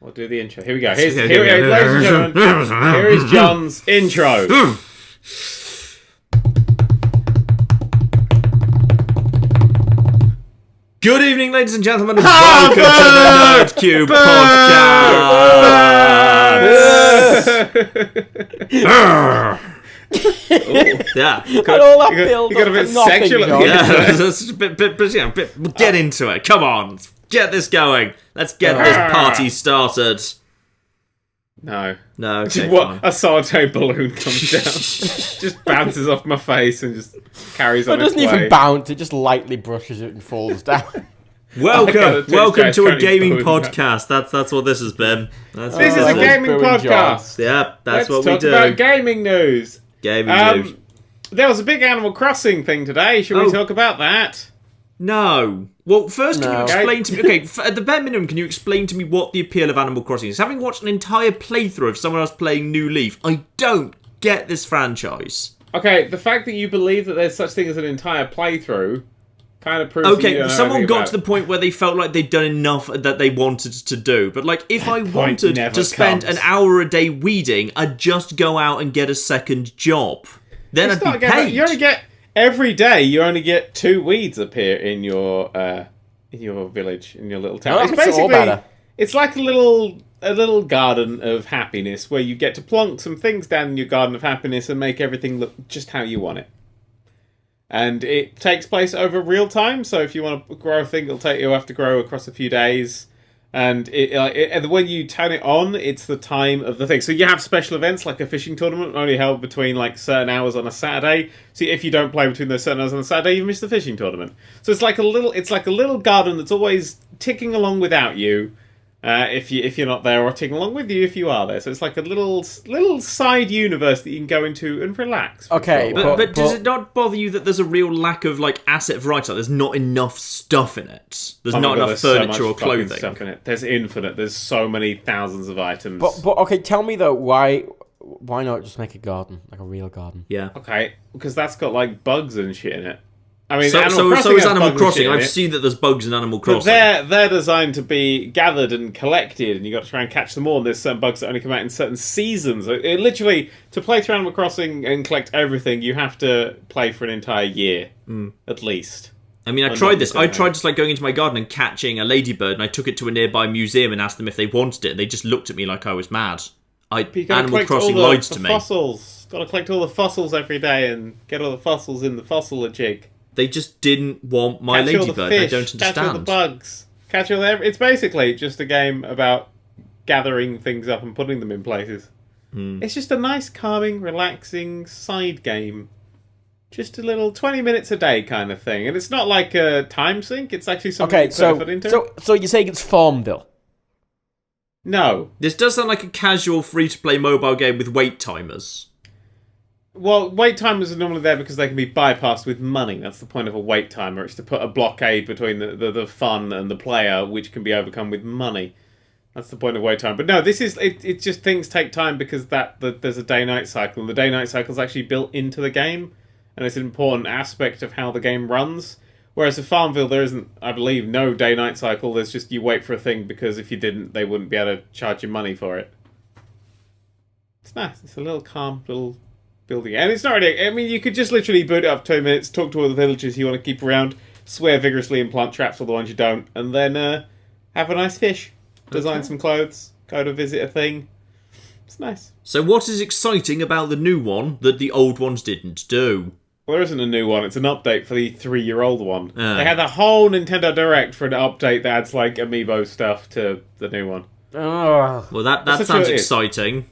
We'll do the intro. Here we go. Here we go, ladies and gentlemen. Here is John's intro. Good evening, ladies and gentlemen, and welcome to the Nerd³ podcast. Yeah, all that build you got a bit sexual at the end. Yeah, that's a bit. We'll get into it. Come on, let's get this going. Let's get this party started. No. Okay, what? A solitary balloon comes down, just bounces off my face and just carries on. It doesn't even bounce; it just lightly brushes it and falls down. Welcome to a gaming podcast. That's what this has been. This is a gaming podcast. Yeah, that's what we do. Let's talk about gaming news. News. There was a big Animal Crossing thing today. Should we talk about that? No. Well, first, can you explain to me... Okay, at the bare minimum, can you explain to me what the appeal of Animal Crossing is? Having watched an entire playthrough of someone else playing New Leaf, I don't get this franchise. Okay, the fact that you believe that there's such thing as an entire playthrough kind of proves that you don't know someone got about to the point where they felt like they'd done enough that they wanted to do. But, like, if I wanted to spend an hour a day weeding, I'd just go out and get a second job. Then I'd be paid. You only get... Every day, you only get 2 weeds appear in your village, in your little town. It's basically, it's like a little garden of happiness where you get to plonk some things down in your garden of happiness and make everything look just how you want it. And it takes place over real time, so if you want to grow a thing, you'll have to grow across a few days. And when you turn it on, it's the time of the thing. So you have special events like a fishing tournament only held between like certain hours on a Saturday. So if you don't play between those certain hours on a Saturday, you miss the fishing tournament. So it's like a little garden that's always ticking along without you, if you're not there, or ticking along with you if you are there. So it's like a little side universe that you can go into and relax. Okay, but does it not bother you that there's a real lack of like asset variety? Like, there's not enough stuff in it. There's not enough furniture or clothing. Stuff in it. There's infinite. There's so many thousands of items. But okay, tell me though, why not just make a garden, like a real garden? Yeah. Okay, because that's got like bugs and shit in it. I mean, so is Animal Crossing. I've seen that there's bugs in Animal Crossing. But they're designed to be gathered and collected, and you've got to try and catch them all. And there's certain bugs that only come out in certain seasons. It literally, to play through Animal Crossing and collect everything, you have to play for an entire year, at least. I mean, I tried this. I tried just like going into my garden and catching a ladybird, and I took it to a nearby museum and asked them if they wanted it, and they just looked at me like I was mad. Animal Crossing lied to me. Fossils. Got to collect all the fossils every day and get all the fossils in the fossilage. They just didn't want my ladybird. I don't understand. Catch all the bugs. It's basically just a game about gathering things up and putting them in places. It's just a nice, calming, relaxing side game. Just a little 20 minutes a day kind of thing. And it's not like a time sink. It's actually something you put effort into. So you're saying it's Farmville? No. This does sound like a casual free-to-play mobile game with wait timers. Well, wait timers are normally there because they can be bypassed with money. That's the point of a wait timer. It's to put a blockade between the fun and the player, which can be overcome with money. That's the point of wait time. But no, this is it's just things take time because there's a day-night cycle. And the day-night cycle is actually built into the game, and it's an important aspect of how the game runs. Whereas in Farmville, there isn't, I believe, no day-night cycle. There's just you wait for a thing because if you didn't, they wouldn't be able to charge you money for it. It's nice. It's a little calm, little building. And it's not really... I mean, you could just literally boot it up 2 minutes, talk to all the villagers you want to keep around, swear vigorously and plant traps for the ones you don't, and then have a nice fish, design some clothes, go to visit a thing. It's nice. So what is exciting about the new one that the old ones didn't do? Well, there isn't a new one. It's an update for the 3-year-old one. They had the whole Nintendo Direct for an update that adds, like, amiibo stuff to the new one. Well, that sounds exciting.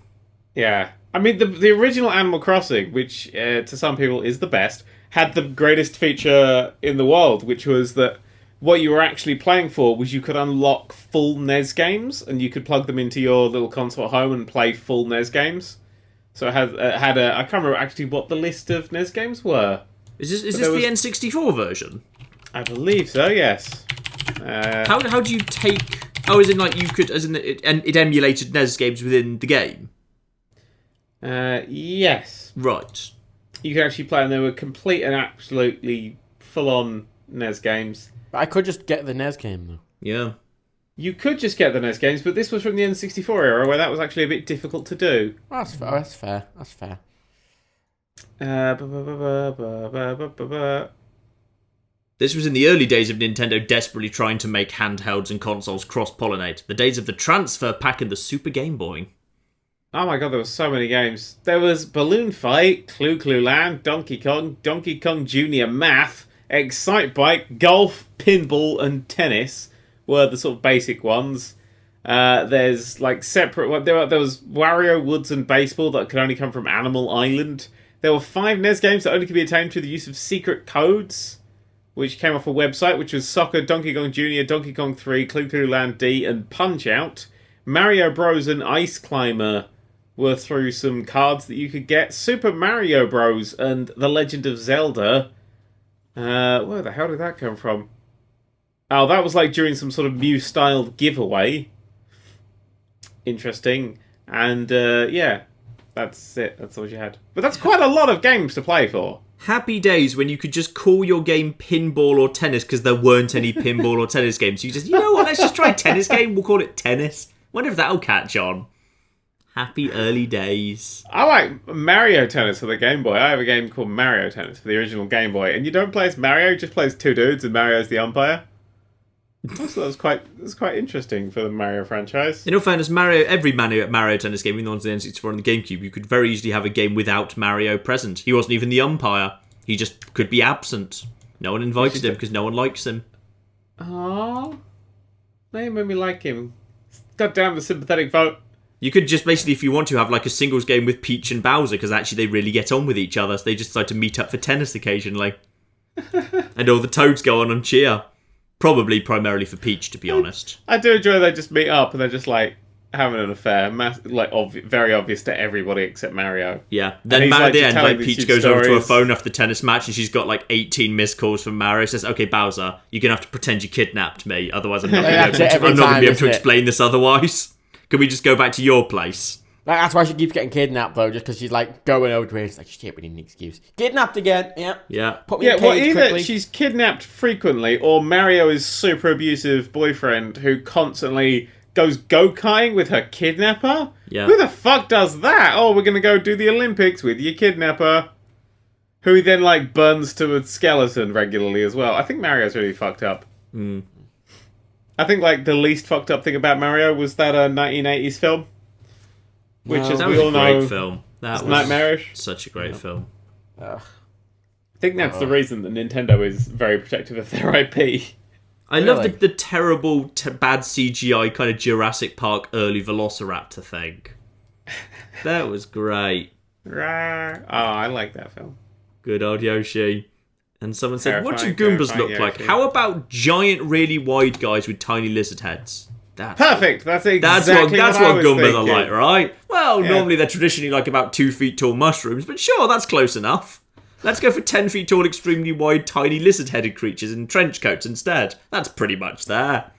Yeah. I mean, the original Animal Crossing, which to some people is the best, had the greatest feature in the world, which was that what you were actually playing for was you could unlock full NES games, and you could plug them into your little console at home and play full NES games. So it had I can't remember actually what the list of NES games were. Is this the N64 version? I believe so, yes. How do you take... Oh, as in like you could... As in it emulated NES games within the game? Yes. Right. You could actually play them. They were complete and absolutely full-on NES games. But I could just get the NES game, though. Yeah. You could just get the NES games, but this was from the N64 era where that was actually a bit difficult to do. That's fair. This was in the early days of Nintendo desperately trying to make handhelds and consoles cross-pollinate. The days of the transfer pack and the Super Game Boy. Oh my god, there were so many games. There was Balloon Fight, Clue Clue Land, Donkey Kong Jr. Math, Excite Bike, Golf, Pinball, and Tennis were the sort of basic ones. There's like separate... There was Wario, Woods, and Baseball that could only come from Animal Island. There were 5 NES games that only could be attained through the use of secret codes, which came off a website, which was Soccer, Donkey Kong Jr., Donkey Kong 3, Clue Clue Land D, and Punch-Out! Mario Bros. And Ice Climber were through some cards that you could get. Super Mario Bros. And The Legend of Zelda. Where the hell did that come from? Oh, that was like during some sort of new-styled giveaway. Interesting. And, yeah, that's it. That's all you had. But that's quite a lot of games to play for. Happy days when you could just call your game pinball or tennis because there weren't any pinball or tennis games. You know what, let's just try tennis game. We'll call it tennis. Wonder if that'll catch on. Happy early days. I like Mario Tennis for the Game Boy. I have a game called Mario Tennis for the original Game Boy. And you don't play as Mario, you just play as 2 dudes and Mario's the umpire. So that was quite interesting for the Mario franchise. In all fairness, every Mario Tennis game, even the ones on the N64 and the GameCube, you could very easily have a game without Mario present. He wasn't even the umpire. He just could be absent. No one invited him because no one likes him. Aww. They made me like him. God damn the sympathetic vote. You could just basically, if you want to, have like a singles game with Peach and Bowser because actually they really get on with each other. So they just decide to meet up for tennis occasionally. And all the toads go on and cheer. Probably primarily for Peach, to be honest. I do enjoy they just meet up and they're just like having an affair, very obvious to everybody except Mario. Yeah. Then at the end, like Peach goes over to her phone after the tennis match and she's got like 18 missed calls from Mario. Says, "Okay, Bowser, you're gonna have to pretend you kidnapped me, otherwise I'm not gonna be able to explain this. Otherwise, can we just go back to your place?" Like, that's why she keeps getting kidnapped, though, just because she's, like, going over to her. It's like, shit, we need an excuse. Kidnapped again, yeah. Yeah. Put me in a cage either quickly. She's kidnapped frequently, or Mario is super abusive boyfriend who constantly goes go-karting with her kidnapper? Yeah. Who the fuck does that? Oh, we're gonna go do the Olympics with your kidnapper. Who then, like, burns to a skeleton regularly as well. I think Mario's really fucked up. Mm. I think, like, the least fucked up thing about Mario was that 1980s film. Which, as we all know, that was nightmarish. Such a great film. I think that's the reason that Nintendo is very protective of their IP. I love the terrible, bad CGI kind of Jurassic Park early Velociraptor thing. That was great. Oh, I like that film. Good old Yoshi. And someone said, "What do Terrifying Goombas look like? Yoshi. How about giant, really wide guys with tiny lizard heads?" Perfect. That's exactly what Goombas are like, right? Well, Yeah. normally they're traditionally like about 2 feet tall mushrooms, but sure, that's close enough. Let's go for 10 feet tall, extremely wide, tiny lizard-headed creatures in trench coats instead. That's pretty much there.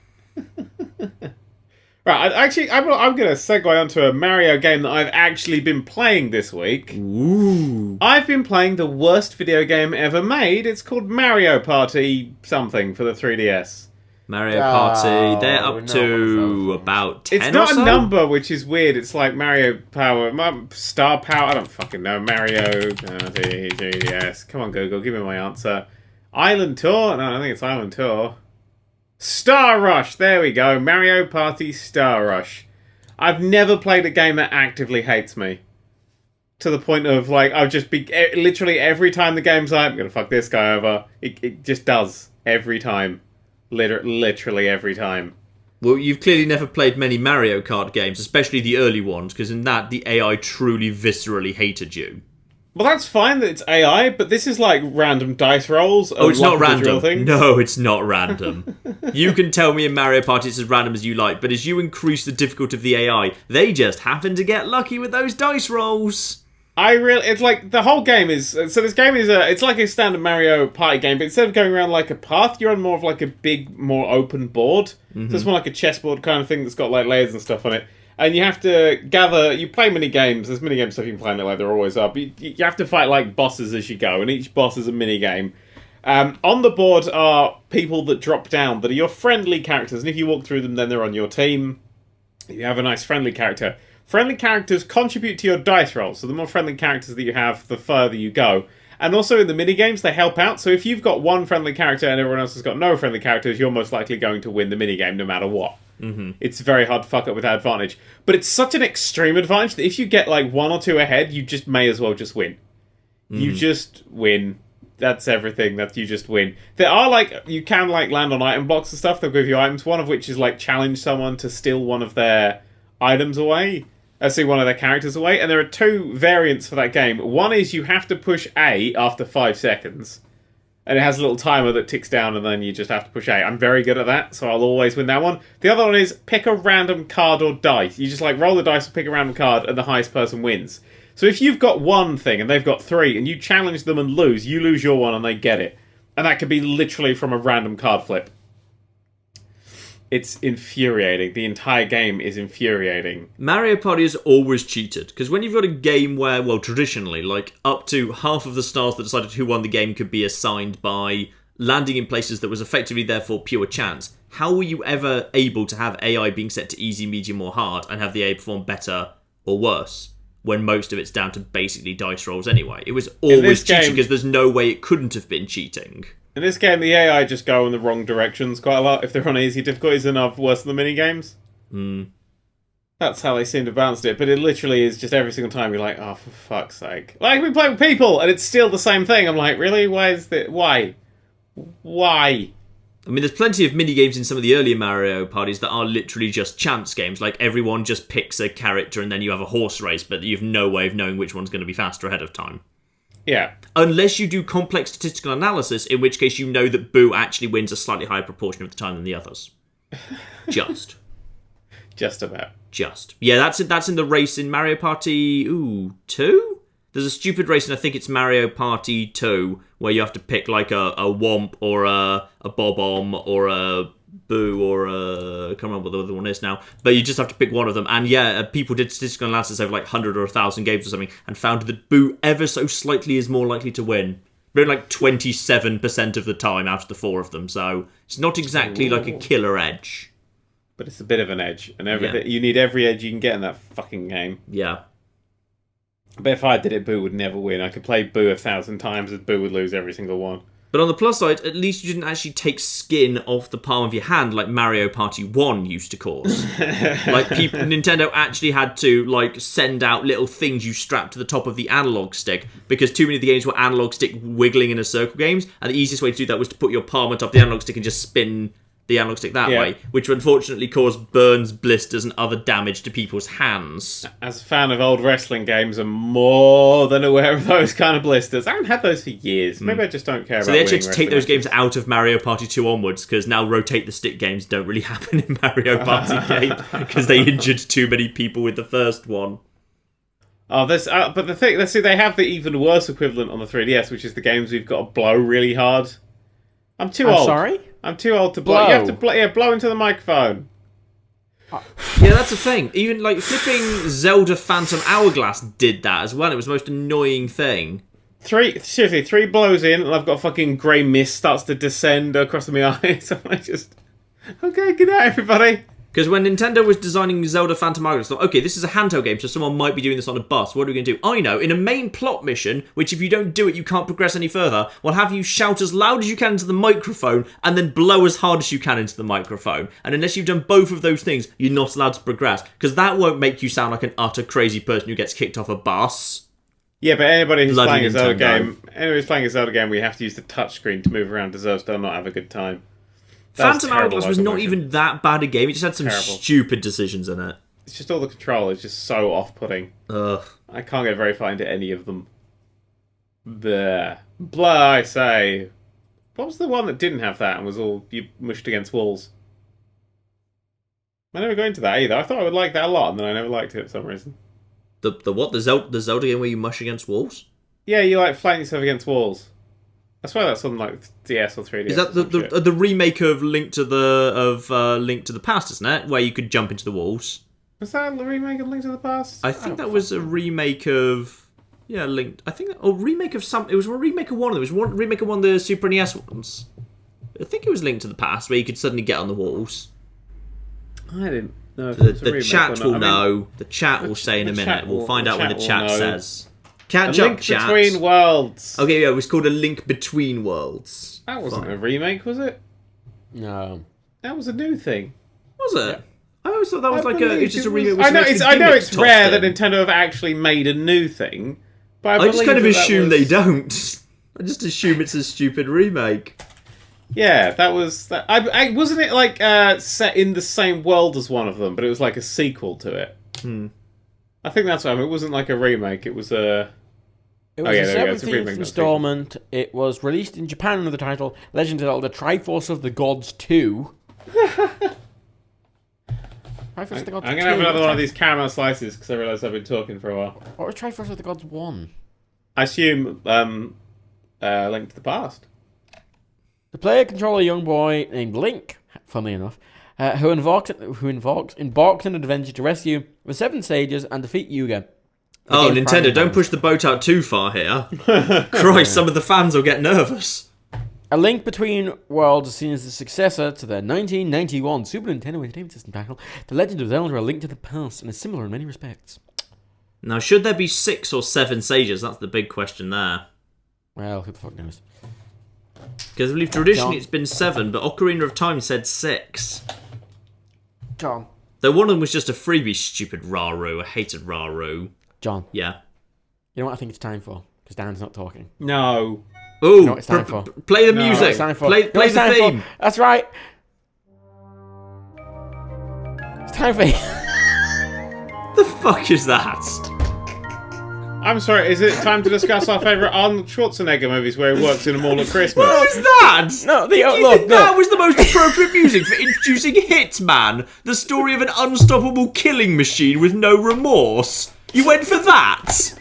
Right, I'm going to segue onto a Mario game that I've actually been playing this week. Ooh. I've been playing the worst video game ever made. It's called Mario Party something for the 3DS. Mario Party, they're up to about 10 It's not or so? a number, which is weird. It's like Mario Power, Star Power, I don't fucking know. Mario Party 3DS. Come on, Google, give me my answer. Island Tour? No, I think it's Island Tour. Star Rush, there we go. Mario Party Star Rush. I've never played a game that actively hates me. To the point of, like, I'll just be... Literally every time the game's like, I'm going to fuck this guy over. It just does. Every time. Literally every time. Well, you've clearly never played many Mario Kart games, especially the early ones, because in that, the AI truly viscerally hated you. Well, that's fine that it's AI, but this is like random dice rolls. Oh, it's not random. Things. No, it's not random. You can tell me in Mario Party it's as random as you like, but as you increase the difficulty of the AI, they just happen to get lucky with those dice rolls. It's like the whole game is, so this game is it's like a standard Mario Party game, but instead of going around like a path, you're on more of like a big, more open board. Mm-hmm. So it's more like a chessboard kind of thing that's got like layers and stuff on it. And you have to you play mini games, there's mini game stuff you can play in it like there always are, but you have to fight like bosses as you go, and each boss is a mini game. On the board are people that drop down that are your friendly characters, and if you walk through them, then they're on your team. You have a nice friendly character. Friendly characters contribute to your dice roll, so the more friendly characters that you have, the further you go. And also in the minigames, they help out, so if you've got one friendly character and everyone else has got no friendly characters, you're most likely going to win the minigame no matter what. Mm-hmm. It's very hard to fuck up with that advantage. But it's such an extreme advantage that if you get like 1 or 2 ahead, you just may as well just win. You just win. That's everything. That you just win. There are you can land on item blocks and stuff. They'll give you items. One of which is challenge someone to steal one of their items away. One of their characters away. And there are 2 variants for that game. One is you have to push A after 5 seconds. And it has a little timer that ticks down and then you just have to push A. I'm very good at that, so I'll always win that one. The other one is pick a random card or dice. You just roll the dice or pick a random card and the highest person wins. So if you've got one thing and they've got 3 and you challenge them and lose, you lose your one and they get it. And that could be literally from a random card flip. It's infuriating. The entire game is infuriating. Mario Party has always cheated, because when you've got a game where, traditionally, up to half of the stars that decided who won the game could be assigned by landing in places that was effectively therefore pure chance, how were you ever able to have AI being set to easy, medium, or hard and have the AI perform better or worse? When most of it's down to basically dice rolls anyway. It was always cheating because there's no way it couldn't have been cheating. In this game, the AI just go in the wrong directions quite a lot. If they're on easy difficulties and are worse than the minigames. That's how they seem to balance it. But it literally is just every single time you're like, oh, for fuck's sake. We play with people and it's still the same thing. I'm like, really? Why is that? Why? I mean, there's plenty of mini-games in some of the earlier Mario parties that are literally just chance games. Everyone just picks a character and then you have a horse race, but you have no way of knowing which one's going to be faster ahead of time. Yeah. Unless you do complex statistical analysis, in which case you know that Boo actually wins a slightly higher proportion of the time than the others. Just. Just about. Just. Yeah, that's in the race in Mario Party 2? There's a stupid race, and I think it's Mario Party 2, where you have to pick a Womp or a Bob-omb or a Boo or a... I can't remember what the other one is now. But you just have to pick one of them. And yeah, people did statistical analysis over 100 or 1,000 games or something and found that Boo ever so slightly is more likely to win. But 27% of the time out of the 4 of them. So it's not exactly a killer edge. But it's a bit of an edge. And everything you need every edge you can get in that fucking game. Yeah. But if I did it, Boo would never win. I could play Boo 1,000 times and Boo would lose every single one. But on the plus side, at least you didn't actually take skin off the palm of your hand like Mario Party 1 used to cause. Nintendo actually had to send out little things you strapped to the top of the analog stick because too many of the games were analog stick wiggling in a circle games, and the easiest way to do that was to put your palm on top of the analog stick and just spin the analog stick that way, which unfortunately caused burns, blisters, and other damage to people's hands. As a fan of old wrestling games, I'm more than aware of those kind of blisters. I haven't had those for years. Maybe I just don't care about. So they actually had to take those games out of Mario Party 2 onwards, because now rotate the stick games don't really happen in Mario Party game because they injured too many people with the first one. Oh, but the thing, let's see, they have the even worse equivalent on the 3DS, which is the games we've got to blow really hard. I'm too old. Sorry? I'm too old to blow. You have to blow into the microphone. Yeah, that's the thing. Even flipping Zelda Phantom Hourglass did that as well. It was the most annoying thing. 3 blows in, and I've got fucking grey mist starts to descend across my eyes. I'm okay, good night, everybody. Because when Nintendo was designing Zelda Phantom Hourglass, they thought, okay, this is a handheld game, so someone might be doing this on a bus. What are we going to do? I know, in a main plot mission, which if you don't do it, you can't progress any further, we'll have you shout as loud as you can into the microphone and then blow as hard as you can into the microphone. And unless you've done both of those things, you're not allowed to progress. Because that won't make you sound like an utter crazy person who gets kicked off a bus. Yeah, but anybody who's playing a Zelda game, we have to use the touchscreen to move around deserves to not have a good time. Phantom Hourglass was not even that bad a game. It just had some stupid decisions in it. It's just all the control is just so off-putting. Ugh. I can't get very far into any of them. Blah, I say. What was the one that didn't have that and was all you mushed against walls? I never got into that either. I thought I would like that a lot, and then I never liked it for some reason. The what? The Zelda game where you mush against walls? Yeah, you flank yourself against walls. I swear that's on DS or 3DS. Is that the remake of Link to the Past, isn't it? Where you could jump into the walls. Was that the remake of Link to the Past? I think that was a remake of Yeah, linked. I think remake of some. It was a remake of one of them. It was one remake of one of the Super NES ones. I think it was Linked to the Past, where you could suddenly get on the walls. I didn't know. If The chat will know. The chat will say in a minute. We'll find out when the chat says. Catch up, chat. Link Between Worlds. Okay, yeah, it was called A Link Between Worlds. That wasn't a remake, was it? No. That was a new thing. Was it? Yeah. I always thought that was it's just a remake. I know it's rare that Nintendo have actually made a new thing. But I just kind of assume they don't. I just assume it's a stupid remake. Yeah, that was... wasn't it like set in the same world as one of them, but it was like a sequel to it? I think that's what I mean. It wasn't like a remake, it was a... It was the 17th installment. It was released in Japan under the title Legend of Zelda Triforce of the Gods 2. I'm going to have another one of these caramel slices because I realise I've been talking for a while. What was Triforce of the Gods 1? I assume Link to the Past. The player controls a young boy named Link, funnily enough, who embarks on an adventure to rescue the 7 sages and defeat Yuga. Oh, Nintendo, don't push the boat out too far here. Christ, some of the fans will get nervous. A Link Between Worlds is seen as the successor to the 1991 Super Nintendo Entertainment System title, The Legend of Zelda: A Link to the Past, and is similar in many respects. Now, should there be 6 or 7 sages? That's the big question there. Well, who the fuck knows? Because I believe traditionally it's been 7, but Ocarina of Time said 6. John. Though one of them was just a freebie, stupid Raru. I hated Raru. John. Yeah. You know what I think it's time for? Because Dan's not talking. No. Ooh, you know what it's time for? Play the music. It's time for? Play the theme. That's right. It's time for... The fuck is that? I'm sorry, is it time to discuss our favourite Arnold Schwarzenegger movies where he works in a mall at Christmas? What was that? No, that was the most appropriate music for introducing Hitman, the story of an unstoppable killing machine with no remorse. You went for that?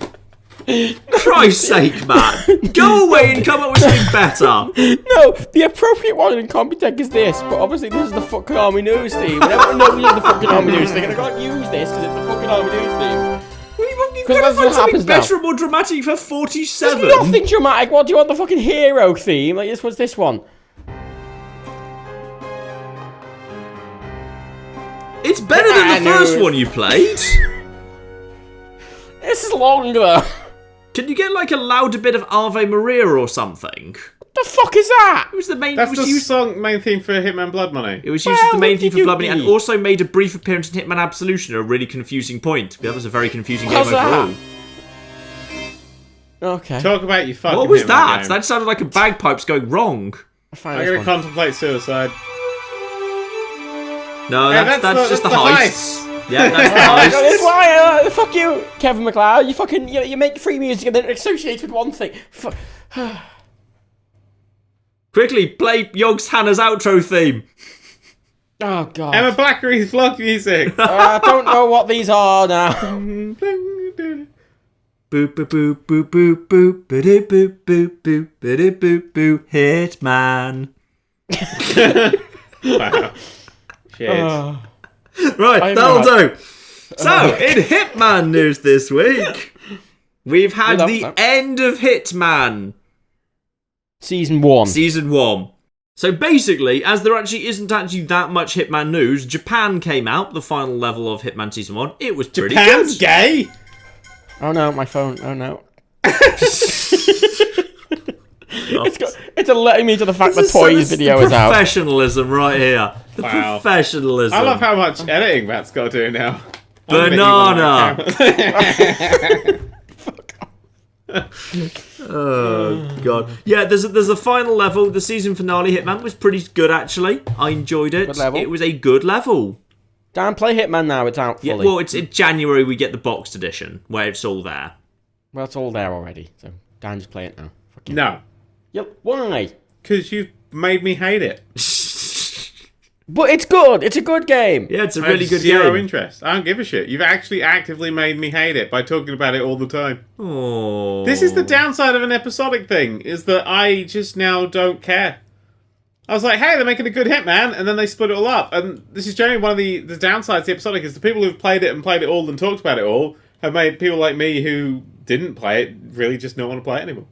Christ's sake, man. Go away and come up with something better. No, the appropriate one in Computech is this, but obviously this is the fucking Army News theme. And everyone knows it's the fucking Army News thing, and I can't use this because it's the fucking Army News theme. You've got to find something better and more dramatic for 47. There's nothing dramatic. What do you want, the fucking hero theme? Like, what's this one? It's better than the first one you played. This is longer. Can you get like a louder bit of Ave Maria or something? The fuck is that? It was the main. That's the main theme for Hitman Blood Money. It was used as the main theme for Blood Money, and also made a brief appearance in Hitman Absolution, a really confusing point. That was a very confusing game overall. Okay. Talk about your fucking. What was Hitman that? game. That sounded like a bagpipes going wrong. I'm gonna contemplate suicide. No, that's just the heist. Yeah, that's the heist. Why? Fuck you, Kevin MacLeod. You fucking you make free music and then associate with one thing. Quickly, play Yogg's Hannah's outro theme. Oh, God. Emma Blackery's vlog music. I don't know what these are now. Boop, boop, boop, boop, boop, boop, boop, boop, boop, boop, boop, boop, boop, Hitman. Wow. Shit. Right, that'll do. So, in Hitman news this week, we've had the end of Hitman. Season 1. Season 1. So basically, as there actually isn't actually that much Hitman news, Japan came out, the final level of Hitman Season 1. It was pretty Japan's good. gay? Oh no, my phone. Oh no. It's alerting me to the fact the toys video is out. Professionalism right here. The professionalism. I love how much editing Matt's got to do now. Banana. Oh god. Yeah, there's a final level. The season finale Hitman was pretty good actually. I enjoyed it. Good level. It was a good level. Dan, play Hitman now. It's out fully. Yeah, well, it's in January we get the boxed edition where it's all there. Well, it's all there already. So Dan, just play it now. Fuck you. No. Yep. Why? Because you've made me hate it. But it's good. It's a good game. Yeah, it's a really good zero game. interest. I don't give a shit. You've actually actively made me hate it by talking about it all the time. Oh. This is the downside of an episodic thing, is that I just now don't care. I was like, hey, they're making a good Hitman, and then they split it all up. And this is generally one of the downsides of the episodic, is the people who've played it and played it all and talked about it all have made people like me who didn't play it really just don't want to play it anymore.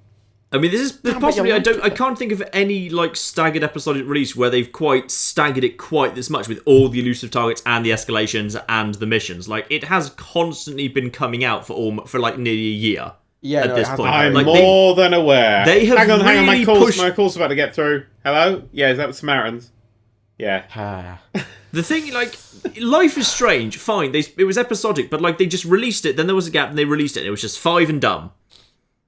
I mean, there's possibly I can't think of any like staggered episodic release where they've quite staggered it quite this much with all the elusive targets and the escalations and the missions. Like, it has constantly been coming out for like nearly a year. Yeah, at this point. I'm more than aware. They have hang on, really my call's about to get through. Hello? Yeah, is that the Samaritans? Yeah. The thing, like, life is strange. Fine, it was episodic, but like they just released it. Then there was a gap, and they released it. And it was just 5 and done.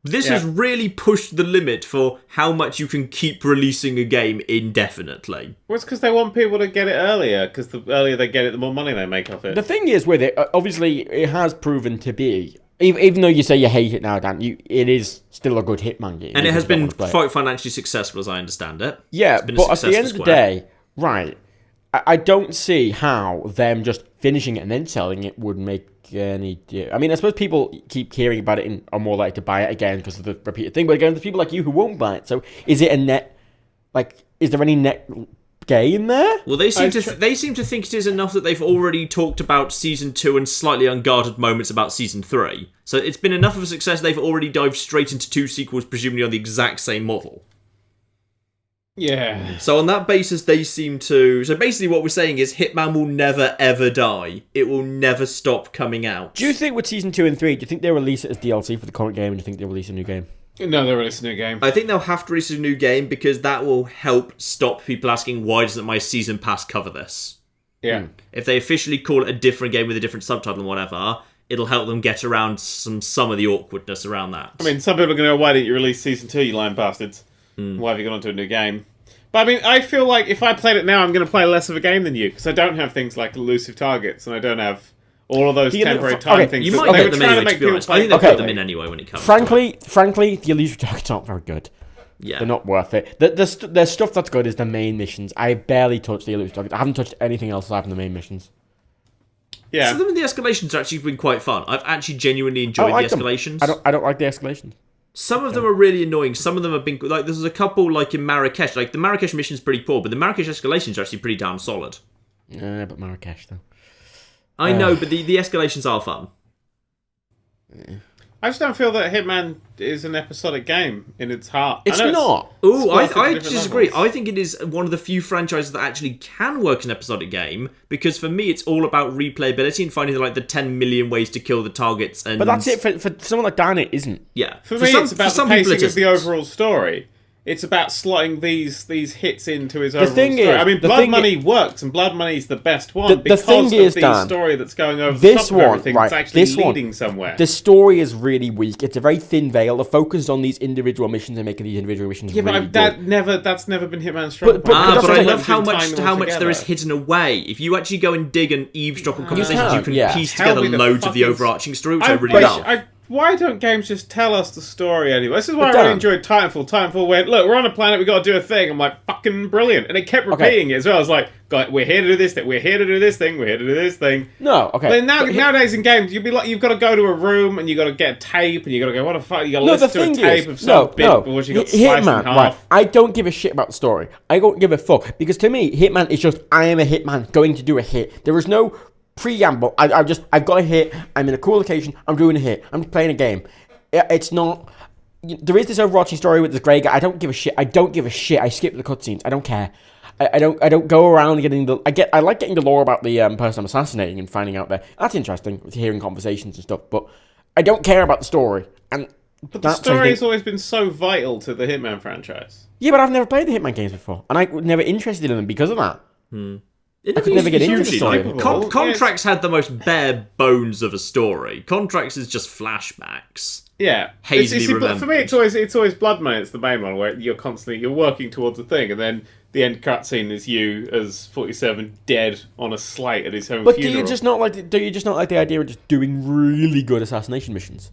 This has really pushed the limit for how much you can keep releasing a game indefinitely. Well, it's because they want people to get it earlier, because the earlier they get it, the more money they make off it. The thing is with it, obviously, it has proven to be, even though you say you hate it now, Dan, it is still a good Hitman game. And it has been quite financially successful, as I understand it. Yeah, but at the end of the day, right, I don't see how them just finishing it and then selling it would make any... I mean, I suppose people keep hearing about it and are more likely to buy it again because of the repeated thing, but again, there's people like you who won't buy it, so is it a net... Like, is there any net gain there? Well, they seem to think it is enough that they've already talked about Season 2 and slightly unguarded moments about Season 3. So it's been enough of a success they've already dived straight into 2 sequels, presumably on the exact same model. Yeah. So on that basis, they seem to... So basically what we're saying is Hitman will never, ever die. It will never stop coming out. Do you think with Season 2 and 3, do you think they'll release it as DLC for the current game, or do you think they'll release a new game? No, they're releasing a new game. I think they'll have to release a new game because that will help stop people asking, why doesn't my Season Pass cover this? Yeah. If they officially call it a different game with a different subtitle and whatever, it'll help them get around some of the awkwardness around that. I mean, some people are going to go, why didn't you release Season 2, you lying bastards? Why have you gone on to a new game? But I mean, I feel like if I played it now, I'm going to play less of a game than you, because I don't have things like elusive targets, and I don't have all of those temporary time things. You might get them anyway, to be honest. I think they'll put them in anyway when it comes. Frankly, the elusive targets aren't very good. Yeah. They're not worth it. The stuff that's good is the main missions. I barely touched the elusive targets. I haven't touched anything else aside from the main missions. Yeah. Some of the escalations have actually been quite fun. I've actually genuinely enjoyed the escalations. I don't like the escalations. Some of them are really annoying. Some of them have been... Like, there's a couple, like, in Marrakesh. Like, the Marrakesh mission's pretty poor, but the Marrakesh escalations are actually pretty damn solid. But Marrakesh, though. I know, but the escalations are fun. I just don't feel that Hitman is an episodic game in its heart. It's not. Ooh, I disagree. I think it is one of the few franchises that actually can work as an episodic game, because for me, it's all about replayability and finding the 10 million ways to kill the targets. But that's it. For someone like Dan, it isn't. Yeah. For me, it's about the pacing of the overall story. It's about slotting these hits into his overall story. I mean, Blood Money works, and Blood Money is the best one because of the story that's going over the top of everything. It's actually leading somewhere. The story is really weak. It's a very thin veil. The focus is on these individual missions and making these individual missions really good. That's never been Hitman's strong point. But I love how much there is hidden away. If you actually go and dig and eavesdrop on conversations, you can piece together loads of the overarching story, which I really love. Why don't games just tell us the story anyway? This is why I really enjoyed Titanfall. Titanfall went, look, we're on a planet, we've got to do a thing. I'm like, fucking brilliant. And it kept repeating it as well. I was like, we're here to do this thing, we're here to do this thing, we're here to do this thing. No, okay. But nowadays in games, you'd be like, you've got to go to a room and you've got to get a tape and you've got to go, what the fuck? You've got to listen to a tape of some bit before you got sliced in half. Right. I don't give a shit about the story. I don't give a fuck. Because to me, Hitman is just, I am a hitman going to do a hit. There is no preamble. I've got a hit. I'm in a cool location. I'm doing a hit. I'm playing a game. It's not... There is this overarching story with this grey guy. I don't give a shit. I skip the cutscenes. I don't care. I don't go around getting the... I like getting the lore about the person I'm assassinating and finding out that. That's interesting, hearing conversations and stuff, but I don't care about the story. But the story has always been so vital to the Hitman franchise. Yeah, but I've never played the Hitman games before, and I was never interested in them because of that. I could never get into the story. Contracts had the most bare bones of a story. Contracts is just flashbacks. Yeah, hazily remembered. For me, it's always Blood Money. It's the main one where you're working towards a thing, and then the end cutscene is you as 47 dead on a slate at his home funeral. But do you just not like the idea of just doing really good assassination missions?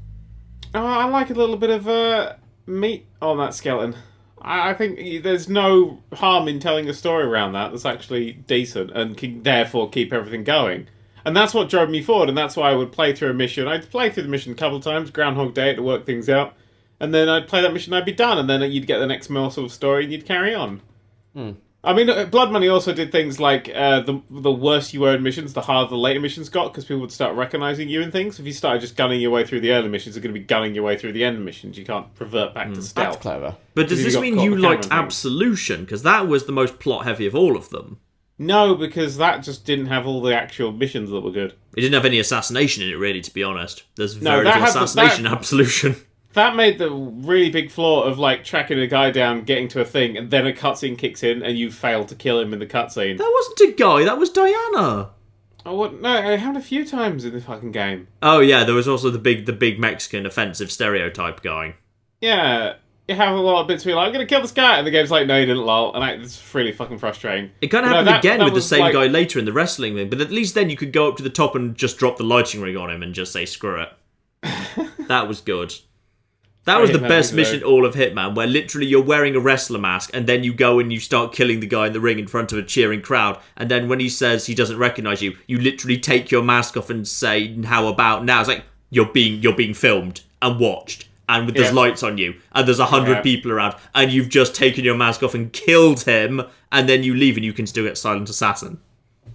Oh, I like a little bit of meat on that skeleton. I think there's no harm in telling a story around that's actually decent and can therefore keep everything going. And that's what drove me forward, and that's why I would play through a mission. I'd play through the mission a couple of times, Groundhog Day, to work things out, and then I'd play that mission, I'd be done, and then you'd get the next morsel of story, and you'd carry on. I mean, Blood Money also did things like the worse you were in missions, the harder the later missions got, because people would start recognizing you and things. If you started just gunning your way through the early missions, you're going to be gunning your way through the end missions. You can't revert back to stealth. That's clever. But does this mean you liked Absolution? Because that was the most plot-heavy of all of them. No, because that just didn't have all the actual missions that were good. It didn't have any assassination in it, really, to be honest. There's very little assassination in Absolution. That made the really big flaw of, like, tracking a guy down, getting to a thing, and then a cutscene kicks in, and you fail to kill him in the cutscene. That wasn't a guy, that was Diana. Oh, what? No, it happened a few times in the fucking game. Oh, yeah, there was also the big Mexican offensive stereotype guy. Yeah, you have a lot of bits where you're like, I'm going to kill this guy, and the game's like, no, you didn't, lol, and it's really fucking frustrating. It kind of happened again with the same guy later in the wrestling thing, but at least then you could go up to the top and just drop the lighting rig on him and just say, screw it. That was good. That was the best mission in all of Hitman, where literally you're wearing a wrestler mask, and then you go and you start killing the guy in the ring in front of a cheering crowd, and then when he says he doesn't recognise you, you literally take your mask off and say, how about now? It's like, you're being filmed and watched, and there's lights on you, and there's 100 people around, and you've just taken your mask off and killed him, and then you leave and you can still get Silent Assassin.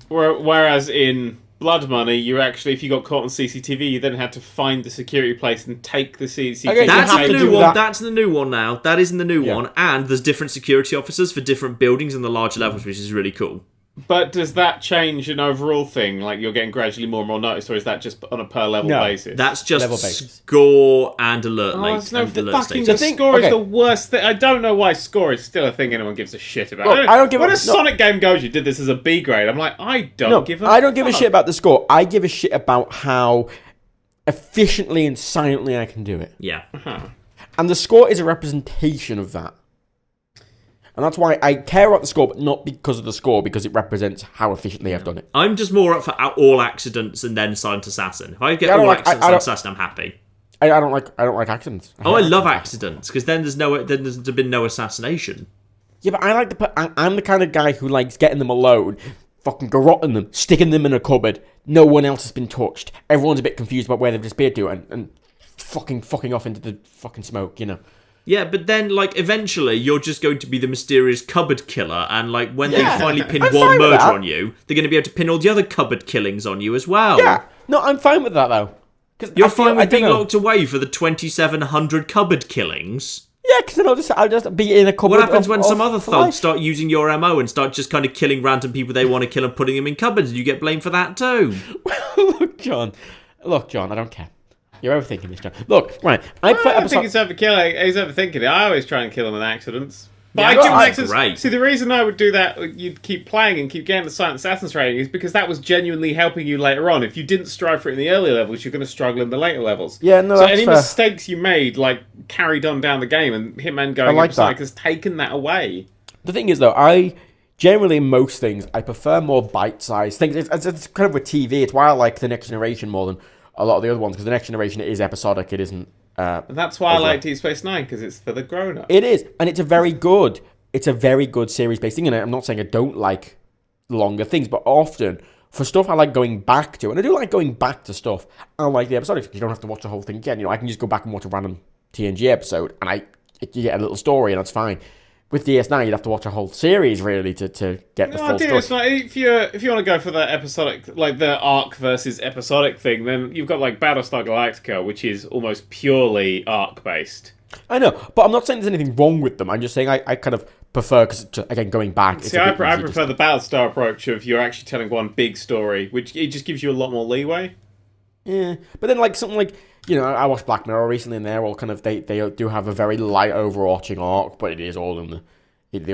Whereas in Blood Money, you actually, if you got caught on CCTV, you then had to find the security place and take the CCTV. Okay, that's the new one. That's the new one now. That is in the new one, and there's different security officers for different buildings in the larger levels, which is really cool. But does that change an overall thing? Like, you're getting gradually more and more noticed, or is that just on a per-level basis? That's just score and alert rate. The score is the worst thing. I don't know why score is still a thing anyone gives a shit about. Look, I don't give when a Sonic game goes, you did this as a B grade, I'm like, I don't give a shit about the score. I give a shit about how efficiently and silently I can do it. Yeah. And the score is a representation of that. And that's why I care about the score, but not because of the score, because it represents how efficiently I've done it. I'm just more up for all accidents and then Silent Assassin. If I get all accidents Silent Assassin, I'm happy. I don't like accidents. I love accidents, because then there's been no assassination. Yeah, but I'm the kind of guy who likes getting them alone, fucking garroting them, sticking them in a cupboard. No one else has been touched. Everyone's a bit confused about where they've disappeared to, and fucking off into the fucking smoke, you know. Yeah, but then, like, eventually you're just going to be the mysterious cupboard killer, and, like, when they finally pin one murder on you, they're going to be able to pin all the other cupboard killings on you as well. Yeah. No, I'm fine with that, though. You're fine with being locked away for the 2,700 cupboard killings? Yeah, because then I'll just be in a cupboard. What happens when some other thugs start using your MO and start just kind of killing random people they want to kill and putting them in cupboards, and you get blamed for that too? Look, John, I don't care. You're overthinking this, John. Look, right. I don't think he's overthinking it. I always try and kill him with accidents. But I do accidents. Great. See, the reason I would do that, you'd keep playing and keep getting the Silent Assassin's rating, is because that was genuinely helping you later on. If you didn't strive for it in the earlier levels, you're going to struggle in the later levels. Yeah, no, so that's any fair. mistakes you made, like, carried on down the game, and Hitman going Episodic has taken that away. The thing is, though, I generally, most things, I prefer more bite-sized things. It's kind of with TV. It's why I like the Next Generation more than a lot of the other ones, because the Next Generation is episodic. It isn't. And that's why I like Deep Space Nine, because it's for the grown-up. It is, and it's a very good series-based thing. And I'm not saying I don't like longer things, but often for stuff I like going back to, and I do like going back to stuff. I like the episodic because you don't have to watch the whole thing again. You know, I can just go back and watch a random TNG episode, and you get a little story, and that's fine. With DS9, you'd have to watch a whole series, really, to get the full story. It's not, if you want to go for the episodic, like the arc versus episodic thing, then you've got like Battlestar Galactica, which is almost purely arc-based. I know, but I'm not saying there's anything wrong with them. I'm just saying I kind of prefer, because, again, going back... See, I prefer the Battlestar approach of you're actually telling one big story, which it just gives you a lot more leeway. Yeah, but then like something like... You know, I watched Black Mirror recently, and they're all kind of they do have a very light overarching arc, but it is all in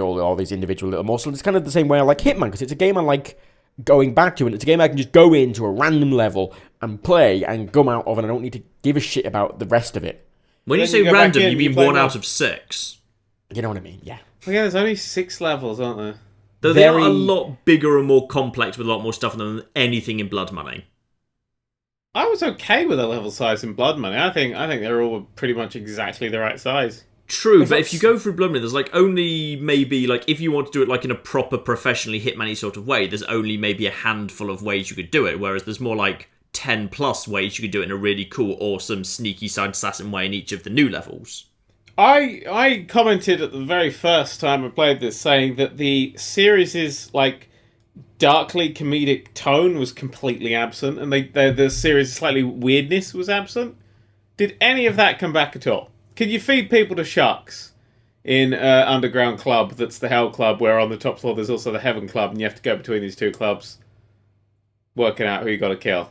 all these individual little morsels. It's kind of the same way I like Hitman, because it's a game I like going back to, and it's a game I can just go into a random level and play and come out of, and I don't need to give a shit about the rest of it. When you say random, you mean 1 out of 6. You know what I mean? Yeah. Well, yeah, there's only 6 levels, aren't there? Though they are a lot bigger and more complex with a lot more stuff than anything in Blood Money. I was okay with the level size in Blood Money. I think they're all pretty much exactly the right size. True, but if you go through Blood Money, there's like only maybe like if you want to do it like in a proper professionally Hitman-y sort of way, there's only maybe a handful of ways you could do it, whereas there's more like 10 plus ways you could do it in a really cool, awesome, sneaky side assassin way in each of the new levels. I commented at the very first time I played this, saying that the series' like darkly comedic tone was completely absent, and the series' slightly weirdness was absent. Did any of that come back at all? Can you feed people to sharks in underground club that's the Hell Club, where on the top floor there's also the Heaven Club, and you have to go between these two clubs, working out who you got to kill?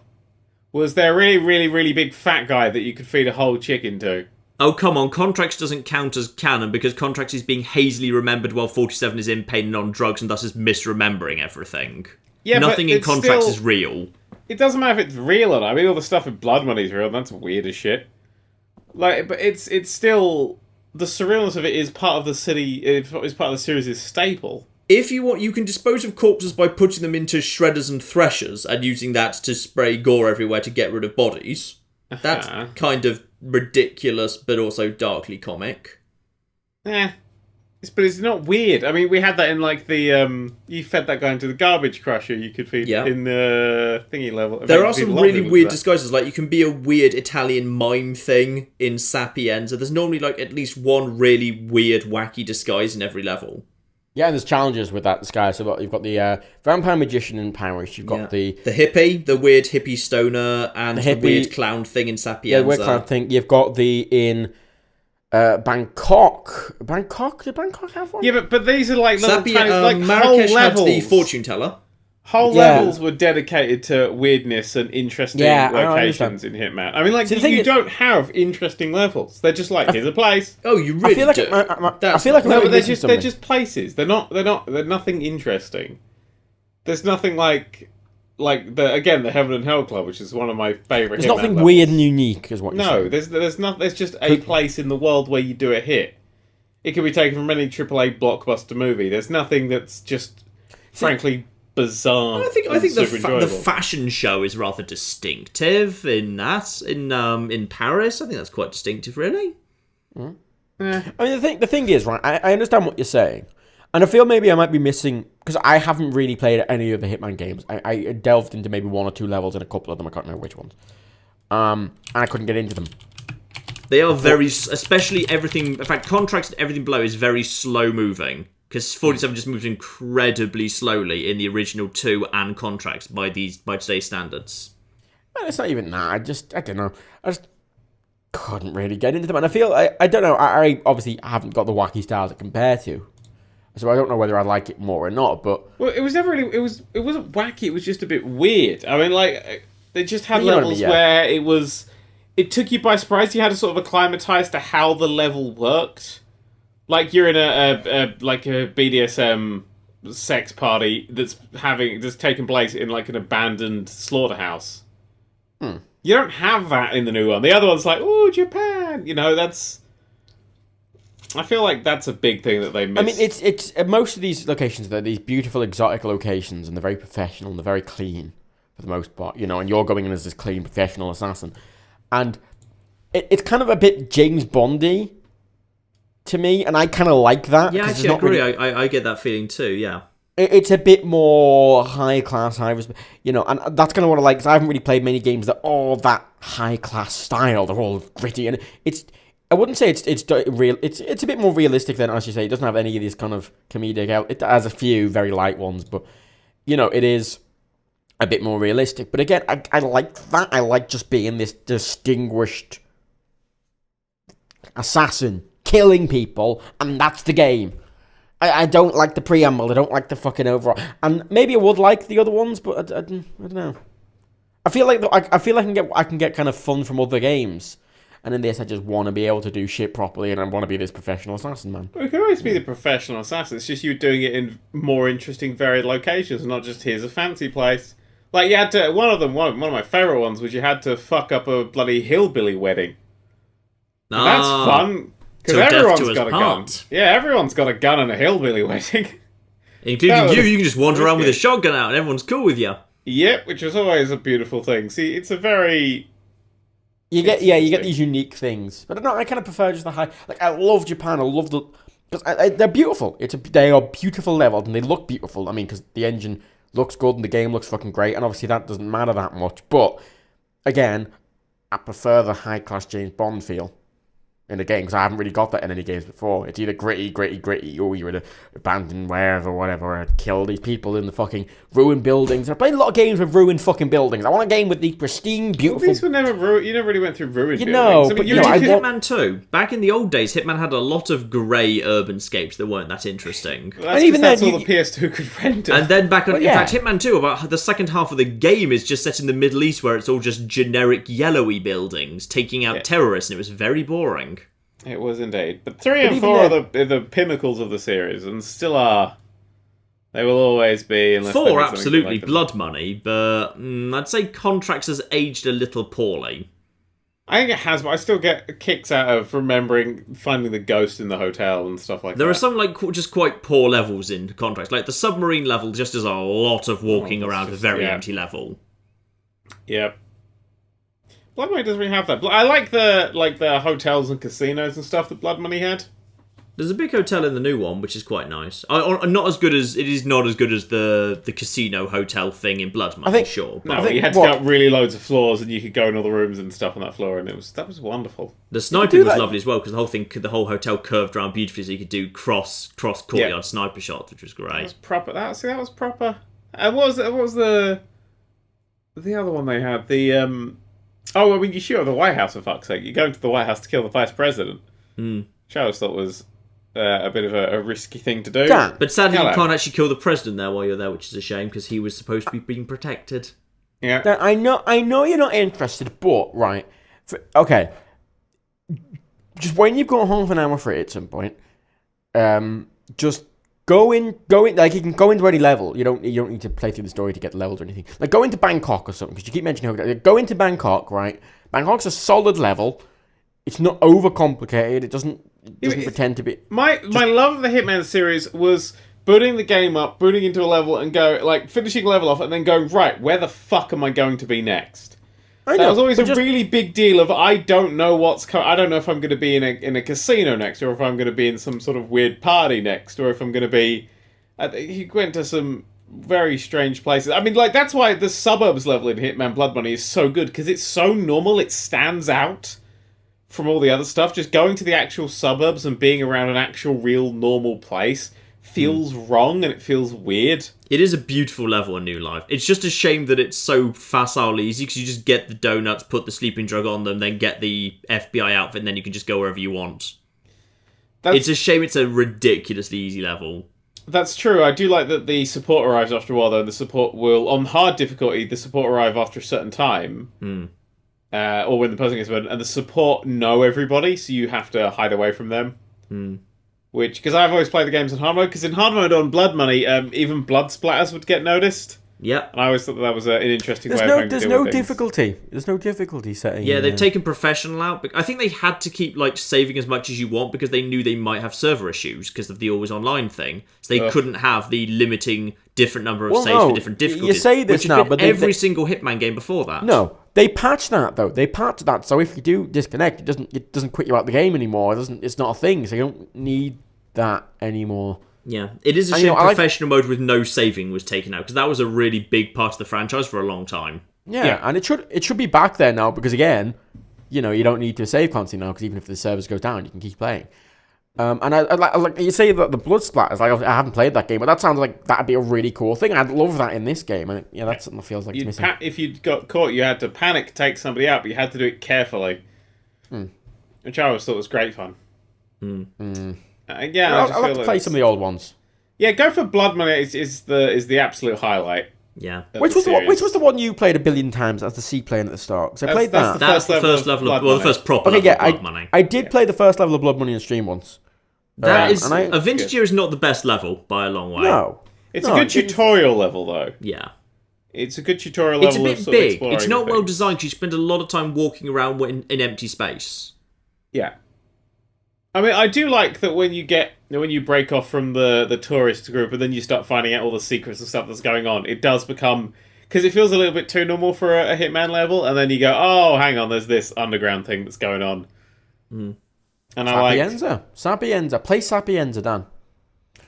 Was there a really, really, really big fat guy that you could feed a whole chicken to? Oh, come on. Contracts doesn't count as canon because Contracts is being hazily remembered while 47 is in pain and on drugs and thus is misremembering everything. Yeah, nothing in Contracts is real. It doesn't matter if it's real or not. I mean, all the stuff in Blood Money is real, and that's weird as shit. Like, but it's still... The surrealness of it is part of the city... It's part of the series' staple. If you want, you can dispose of corpses by putting them into shredders and threshers and using that to spray gore everywhere to get rid of bodies. That's kind of ridiculous, but also darkly comic. But it's not weird. I mean, we had that in like the you fed that guy into the garbage crusher. You could feed in the thingy level. There are some really weird disguises. Like you can be a weird Italian mime thing in Sapienza. There's normally like at least one really weird, wacky disguise in every level. Yeah, and there's challenges with that disguise. So you've got the vampire magician in Paris. You've got the hippie, the weird hippie stoner, and the weird clown thing in Sapienza. Yeah, weird clown thing. You've got the in Bangkok. Did Bangkok have one? Yeah, but these are like little tiny, like Marrakesh whole levels. Had the fortune teller. Whole levels were dedicated to weirdness and interesting locations in Hitman. I mean, like, you don't have interesting levels. They're just like, here's a place. Oh, you really do? I feel like no, but they're just places. They're nothing interesting. There's nothing like the Heaven and Hell Club, which is one of my favourite. There's nothing weird and unique, is what you're saying. No, there's just a place in the world where you do a hit. It can be taken from any AAA blockbuster movie. There's nothing that's just, frankly, bizarre. I think the fashion show is rather distinctive in Paris. I think that's quite distinctive, really. Mm. I mean, the thing is, right, I understand what you're saying, and I feel maybe I might be missing, because I haven't really played any of the Hitman games. I delved into maybe one or two levels in a couple of them. I can't remember which ones, and I couldn't get into them. They are very, especially everything. In fact, Contracts and everything below is very slow moving. Because 47 just moves incredibly slowly in the original 2 and Contracts by today's standards. Well, it's not even that. I don't know. I just couldn't really get into them. And I feel, I don't know, I obviously haven't got the wacky style to compare to. So I don't know whether I like it more or not, but... Well, it was never really, it wasn't wacky, it was just a bit weird. I mean, like, they just had levels where it took you by surprise. You had to sort of acclimatise to how the level worked. Like you're in a BDSM sex party that's taking place in like an abandoned slaughterhouse. You don't have that in the new one. The other one's like, ooh, Japan. You know, I feel like that's a big thing that they missed. I mean, it's most of these locations, they're these beautiful exotic locations, and they're very professional and they're very clean for the most part. You know, and you're going in as this clean professional assassin, and it's kind of a bit James Bondy to me, and I kind of like that. Yeah, actually, I agree. Really... I get that feeling too, yeah. It's a bit more high-class, you know, and that's kind of what I like, because I haven't really played many games that are all that high-class style. They're all gritty, and I wouldn't say it's real. It's a bit more realistic than, as you say, it doesn't have any of these kind of comedic out. It has a few very light ones, but, you know, it is a bit more realistic. But again, I like that. I like just being this distinguished assassin, killing people, and that's the game. I don't like the preamble. I don't like the fucking overall. And maybe I would like the other ones, but I don't know. I feel like I can get kind of fun from other games, and in this I just want to be able to do shit properly, and I want to be this professional assassin, man. Well, you can always be the professional assassin. It's just you doing it in more interesting, varied locations, not just here's a fancy place. Like you had to. One of my favorite ones was you had to fuck up a bloody hillbilly wedding. That's fun. Because everyone's got a gun. Yeah, everyone's got a gun and a hillbilly wedding. Including you. You can just wander around with a shotgun out and everyone's cool with you. Yep, which is always a beautiful thing. See, it's a very... You get these unique things. But no, I kind of prefer just the high... Like, I love Japan. I love the... Because they're beautiful. They are beautiful levels and they look beautiful. I mean, because the engine looks good and the game looks fucking great. And obviously that doesn't matter that much. But, again, I prefer the high-class James Bond feel. in the game, because I haven't really got that in any games before. It's either gritty, oh, you're in an abandoned warehouse or whatever, and kill these people in the fucking ruined buildings. I've played a lot of games with ruined fucking buildings. I want a game with these pristine, beautiful... Well, these were never ruined. You never really went through ruined buildings. No, but you know, Hitman 2. Back in the old days, Hitman had a lot of grey urban scapes that weren't that interesting. Well, that's even that's all the PS2 could render. And then back on... In fact, Hitman 2, about the second half of the game is just set in the Middle East, where it's all just generic yellowy buildings taking out terrorists, and it was very boring. It was indeed. But 3 and 4 are the pinnacles of the series, and still are. They will always be. 4, absolutely blood money, but I'd say Contracts has aged a little poorly. I think it has, but I still get kicks out of finding the ghost in the hotel and stuff like that. There are some just quite poor levels in Contracts. Like the submarine level just is a lot of walking around a very empty level. Yep. Blood Money doesn't really have that. I like the hotels and casinos and stuff that Blood Money had. There's a big hotel in the new one, which is quite nice. Not as good as the casino hotel thing in Blood Money. I think you had to get really loads of floors, and you could go in all the rooms and stuff on that floor, and that was wonderful. The sniping was lovely as well, because the whole hotel curved around beautifully, so you could do cross courtyard sniper shots, which was great. That was proper. That was proper. What was the other one they had? Oh, I mean, you shoot at the White House, for fuck's sake. You go into the White House to kill the Vice President. Which I always thought was a bit of a risky thing to do. But sadly, you can't actually kill the President there while you're there, which is a shame, because he was supposed to be being protected. Yeah. Now, I know you're not interested, but, right. Okay. Just when you've got half an hour for it at some point, just... Go in, like, you can go into any level. You don't need to play through the story to get the levels or anything. Like, go into Bangkok or something, because you keep mentioning go into Bangkok, right? Bangkok's a solid level. It's not overcomplicated. It doesn't pretend to be... My love of the Hitman series was booting the game up, booting into a level, and finishing a level off, and then going, right, where the fuck am I going to be next? That was always a really big deal of, I don't know what's coming. I don't know if I'm going to be in a casino next, or if I'm going to be in some sort of weird party next, or if I'm going to be... He went to some very strange places. I mean, that's why the suburbs level in Hitman Blood Money is so good, because it's so normal, it stands out from all the other stuff. Just going to the actual suburbs and being around an actual, real, normal place feels wrong, and it feels weird. It is a beautiful level in New Life. It's just a shame that it's so facile easy, because you just get the donuts, put the sleeping drug on them, then get the FBI outfit, and then you can just go wherever you want. It's a shame it's a ridiculously easy level. That's true. I do like that the support arrives after a while, though, and the support will, on hard difficulty, the support arrive after a certain time. Or when the person gets murdered, and the support know everybody, so you have to hide away from them. Because I've always played the games in hard mode, because in hard mode on Blood Money, even blood splatters would get noticed. Yep. And I always thought that was an interesting way of having to There's deal no with difficulty. There's no difficulty setting. Yeah, they've taken professional out. I think they had to keep saving as much as you want, because they knew they might have server issues because of the always online thing. So they couldn't have the limiting different number of saves for different difficulties. You say this now, but every single Hitman game before that. No, they patched that though. They patched that, so if you do disconnect, it doesn't quit you out the game anymore. It's not a thing, so you don't need that anymore. Yeah, it is a shame professional mode with no saving was taken out, because that was a really big part of the franchise for a long time. Yeah, and it should be back there now, because again, you don't need to save constantly now, because even if the servers go down, you can keep playing. And I like you say that the blood splatters. I haven't played that game, but that sounds like that'd be a really cool thing. I'd love that in this game. And that's something that feels like it's missing. If you got caught, you had to panic, take somebody out, but you had to do it carefully, which I always thought was great fun. Yeah, I'd like to play some of the old ones. Yeah, go for Blood Money. Is the absolute highlight. Yeah. Which was the one you played 1 billion times as the C plane at the start? Because I played that. That's the first level of the first proper level of Blood Money. I did play the first level of Blood Money on stream once. A Vintage Year is not the best level by a long way. No. It's a good tutorial level, though. Yeah. It's a good tutorial level. It's a bit big. It's not well designed, because you spend a lot of time walking around in empty space. Yeah. I mean, I do like that when you break off from the tourist group and then you start finding out all the secrets and stuff that's going on, it does become... Because it feels a little bit too normal for a Hitman level, and then you go, oh, hang on, there's this underground thing that's going on. And Sapienza. Play Sapienza, Dan.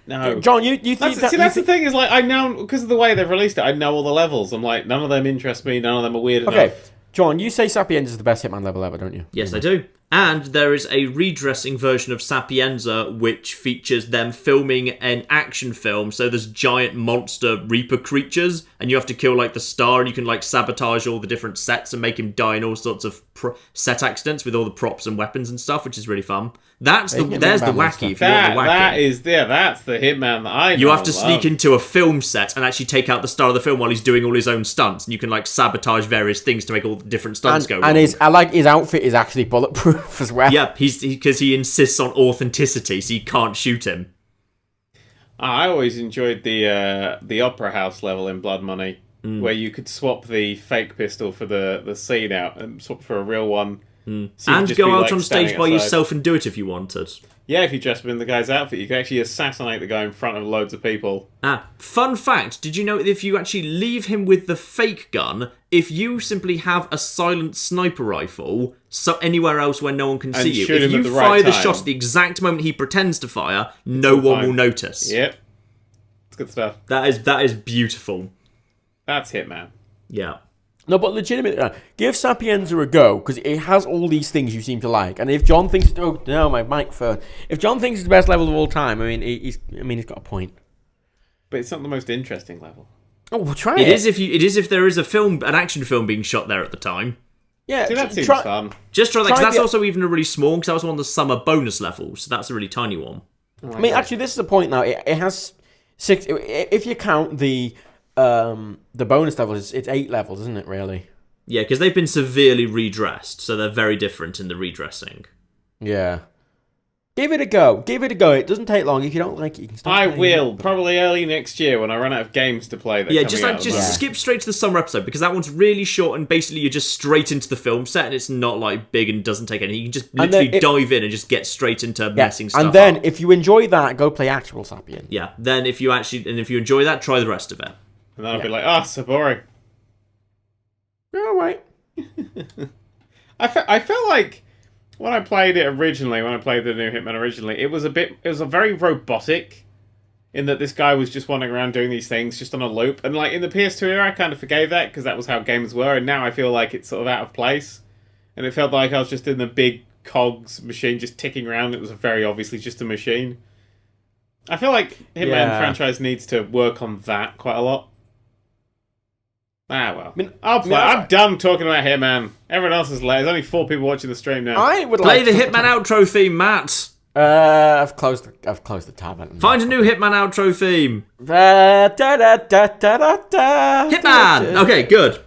No. John, you think... That's the thing, is I now, because of the way they've released it, I know all the levels. I'm like, none of them interest me, none of them are weird enough. John, you say Sapienza is the best Hitman level ever, don't you? Yes, I do. And there is a redressing version of Sapienza, which features them filming an action film. So there's giant monster Reaper creatures, and you have to kill, like, the star, and you can, like, sabotage all the different sets and make him die in all sorts of set accidents with all the props and weapons and stuff, which is really fun. There's the wacky, if you want the wacky. That's the Hitman that I know. You have to sneak into a film set and actually take out the star of the film while he's doing all his own stunts, and you can, like, sabotage various things to make all the different stunts go wrong. And I like his outfit is actually bulletproof as well. Yep, because he insists on authenticity, so you can't shoot him. I always enjoyed the Opera House level in Blood Money, where you could swap the fake pistol for the scene out and swap for a real one. So and go out on stage by yourself and do it if you wanted. Yeah, if you dress up in the guy's outfit, you can actually assassinate the guy in front of loads of people. Fun fact, did you know that if you actually leave him with the fake gun, if you simply have a silent sniper rifle so anywhere else where no one can see you, if you fire the shot at the exact moment he pretends to fire, no one will notice. Yep. It's good stuff. That is beautiful. That's Hitman. Yeah. No, but legitimately, give Sapienza a go, because it has all these things you seem to like. And if John thinks, oh no, my microphone. If John thinks it's the best level of all time, he's got a point. But it's not the most interesting level. Oh, we'll try it. It is if there is an action film being shot there at the time. Yeah, see, that seems fun. Just try that, because that's also even a really small, because that was one of the summer bonus levels, so that's a really tiny one. Oh, actually, this is the point now. It has 6. If you count the bonus levels, it's 8 levels, isn't it, really? Yeah, because they've been severely redressed, so they're very different in the redressing. Yeah. Give it a go. It doesn't take long. If you don't like it, you can stop playing. I will, probably early next year when I run out of games to play. Just skip straight to the summer episode, because that one's really short, and basically you're just straight into the film set, and it's not, like, big and doesn't take anything. You can just literally dive in and just get straight into messing stuff up. And then, if you enjoy that, go play actual Sapien. Yeah, then if you enjoy that, try the rest of it. And then I'll be like, so boring. You're alright. I felt like when I played it originally, when I played the new Hitman originally, it was a very robotic, in that this guy was just wandering around doing these things just on a loop. And like in the PS2 era, I kind of forgave that, because that was how games were, and now I feel like it's sort of out of place. And it felt like I was just in the big cogs machine just ticking around. It was very obviously just a machine. I feel like Hitman franchise needs to work on that quite a lot. Well. I'll play. I'm done talking about Hitman. Everyone else is late. There's only 4 people watching the stream now. I would play the Hitman outro theme, Matt. I've closed the tab. Find a new Hitman outro theme. Hitman. Okay, good.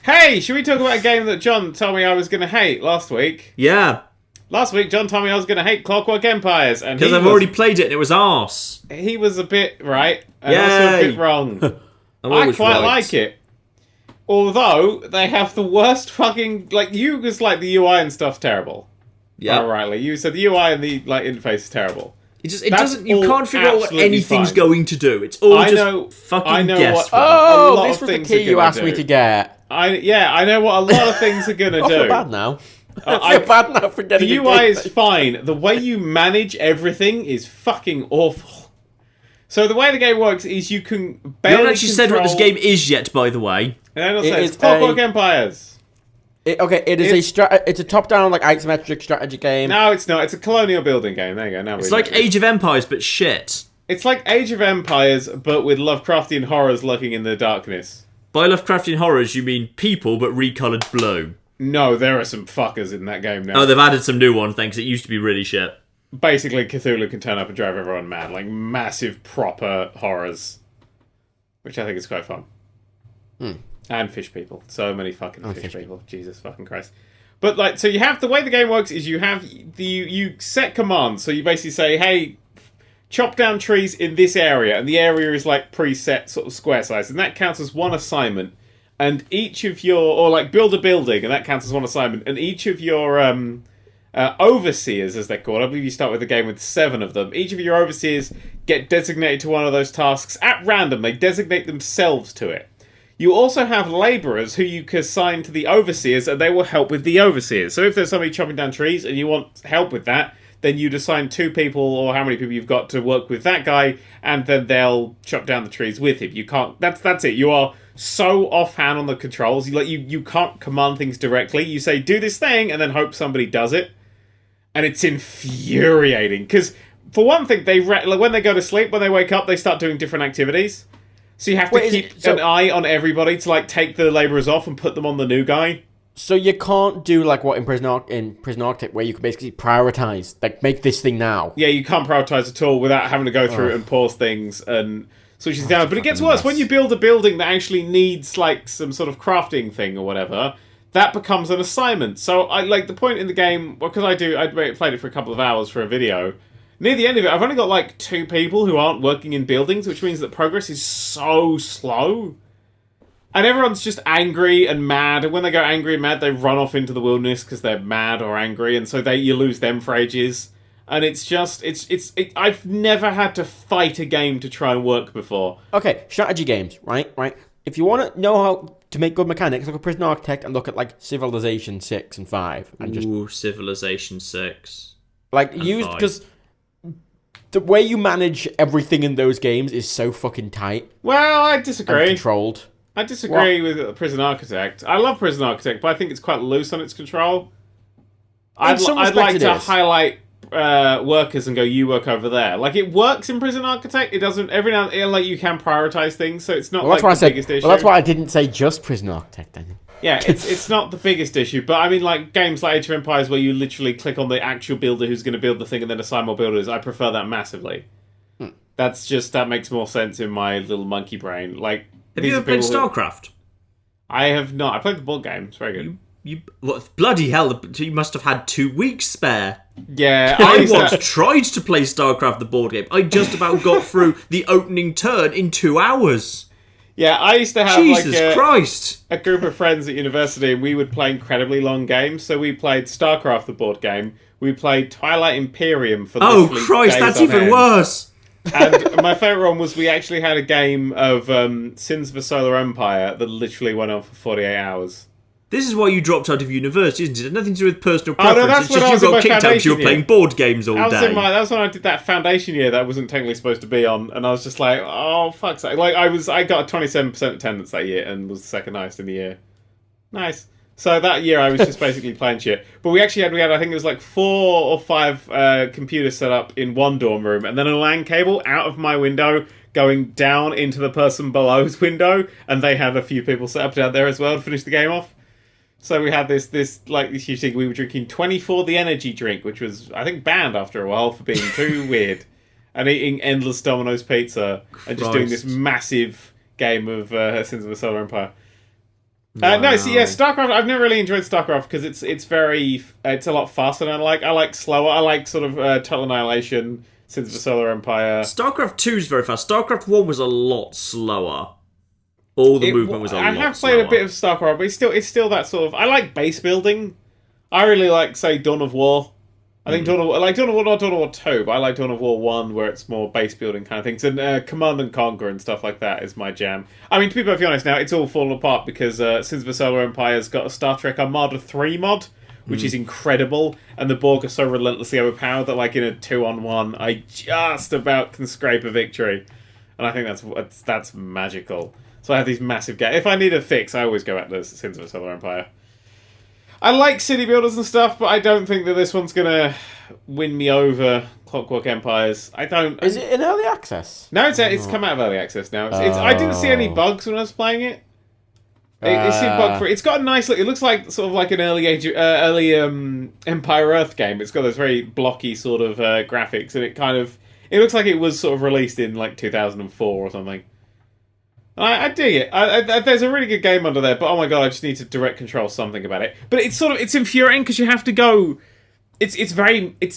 Hey, should we talk about a game that John told me I was going to hate last week? Yeah. Last week, John told me I was going to hate Clockwork Empires, and because I've already played it and it was arse. He was a bit right, and also a bit wrong. I quite like it. Although, they have the worst fucking... Like, you was like, the UI and stuff's terrible. Yeah. Oh, rightly. You said the UI and the interface is terrible. It doesn't... You can't figure out what anything's going to do. It's all fucking guesswork. This was the key you asked me to get. I know what a lot of things are going to do. I feel bad now. I feel bad now for getting the UI is fine. The way you manage everything is fucking awful. So the way the game works is you can barely You haven't actually said what this game is yet, by the way. It's Clockwork Empires. It's a top-down, like, isometric strategy game. No, it's not. It's a colonial building game. There you go. Now it's like Age of Empires, but shit. It's like Age of Empires, but with Lovecraftian horrors lurking in the darkness. By Lovecraftian horrors, you mean people, but recolored blue. No, there are some fuckers in that game now. Oh, they've added some new ones, thanks. It used to be really shit. Basically, Cthulhu can turn up and drive everyone mad. Like, massive, proper horrors. Which I think is quite fun. And fish people. So many fucking fish people. Jesus fucking Christ. But, like, so you have... The way the game works is you set commands. So you basically say, hey, chop down trees in this area. And the area is, like, preset sort of square size. And that counts as one assignment. And each of your... Or, like, build a building. And that counts as one assignment. And each of your... overseers, as they're called. I believe you start with the game with 7 of them. Each of your overseers get designated to one of those tasks at random. They designate themselves to it. You also have labourers who you can assign to the overseers, and they will help with the overseers. So if there's somebody chopping down trees and you want help with that, then you'd assign 2 people, or how many people you've got, to work with that guy, and then they'll chop down the trees with him. You can't... That's it. You are so offhand on the controls. You can't command things directly. You say, do this thing, and then hope somebody does it. And it's infuriating. Because, for one thing, when they go to sleep, when they wake up, they start doing different activities. So you have to keep an eye on everybody to, like, take the labourers off and put them on the new guy. So you can't do, like, what in Prison Architect, where you can basically prioritise, like, make this thing now. Yeah, you can't prioritise at all without having to go through and pause things and switch things down. But it gets worse. When you build a building that actually needs, like, some sort of crafting thing or whatever, that becomes an assignment. So, the point in the game, because I played it for a couple of hours for a video. Near the end of it, I've only got, like, 2 people who aren't working in buildings, which means that progress is so slow. And everyone's just angry and mad. And when they go angry and mad, they run off into the wilderness because they're mad or angry. And so you lose them for ages. And it's just, I've never had to fight a game to try and work before. Okay, strategy games, right? If you want to know how to make good mechanics, look at Prison Architect and look at, like, Civilization 6 and 5. And Civilization 6. Like, because the way you manage everything in those games is so fucking tight. Well, I disagree. And controlled. I disagree with Prison Architect. I love Prison Architect, but I think it's quite loose on its control. I'd like to highlight workers and go, you work over there. Like, it works in Prison Architect. It doesn't. Every now and then, like, you can prioritize things, so it's not the biggest issue. Well, that's why I didn't say just Prison Architect then. Yeah, it's not the biggest issue, but I mean, like, games like Age of Empires where you literally click on the actual builder who's going to build the thing and then assign more builders, I prefer that massively. That makes more sense in my little monkey brain. Like, have you ever played StarCraft? I have not. I played the board game. It's very good. What, bloody hell, you must have had 2 weeks spare. Yeah. I once tried to play StarCraft, the board game. I just about got through the opening turn in 2 hours. Yeah, I used to have Christ. A group of friends at university, and we would play incredibly long games. So we played StarCraft, the board game. We played Twilight Imperium for Christ, that's even worse. And my favourite one was we actually had a game of Sins of a Solar Empire that literally went on for 48 hours. This is why you dropped out of university, isn't it? It had nothing to do with personal preference. It's just you got kicked out because you were playing board games all day. That was when I did that foundation year that I wasn't technically supposed to be on, and I was just like, oh, fuck's sake. Like, I got a 27% attendance that year and was the second highest in the year. Nice. So that year I was just basically playing shit. But we had, I think it was like 4 or 5 computers set up in one dorm room, and then a LAN cable out of my window going down into the person below's window, and they had a few people set up down there as well to finish the game off. So we had this huge thing. We were drinking 24 the energy drink, which was, I think, banned after a while for being too weird. And eating endless Domino's pizza and just doing this massive game of Sins of the Solar Empire. Wow. StarCraft, I've never really enjoyed StarCraft because it's a lot faster than I like. I like slower. I like sort of Total Annihilation, Sins of the Solar Empire. StarCraft 2 is very fast. StarCraft 1 was a lot slower. All the movement was a lot slower. I have played a bit of StarCraft, but it's still that sort of... I like base building. I really like, say, Dawn of War. I think Dawn of War, not Dawn of War 2, but I like Dawn of War 1, where it's more base building kind of things. And Command and Conquer and stuff like that is my jam. I mean, to be perfectly honest now, it's all fallen apart because Sins of the Solar Empire's got a Star Trek Armada 3 mod, which is incredible, and the Borg are so relentlessly overpowered that, like, in a 2-on-1, I just about can scrape a victory. And I think that's magical. So I have these massive gaps. If I need a fix, I always go back to Sins of the Solar Empire. I like city builders and stuff, but I don't think that this one's going to win me over Clockwork Empires. I don't... Is it in early access? No, it's come out of early access now. I didn't see any bugs when I was playing it. It seemed bug-free. It's got a nice look. It looks like sort of like an early Empire Earth game. It's got those very blocky sort of graphics, and it looks like it was sort of released in like 2004 or something. I dig it. There's a really good game under there, but oh my god, I just need to direct control something about it. But it's infuriating because you have to go. It's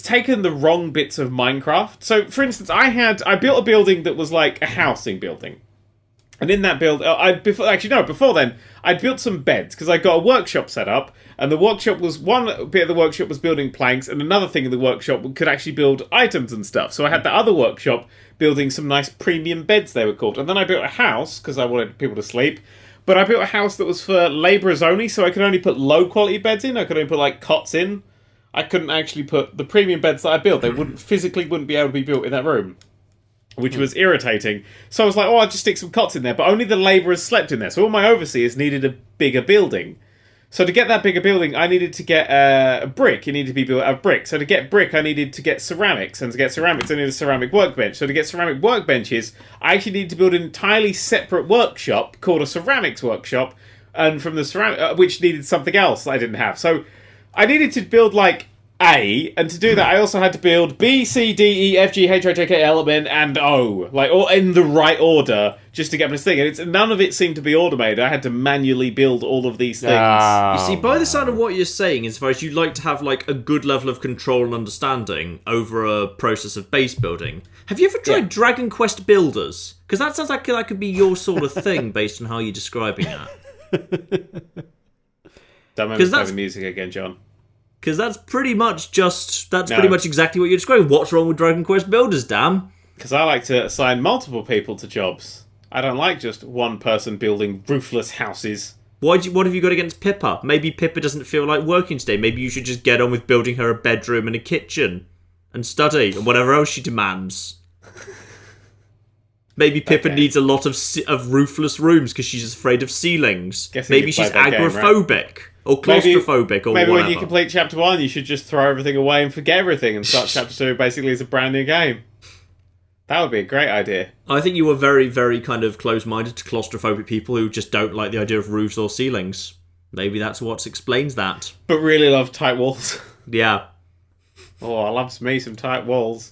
taken the wrong bits of Minecraft. So, for instance, I built a building that was like a housing building. And in that build, before then, I'd built some beds, because I got a workshop set up, and the workshop was, one bit of the workshop was building planks, and another thing in the workshop could actually build items and stuff. So I had the other workshop building some nice premium beds, they were called. And then I built a house, because I wanted people to sleep, but I built a house that was for labourers only, so I could only put low-quality beds in, I could only put, like, cots in. I couldn't actually put the premium beds that I built. They wouldn't be able to be built in that room. which was irritating. So I was like, oh, I'll just stick some cots in there. But only the labourers slept in there. So all my overseers needed a bigger building. So to get that bigger building, I needed to get a brick. It needed to be built out of brick. So to get brick, I needed to get ceramics. And to get ceramics, I needed a ceramic workbench. So to get ceramic workbenches, I actually needed to build an entirely separate workshop called a ceramics workshop, and from the ceramic, which needed something else that I didn't have. So I needed to build like A, and to do that, I also had to build B, C, D, E, F, G, H, I, J, K, L, M, N, and O, like all in the right order, just to get this thing. And none of it seemed to be automated. I had to manually build all of these things. You see, by the sound of what you're saying, as far as you'd like to have like a good level of control and understanding over a process of base building. Have you ever tried Dragon Quest Builders? Because that sounds like that could be your sort of thing based on how you're describing that. Don't make me play the music again, John. Because that's pretty much pretty much exactly what you're describing. What's wrong with Dragon Quest Builders, damn? Because I like to assign multiple people to jobs. I don't like just one person building roofless houses. What have you got against Pippa? Maybe Pippa doesn't feel like working today. Maybe you should just get on with building her a bedroom and a kitchen and study and whatever else she demands. Maybe Pippa needs a lot of roofless rooms because she's afraid of ceilings. Maybe she's agoraphobic. Game, right? Or claustrophobic, or maybe whatever. When you complete Chapter 1, you should just throw everything away and forget everything and start Chapter 2 basically as a brand new game. That would be a great idea. I think you were very, very kind of close-minded to claustrophobic people who just don't like the idea of roofs or ceilings. Maybe that's what explains that. But really love tight walls. Yeah. Oh, I love me some tight walls.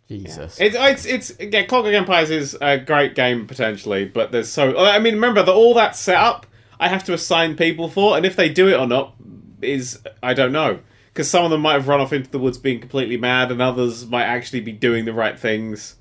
Jesus. It's Clockwork Empires is a great game, potentially, but there's so... I mean, remember, that all that setup I have to assign people for, and if they do it or not is... I don't know. Because some of them might have run off into the woods being completely mad, and others might actually be doing the right things.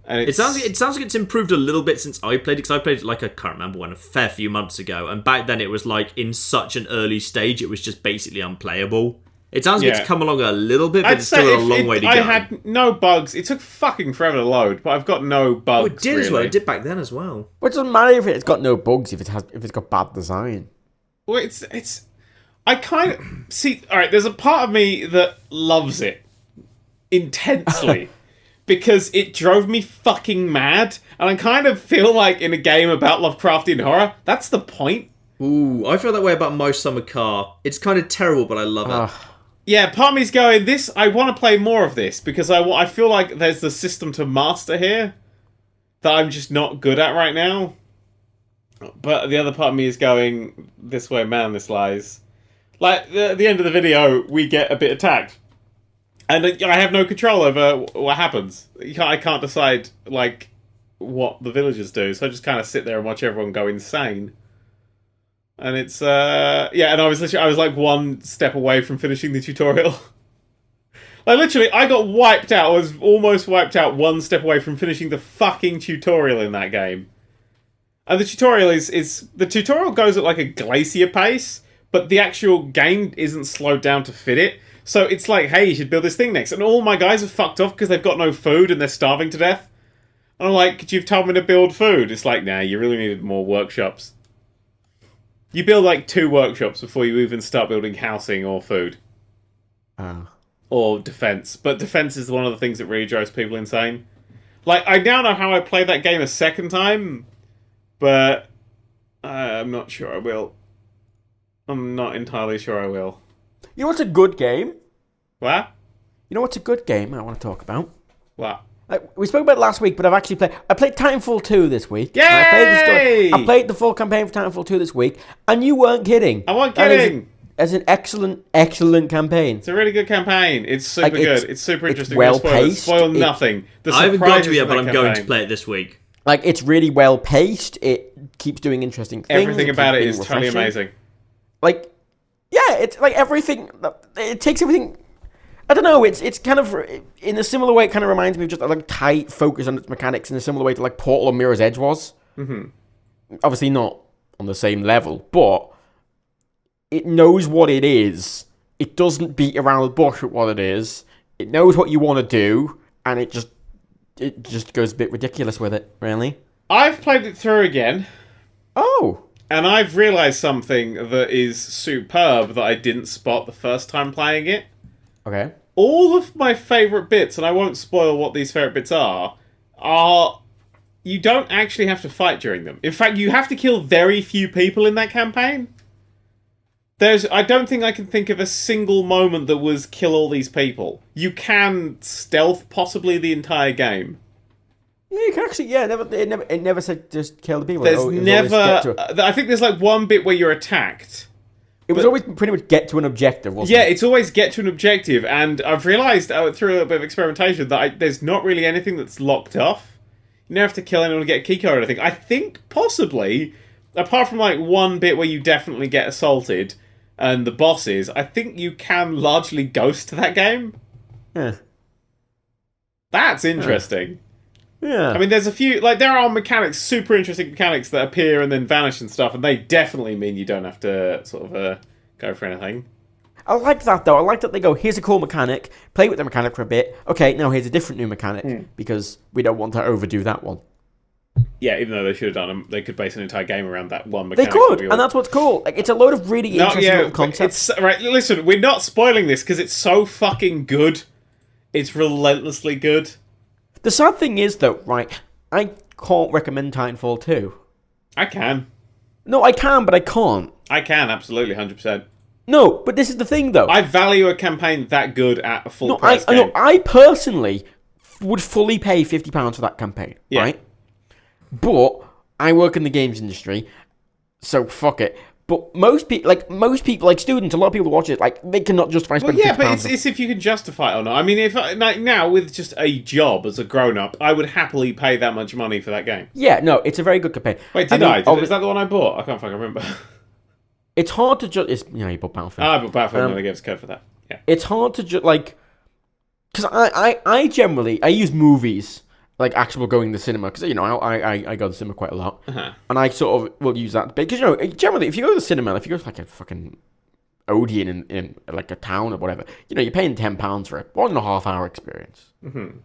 And it sounds like it's improved a little bit since I played it, because I played it, like, I can't remember when, a fair few months ago, and back then it was, like, in such an early stage, it was just basically unplayable. It sounds like it's come along a little bit, but it's still a long way to go. I had no bugs. It took fucking forever to load, but I've got no bugs. Oh, it did as well. It did back then as well. Well, it doesn't matter if it's got no bugs if it's got bad design. Well, it's. I kind of see. All right, there's a part of me that loves it intensely because it drove me fucking mad, and I kind of feel like in a game about Lovecraftian horror, that's the point. Ooh, I feel that way about My Summer Car. It's kind of terrible, but I love it. Yeah, part of me's going, I want to play more of this, because I feel like there's the system to master here that I'm just not good at right now. But the other part of me is going, this way man, this lies. Like, at the end of the video, we get a bit attacked. And I have no control over what happens. I can't decide, like, what the villagers do, so I just kind of sit there and watch everyone go insane. And it's, and I was like one step away from finishing the tutorial. Like, literally, I got wiped out. I was almost wiped out one step away from finishing the fucking tutorial in that game. And the tutorial the tutorial goes at like a glacier pace, but the actual game isn't slowed down to fit it. So it's like, hey, you should build this thing next. And all my guys are fucked off because they've got no food and they're starving to death. And I'm like, you've told me to build food. It's like, nah, you really needed more workshops. You build like 2 workshops before you even start building housing or food. Or defense. But defense is one of the things that really drives people insane. Like, I now know how I played that game a second time, but I'm not sure I will. I'm not entirely sure I will. You know what's a good game? What? You know what's a good game I want to talk about? What? We spoke about it last week, but I played Titanfall 2 this week. Yay! I played the full campaign for Titanfall 2 this week, and you weren't kidding. I wasn't kidding. It's an excellent, excellent campaign. It's a really good campaign. It's super good. It's super interesting. It's well-paced. Spoil nothing. I haven't got to it yet, but I'm going to play it this week. Like, it's really well-paced. It keeps doing interesting things. Everything about it is totally amazing. Like, yeah, it's like everything. It takes everything. I don't know. It's kind of in a similar way. It kind of reminds me of just like tight focus on its mechanics in a similar way to like Portal or Mirror's Edge was. Mm-hmm. Obviously not on the same level, but it knows what it is. It doesn't beat around the bush with what it is. It knows what you want to do, and it just goes a bit ridiculous with it. Really. I've played it through again. Oh. And I've realised something that is superb that I didn't spot the first time playing it. Okay. all of my favourite bits, and I won't spoil what these favourite bits are you don't actually have to fight during them. In fact, you have to kill very few people in that campaign. I don't think I can think of a single moment that was kill all these people. You can stealth possibly the entire game. Yeah, you can actually. Yeah, it never said just kill the people. There's never. I think there's like one bit where you're attacked. It was always pretty much get to an objective, wasn't it? Yeah, it's always get to an objective, and I've realised through a little bit of experimentation that there's not really anything that's locked off. You don't have to kill anyone to get a key card or anything. I think possibly, apart from like one bit where you definitely get assaulted and the bosses, I think you can largely ghost that game. Yeah. That's interesting. Yeah. I mean, there's a few, like, there are mechanics, super interesting mechanics that appear and then vanish and stuff, and they definitely mean you don't have to sort of go for anything. I like that, though. I like that they go, here's a cool mechanic, play with the mechanic for a bit. Okay, now here's a different new mechanic, because we don't want to overdo that one. Yeah, even though they should have done them, they could base an entire game around that one mechanic. They could, and that's what's cool. Like, it's a load of really interesting little concepts. Right, listen, we're not spoiling this, because it's so fucking good. It's relentlessly good. The sad thing is, though, right, I can't recommend Titanfall 2. I can. No, I can, but I can't. I can, absolutely, 100%. No, but this is the thing, though. I value a campaign that good at a full price game. No, I personally would fully pay £50 for that campaign, right? But I work in the games industry, so fuck it. But most people, like students, a lot of people watch it, like, they cannot justify spending £50. But it's if you can justify it or not. I mean, if now with just a job as a grown-up, I would happily pay that much money for that game. Yeah, no, it's a very good campaign. Wait, is that the one I bought? I can't fucking remember. It's hard to judge. You bought Battlefield. I bought Battlefield and they gave us code for that. Yeah. It's hard to judge, like, because I generally use movies, like actual going to the cinema, because I go to the cinema quite a lot, and I sort of will use that because generally if you go to the cinema, if you go to like a fucking Odeon in like a town or whatever, you're paying £10 for a 1.5 hour experience. And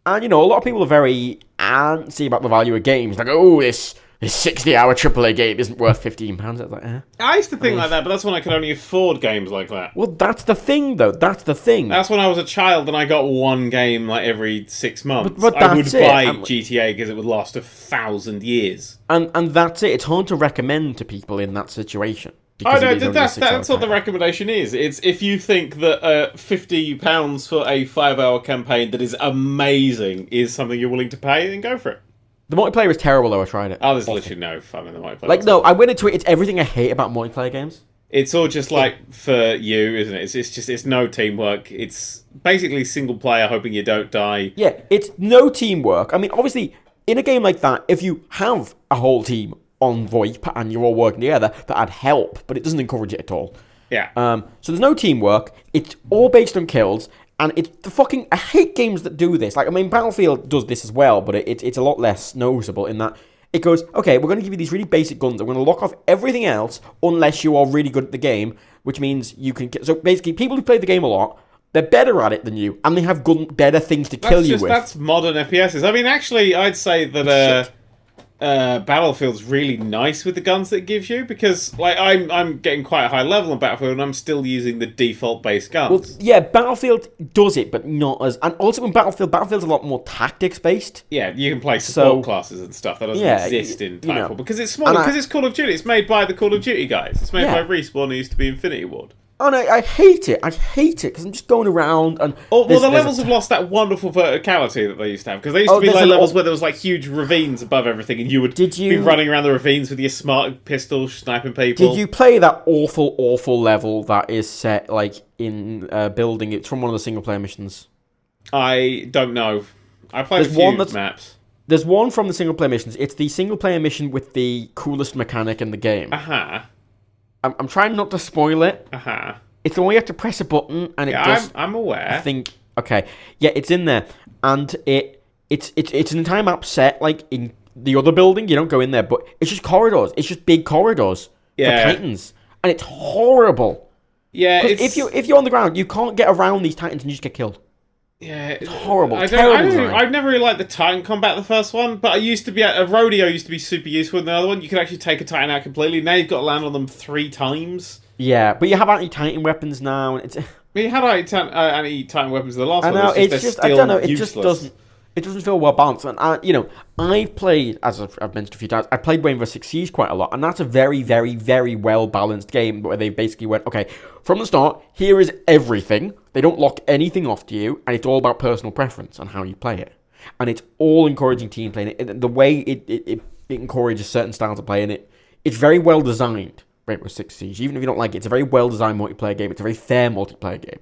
a lot of people are very antsy about the value of games, like, oh, this 60-hour AAA game isn't worth £15. It's like, I used to think like that, but that's when I could only afford games like that. Well, that's the thing, though. That's the thing. That's when I was a child and I got one game like every 6 months. But I would buy GTA because it would last 1,000 years. And that's it. It's hard to recommend to people in that situation. Oh no, that's what the recommendation is. It's if you think that £50 for a 5-hour campaign that is amazing is something you're willing to pay, then go for it. The multiplayer is terrible, though. I tried it. Oh, there's literally no fun in the multiplayer. Like, no, I went into it. It's everything I hate about multiplayer games. It's all just like for you, isn't it? It's no teamwork. It's basically single player, hoping you don't die. Yeah, it's no teamwork. I mean, obviously, in a game like that, if you have a whole team on VoIP and you're all working together, that'd help. But it doesn't encourage it at all. Yeah. So there's no teamwork. It's all based on kills. And it's the fucking... I hate games that do this. Like, I mean, Battlefield does this as well, but it's a lot less noticeable in that it goes, okay, we're going to give you these really basic guns. We're going to lock off everything else unless you are really good at the game, which means you can... So basically, people who play the game a lot, they're better at it than you, and they have better things to kill you with. That's modern FPSs. I mean, actually, I'd say that... Battlefield's really nice with the guns that it gives you because, like, I'm getting quite a high level on Battlefield and I'm still using the default base guns. Well, yeah, Battlefield does it, but not as... And also in Battlefield's a lot more tactics-based. Yeah, you can play support classes and stuff. That doesn't exist in Titanfall because it's smaller, because it's Call of Duty. It's made by the Call of Duty guys. It's made by Respawn, who used to be Infinity Ward. And I hate it. I hate it because I'm just going around and... the levels have lost that wonderful verticality that they used to have. Because they used to be like levels where there was like huge ravines above everything and you would be running around the ravines with your smart pistol sniping people. Did you play that awful level that is set like in a building? It's from one of the single-player missions. I don't know. I played a few maps. There's one from the single-player missions. It's the single-player mission with the coolest mechanic in the game. I'm trying not to spoil it. It's the one you have to press a button and it does. I'm aware. I think. Okay. Yeah, it's in there, and it's an entire map set like in the other building. You don't go in there, but it's just corridors. It's just big corridors for Titans, and it's horrible. Yeah. If you're on the ground, you can't get around these Titans and you just get killed. Yeah, it's horrible. I've never really liked the Titan combat, the first one, but a rodeo used to be super useful in the other one. You could actually take a Titan out completely. Now you've got to land on them 3 times. Yeah, but you have anti-Titan weapons now, and it's... mean, how do anti-Titan weapons in the last one? I know, it's just I don't know, it just doesn't... It doesn't feel well balanced, and I've played, as I've mentioned a few times, I've played Rainbow Six Siege quite a lot, and that's a very, very, very well balanced game where they basically went, okay, from the start, here is everything. They don't lock anything off to you, and it's all about personal preference on how you play it, and it's all encouraging team playing. The way it encourages certain styles of play, and it's very well designed. Rainbow Six Siege, even if you don't like it, it's a very well designed multiplayer game. It's a very fair multiplayer game,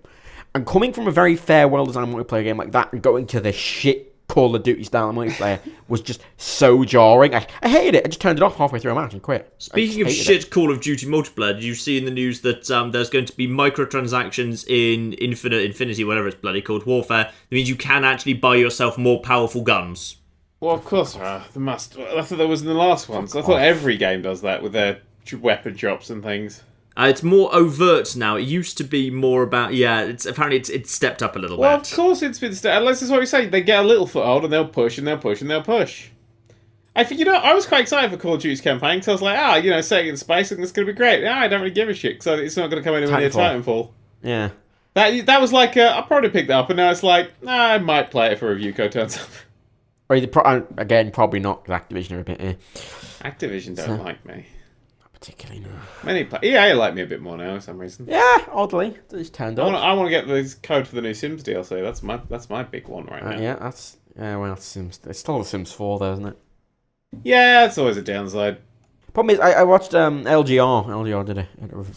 and coming from a very fair, well designed multiplayer game like that, and going to the shit Call of Duty style multiplayer was just so jarring. I hated it. I just turned it off halfway through a match and quit. Speaking of shit Call of Duty multiplayer, did you see in the news that there's going to be microtransactions in Infinity, whatever it's bloody called, Warfare? That means you can actually buy yourself more powerful guns. Well, of course, there must. I thought there was in the last ones. I thought every game does that with their weapon drops and things. It's more overt now. It used to be more about, it's stepped up a little bit. Well, of course it's been stepped up. Unless that's what we say. They get a little foothold and they'll push and they'll push and they'll push. I think, I was quite excited for Call of Duty's campaign because I was like, setting in space, and it's going to be great. I don't really give a shit because it's not going to come anywhere near Titanfall. Yeah. That was like, I'll probably pick that up, and now it's like, I might play it if a review code turns up. Or again, probably not, because Activision are a bit... Activision don't like me. Particularly no. EA like me a bit more now for some reason. Yeah, oddly, it's turned on. I want to get the code for the new Sims DLC. That's my big one right now. Yeah, Sims. It's still the Sims 4, though, isn't it? Yeah, it's always a downside. Problem is, I watched LGR. LGR did a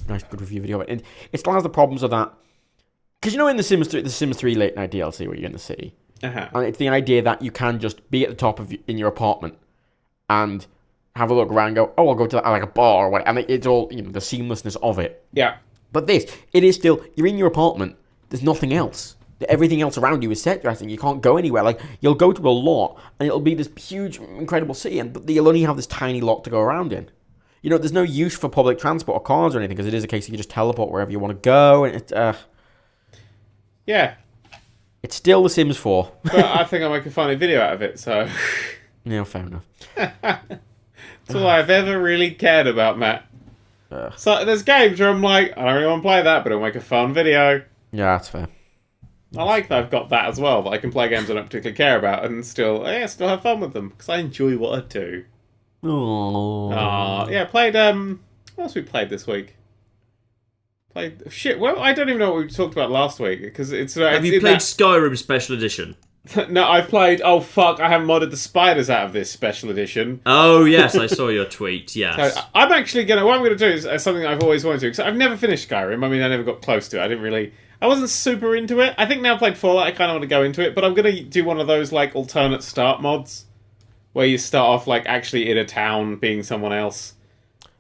nice, good review video of it. And it still has the problems of that. Because in the Sims 3 late night DLC where you're in the city, and it's the idea that you can just be at the top in your apartment and have a look around and go, I'll go to like a bar or whatever. And it's all, the seamlessness of it. Yeah. But it is still, you're in your apartment, there's nothing else. Everything else around you is set dressing. You can't go anywhere. Like, you'll go to a lot, and it'll be this huge, incredible city, but you'll only have this tiny lot to go around in. There's no use for public transport or cars or anything, because it is a case you can just teleport wherever you want to go, and it's, yeah. It's still The Sims 4. But I think I'll make a funny video out of it, so... Yeah, fair enough. That's all I've ever really cared about, Matt. So there's games where I'm like, I don't really want to play that, but I'll make a fun video. Yeah, that's fair. I like that I've got that as well, that I can play games I don't particularly care about and still have fun with them, because I enjoy what I do. Oh. Yeah, played, what else we played this week? Well, I don't even know what we talked about last week, because it's... Have you played Skyrim Special Edition? No, I've played... Oh, fuck, I haven't modded the spiders out of this special edition. Oh, yes, I saw your tweet, yes. So I'm actually going to... What I'm going to do is something I've always wanted to do, because I've never finished Skyrim. I mean, I never got close to it. I wasn't super into it. I think now I've played Fallout, I kind of want to go into it, but I'm going to do one of those, like, alternate start mods, where you start off, like, actually in a town, being someone else.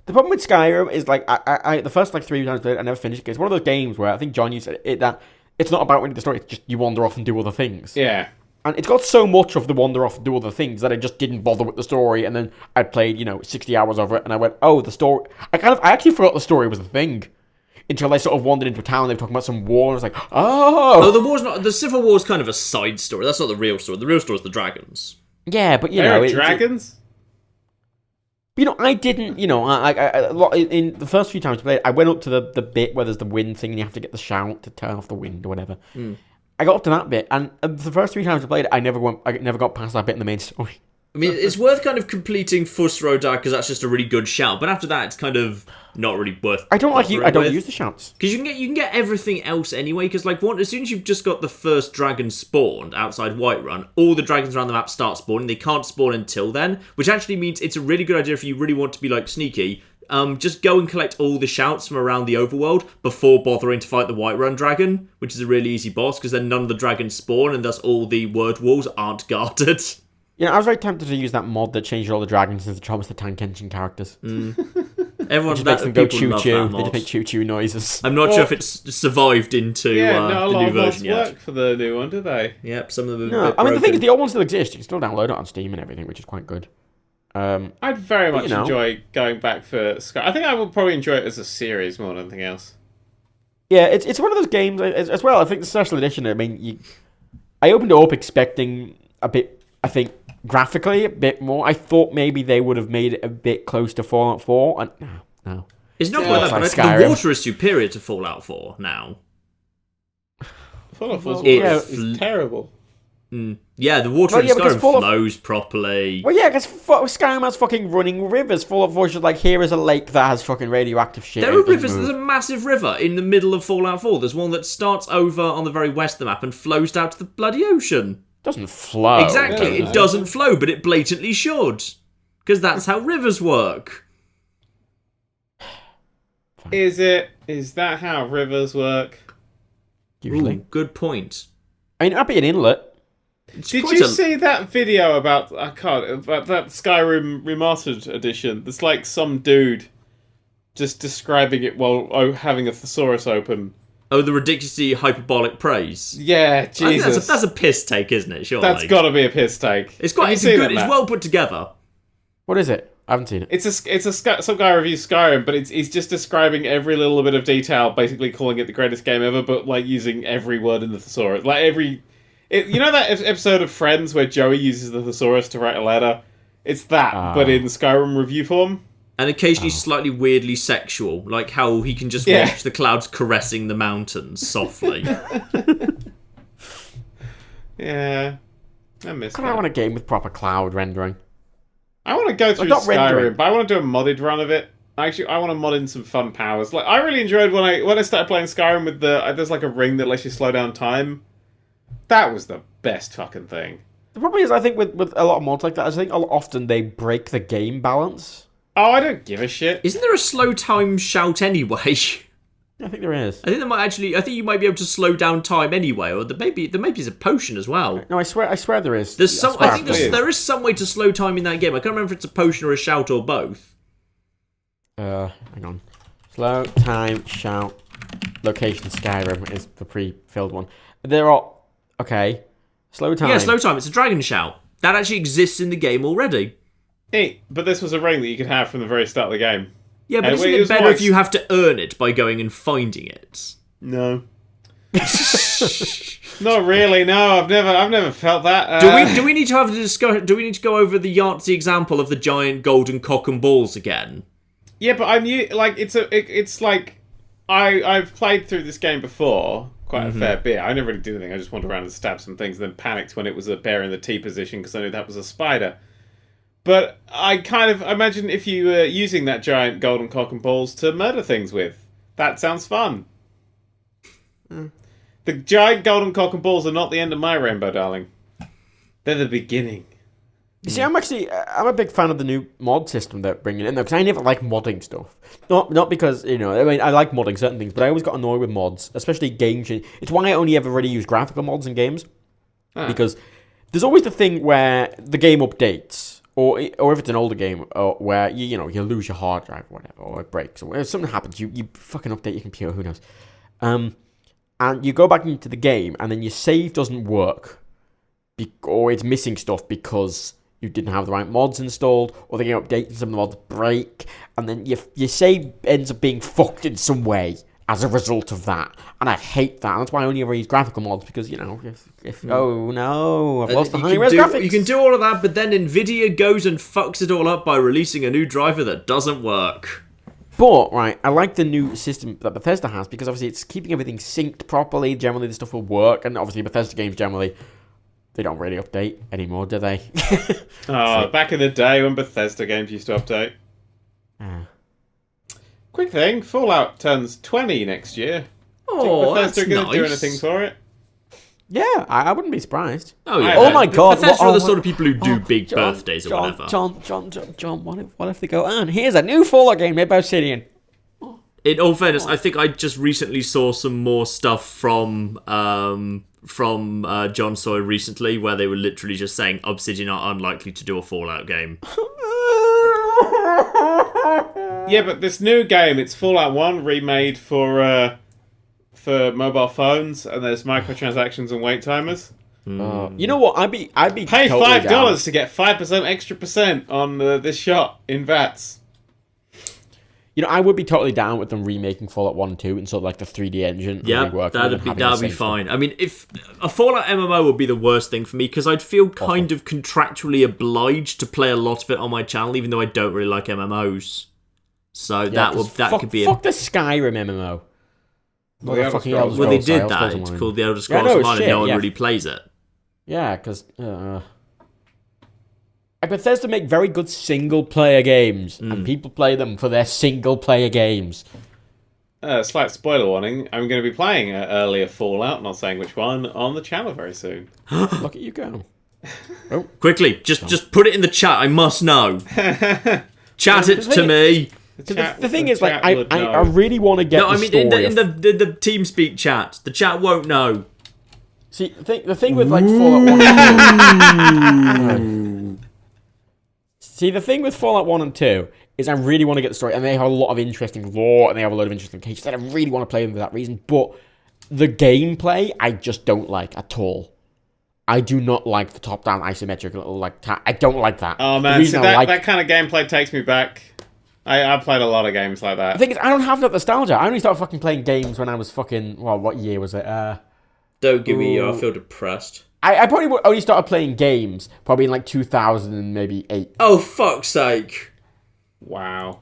The problem with Skyrim is, like, I the first, like, 3 times I played it, I never finished it. It's one of those games where, I think, John, you said it, that it's not about winning the story, it's just you wander off and do other things. Yeah. And it's got so much of the wander off and do other things that I just didn't bother with the story, and then I played, 60 hours of it, and I went, oh, the story... I actually forgot the story was a thing. Until I sort of wandered into a town, they were talking about some war, and I was like, oh! No, the Civil War is kind of a side story. That's not the real story. The real story is the dragons. Yeah, but, there are dragons? I didn't, in the first few times I played, I went up to the bit where there's the wind thing, and you have to get the shout to turn off the wind or whatever. I got up to that bit, and the first 3 times I played it, I never got past that bit in the main story. I mean, it's worth kind of completing Fuss Road because that's just a really good shout. But after that, it's kind of not really worth. I don't use the shouts because you can get everything else anyway. Because as soon as you've just got the first dragon spawned outside Whiterun, all the dragons around the map start spawning. They can't spawn until then, which actually means it's a really good idea if you really want to be like sneaky. Just go and collect all the shouts from around the overworld before bothering to fight the Whiterun dragon, which is a really easy boss because then none of the dragons spawn and thus all the word walls aren't guarded. I was very tempted to use that mod that changed all the dragons into Thomas the Tank Engine characters. Everyone makes them go choo-choo. They just make choo-choo noises. I'm not sure if it's survived into the new version yet. Work for the new one, do they? Yep, some of them. The thing is, the old ones still exist. You can still download it on Steam and everything, which is quite good. I'd very much enjoy going back for Sky. I think I would probably enjoy it as a series more than anything else. Yeah, it's one of those games as well. I think the special edition. I mean, I opened it up expecting a bit. I think graphically a bit more. I thought maybe they would have made it a bit close to Fallout 4, and no. It's not quite that bad. The water is superior to Fallout 4 now. Fallout 4 is terrible. Yeah, the water in Skyrim flows properly. Well, yeah, because Skyrim has fucking running rivers. Fallout 4 is just like, here is a lake that has fucking radioactive shit. There are rivers. There's a massive river in the middle of Fallout 4. There's one that starts over on the very west of the map and flows down to the bloody ocean. Doesn't flow. Exactly, it doesn't flow, but it blatantly should. Because that's how rivers work. Is that how rivers work? Usually. Ooh, good point. I mean, it might be an inlet. Did you see that video about that Skyrim remastered edition? There's like some dude just describing it while having a thesaurus open. Oh, the ridiculously hyperbolic praise. Yeah, Jesus. That's a piss take, isn't it? Surely. That's got to be a piss take. It's quite. It's good. It's well put together. What is it? I haven't seen it. Some guy reviews Skyrim, but he's just describing every little bit of detail, basically calling it the greatest game ever, but like using every word in the thesaurus, like every. You know that episode of Friends where Joey uses the thesaurus to write a letter? It's that, but in Skyrim review form. And occasionally slightly weirdly sexual, like how he can just watch the clouds caressing the mountains softly. Yeah. I miss that. I want a game with proper cloud rendering. I want to go through Skyrim, but I want to do a modded run of it. Actually, I want to mod in some fun powers. Like I really enjoyed when I started playing Skyrim with there's like a ring that lets you slow down time. That was the best fucking thing. The problem is, I think with a lot of mods like that, I think often they break the game balance. Oh, I don't give a shit. Isn't there a slow time shout anyway? I think there is. I think I think you might be able to slow down time anyway, or there maybe is a potion as well. No, I swear there is. I think there is some way to slow time in that game. I can't remember if it's a potion or a shout or both. Hang on. Slow time shout location Skyrim is the pre-filled one. There are. Okay. Slow time. Yeah, slow time. It's a dragon shout. That actually exists in the game already. Hey, but this was a ring that you could have from the very start of the game. Yeah, but isn't it better if you have to earn it by going and finding it? No. Not really, no. I've never felt that. Do we need to have a discussion? Do we need to go over the Yahtzee example of the giant golden cock and balls again? Yeah, but it's like I've played through this game before. Quite a fair bit. I never really did anything. I just wandered around and stabbed some things, and then panicked when it was a bear in the T position because I knew that was a spider. But I kind of imagine if you were using that giant golden cock and balls to murder things with. That sounds fun. The giant golden cock and balls are not the end of my rainbow, darling. They're the beginning. You see, I'm a big fan of the new mod system they're bringing in, though, because I never like modding stuff. Not because, I mean, I like modding certain things, but I always got annoyed with mods, especially game change. It's why I only ever really use graphical mods in games, because there's always the thing where the game updates, or if it's an older game, where you lose your hard drive or whatever, or it breaks, or if something happens, you fucking update your computer, who knows. And you go back into the game, and then your save doesn't work, or it's missing stuff because you didn't have the right mods installed, or the game updates and some of the mods break, and then your save ends up being fucked in some way as a result of that. And I hate that. And that's why I only ever use graphical mods, because, oh no, I've lost the high-res graphics. You can do all of that, but then Nvidia goes and fucks it all up by releasing a new driver that doesn't work. But, right, I like the new system that Bethesda has, because obviously it's keeping everything synced properly. Generally, the stuff will work, and obviously Bethesda games generally, they don't really update anymore, do they? Back in the day when Bethesda games used to update. Quick thing, Fallout turns 20 next year. Oh, Bethesda that's going to nice. do anything for it? Yeah, I wouldn't be surprised. Oh, yeah. Oh my god. Bethesda are the sort of people who do big birthdays or whatever. John, what if they go, and here's a new Fallout game made by Obsidian? In all fairness, I think I just recently saw some more stuff from John Sawyer recently, where they were literally just saying Obsidian are unlikely to do a Fallout game. Yeah, but this new game, it's Fallout 1 remade for mobile phones, and there's microtransactions and wait timers. You know what? I'd be pay totally $5 down. to get 5% extra percent on this shot in VATs. I would be totally down with them remaking Fallout 1 and 2 in sort of like the 3D engine. Yeah, that'd be fine. I mean, if a Fallout MMO would be the worst thing for me, because I'd feel kind of contractually obliged to play a lot of it on my channel, even though I don't really like MMOs. So that could be fuck the Skyrim MMO. Well, the fucking Scrolls. Well, they did that. It's called the Elder Scrolls Online, and no one really plays it. Yeah, because Bethesda make very good single-player games, and people play them for their single-player games. Slight spoiler warning, I'm going to be playing an earlier Fallout, not saying which one, on the channel very soon. Look at you go. Oh. Quickly, just put it in the chat, I must know. Chat it to me. The thing is, like, I really want to get No, I mean, in the TeamSpeak chat, the chat won't know. See, the thing with, like, Fallout 1 and 2... See, the thing with Fallout 1 and 2 is I really want to get the story, and they have a lot of interesting lore, and they have a lot of interesting cases that I really want to play them for that reason, but the gameplay, I just don't like at all. I do not like the top-down isometric little, like, I don't like that. Oh, man, see, that kind of gameplay takes me back. I played a lot of games like that. The thing is, I don't have that nostalgia. I only started fucking playing games when I was fucking, well, what year was it? Don't give me, I feel depressed. I probably only started playing games probably in like 2000 and maybe 8. Oh, fuck's sake. Wow.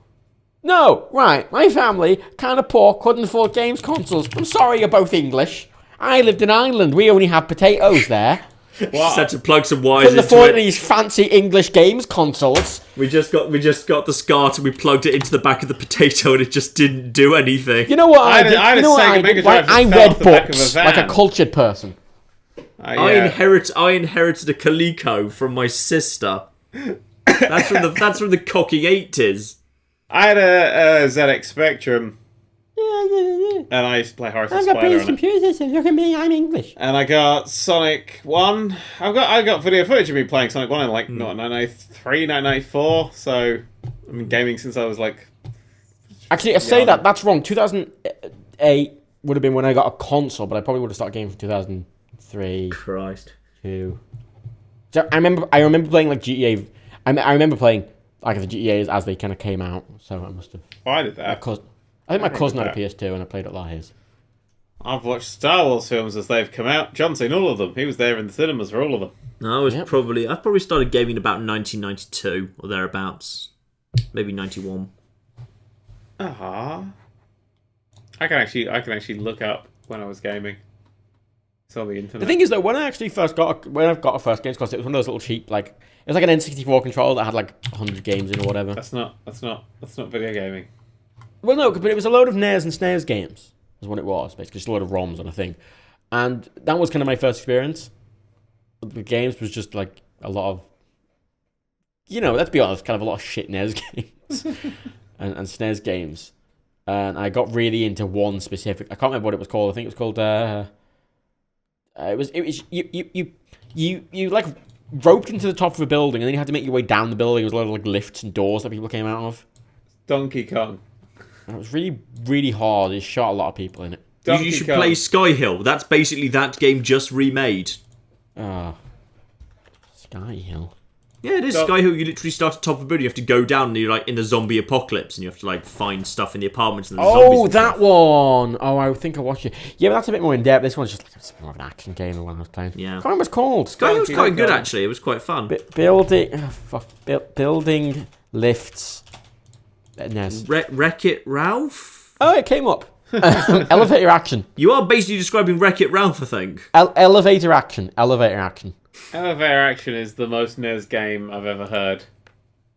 No, right. My family, kind of poor, couldn't afford games consoles. I'm sorry you're both English. I lived in Ireland. We only had potatoes there. Just had to plug some wires couldn't into afford it. these fancy English games consoles. We just got the SCART and we plugged it into the back of the potato and it just didn't do anything. You know what I did? I read books like a cultured person. Yeah. I inherited a Coleco from my sister. That's from the cocky 80s. I had a ZX Spectrum. And I used to play Horizon Spider. I've got British computers, so look at me, I'm English. And I got Sonic 1. I got video footage of me playing Sonic 1 in like 1993, 1994. So I've been gaming since I was like. Actually, I say that's wrong. 2008 would have been when I got a console, but I probably would have started gaming from 2003. Christ. 2. So I remember playing like GTA. I remember playing like the GTAs as they kind of came out. So I must have. I did that. I think my cousin had a PS2 and I played it like his. I've watched Star Wars films as they've come out. John's seen all of them. He was there in the cinemas for all of them. I probably started gaming about 1992 or thereabouts, maybe 91. I can actually look up when I was gaming. It's on the internet. The thing is though, when I've got a first games console, it was one of those little cheap like it was like an N64 controller that had like 100 games in or whatever. That's not video gaming. Well, no, but it was a load of NES and SNES games, is what it was, basically. Just a load of ROMs on a thing. And that was kind of my first experience. The games was just like a lot of, let's be honest, kind of a lot of shit NES games and SNES games. And I got really into one specific, I can't remember what it was called. I think it was called, you like roped into the top of a building and then you had to make your way down the building. There was a lot of like lifts and doors that people came out of. Donkey Kong. It was really, really hard. It shot a lot of people in it. You should play Skyhill. That's basically that game just remade. Skyhill. Yeah, it is. Skyhill, you literally start at the top of a building. You have to go down and you're like in the zombie apocalypse and you have to like find stuff in the apartments and the zombies. Oh, that one. Oh, I think I watched it. Yeah, but that's a bit more in depth. This one's just like a more of an action game than one I was playing. Yeah. I can't remember what it's called. Skyhill's quite good actually. It was quite fun. Building lifts. NES. Wreck-It Ralph? Oh, it came up. Elevator action. You are basically describing Wreck-It Ralph, I think. Elevator action. Elevator action. Elevator action is the most NES game I've ever heard.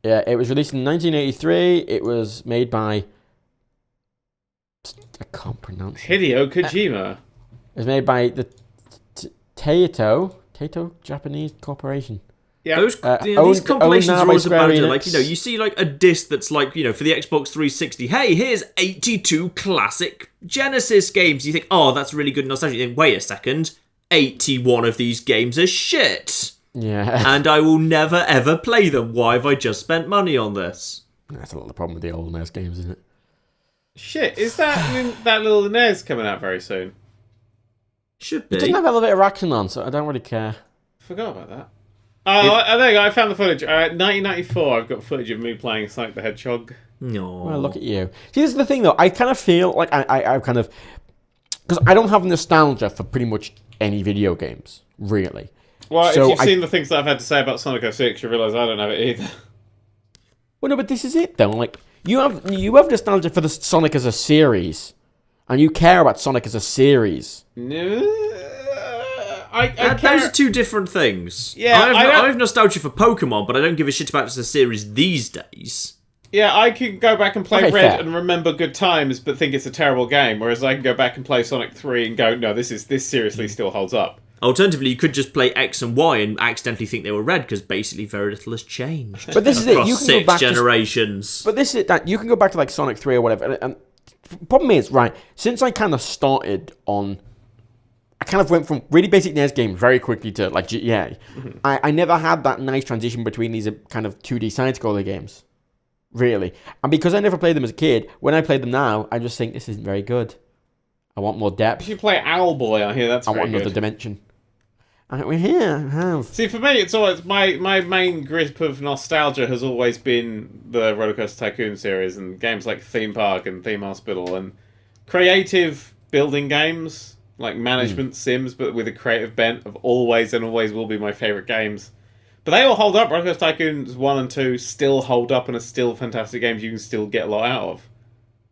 Yeah, it was released in 1983. It was made by... I can't pronounce it. Hideo Kojima. It was made by the Taito Japanese Corporation. Yeah, these compilations are always about it. Like, you see like a disc that's like, for the Xbox 360, hey, here's 82 classic Genesis games. You think, oh, that's really good nostalgia. You think, wait a second, 81 of these games are shit. Yeah. And I will never ever play them. Why have I just spent money on this? That's a lot of the problem with the old NES games, isn't it? Shit, is that little NES coming out very soon? Should be. It doesn't have elevator action on, so I don't really care. Forgot about that. Oh, there you go. I found the footage. 1994, I've got footage of me playing Sonic the Hedgehog. No. Well, look at you. See, this is the thing, though. I kind of feel like I kind of... Because I don't have nostalgia for pretty much any video games, really. Well, so if you've seen the things that I've had to say about Sonic 06, you realise I don't have it either. Well, no, but this is it, though. Like, you have nostalgia for the Sonic as a series. and you care about Sonic as a series. No, those are two different things. Yeah, I have nostalgia for Pokemon, but I don't give a shit about it as a series these days. Yeah, I can go back and play Red fair. and remember good times, but think it's a terrible game. Whereas I can go back and play Sonic 3 and go, no, this seriously still holds up. Alternatively, you could just play X and Y and accidentally think they were red because basically very little has changed. But this is it. You can go back generations. But this is it. That you can go back to like Sonic 3 or whatever. And the problem is, right? Since I kind of started on, I kind of went from really basic NES games very quickly to like GTA. Mm-hmm. I never had that nice transition between these kind of 2D side-scroller games, really. And because I never played them as a kid, when I play them now, I just think this isn't very good. I want more depth. If you play Owlboy, I hear that's very good. I want another dimension. We're here. I have. See, for me, it's always my main grip of nostalgia has always been the Roller Coaster Tycoon series and games like Theme Park and Theme Hospital and creative building games like management sims, but with a creative bent, have always and always will be my favourite games. But they all hold up. Roller Coaster Tycoon 1 and 2 still hold up and are still fantastic games you can still get a lot out of.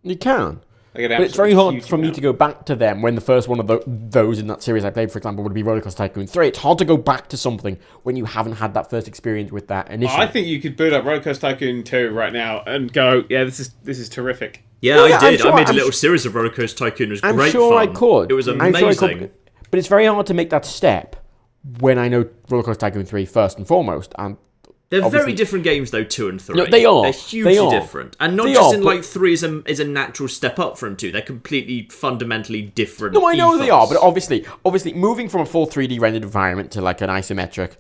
You can. But it's very hard for me to go back to them when the first one of those in that series I played, for example, would be Roller Coaster Tycoon 3. It's hard to go back to something when you haven't had that first experience with that initially. I think you could boot up Roller Coaster Tycoon 2 right now and go, yeah, this is terrific. Yeah, I did. I made a little series of Roller Coaster Tycoon. It was great fun. I could. It was amazing. But it's very hard to make that step when I know Roller Coaster Tycoon 3 first and foremost, and they're very different games, though, 2 and 3. No, they are. They're hugely different. And not just in, like, 3 is a natural step up from 2. They're completely, fundamentally different. No, I know they are, but obviously, moving from a full 3D rendered environment to, like, an isometric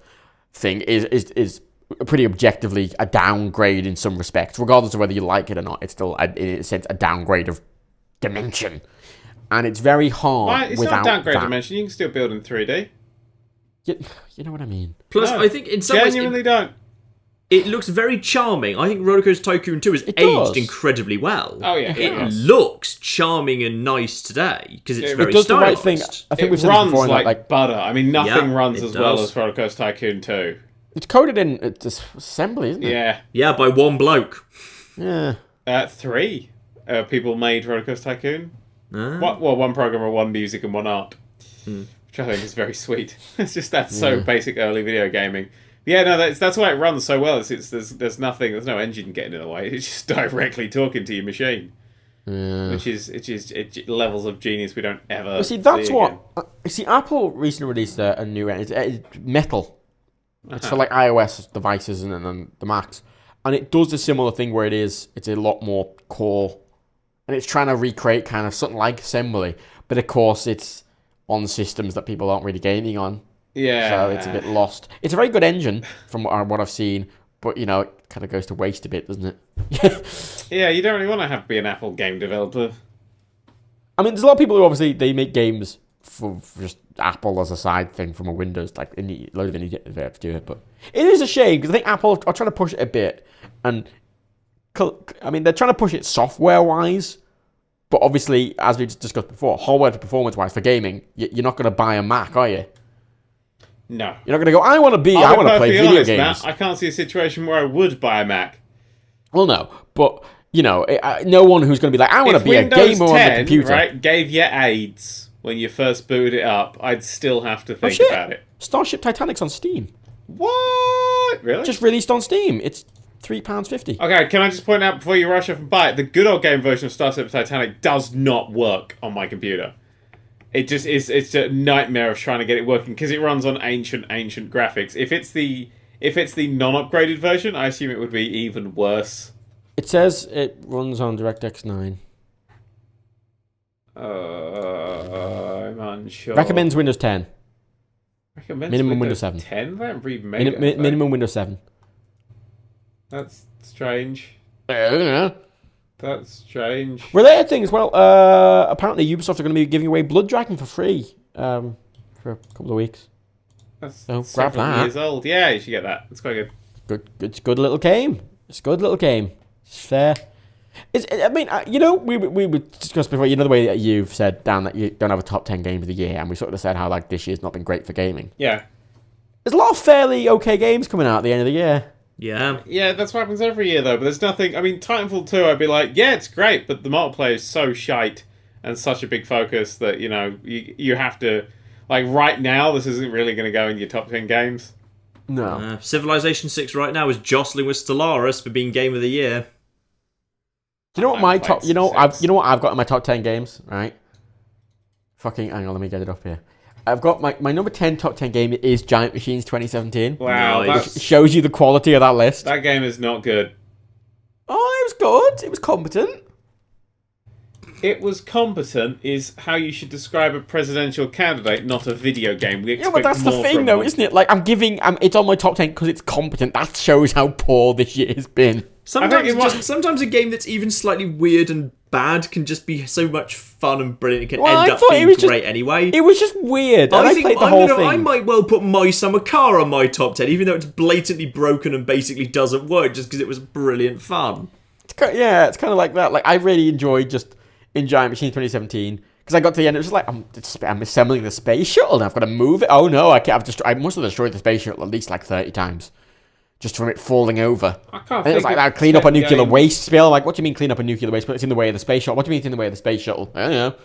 thing is pretty objectively a downgrade in some respects. Regardless of whether you like it or not, it's still, in a sense, a downgrade of dimension. And it's very hard it's without not a downgrade that. Dimension. You can still build in 3D. You know what I mean? Plus, I think in some ways... Genuinely don't. It looks very charming. I think Roller Coaster Tycoon 2 has aged incredibly well. Oh, yeah. It looks charming and nice today because it's very does stylised. the right thing. I think it we've runs before, like butter. I mean, nothing runs as does. well as Roller Coaster Tycoon 2. It's coded in assembly, isn't it? Yeah. Yeah, by one bloke. Yeah. 3 people made Roller Coaster Tycoon. One programmer, one music, and one art. Which I think is very sweet. It's just that's so basic early video gaming. Yeah, no, that's why it runs so well. There's no engine getting in the way. It's just directly talking to your machine, which is levels of genius we don't ever. But see, that's again. See, Apple recently released a new it's Metal. It's for like iOS devices and then the Macs, and it does a similar thing where it's a lot more core, and it's trying to recreate kind of something like assembly, but of course it's on systems that people aren't really gaming on. Yeah. So it's a bit lost. It's a very good engine from what I've seen, but, it kind of goes to waste a bit, doesn't it? Yeah, you don't really want to be an Apple game developer. I mean, there's a lot of people who obviously, they make games for just Apple as a side thing from a Windows, like, a load of indie devs do it, but it is a shame, because I think Apple are trying to push it a bit, and, I mean, they're trying to push it software-wise, but obviously, as we discussed before, hardware to performance-wise for gaming, you're not going to buy a Mac, are you? No. You're not going to go, I want to play video games. Matt, I can't see a situation where I would buy a Mac. Well, no, but, no one who's going to be like, I want to be Windows a gamer 10, on the computer. Right, gave you AIDS when you first booted it up, I'd still have to think about it. Starship Titanic's on Steam. What? Really? Just released on Steam. It's £3.50. Okay, can I just point out before you rush off and buy it, the good old game version of Starship Titanic does not work on my computer. It just is. It's a nightmare of trying to get it working because it runs on ancient graphics. If it's the non-upgraded version, I assume it would be even worse. It says it runs on DirectX 9. I'm unsure. Recommends Windows 10. Recommends minimum Windows 7. 10? They haven't remade it. Minimum Windows 7. That's strange. I don't know. That's strange. Related things, well, apparently Ubisoft are going to be giving away Blood Dragon for free for a couple of weeks. That's grab that. Years old. Yeah, you should get that. It's quite good. It's a good little game. It's fair. We discussed before, the way that you've said, Dan, that you don't have a top 10 game of the year, and we sort of said how, like, this year's not been great for gaming. Yeah. There's a lot of fairly okay games coming out at the end of the year. Yeah. Yeah, that's what happens every year, though. But there's nothing... I mean, Titanfall 2, I'd be like, yeah, it's great, but the multiplayer is so shite. and such a big focus that you have to right now. This isn't really going to go in your top 10 games. No. Civilization 6 right now is jostling with Stellaris for being Game of the Year. Do you know what my top? You know what I've got in my top 10 games, right? Fucking hang on, let me get it up here. I've got my number 10 top 10 game is Giant Machines 2017. Wow, nice. Which shows you the quality of that list. That game is not good. Oh, it was good. It was competent. It was competent is how you should describe a presidential candidate, not a video game. We expect but that's the thing, though, isn't it? Like, it's on my top 10 because it's competent. That shows how poor this year has been. Sometimes a game that's even slightly weird and bad can just be so much fun and brilliant. It can end up being great anyway. It was just weird. I played the whole thing. I might well put My Summer Car on my top 10, even though it's blatantly broken and basically doesn't work, just because it was brilliant fun. It's kind of like that. Like, I really enjoyed just in Giant Machine 2017 because I got to the end. It was like I'm assembling the space shuttle and I've got to move it. Oh no, I must have destroyed the space shuttle at least like 30 times. Just from it falling over. I can't think it was like that, clean up a nuclear waste spill. Like, what do you mean clean up a nuclear waste? But it's in the way of the space shuttle. What do you mean it's in the way of the space shuttle? I don't know.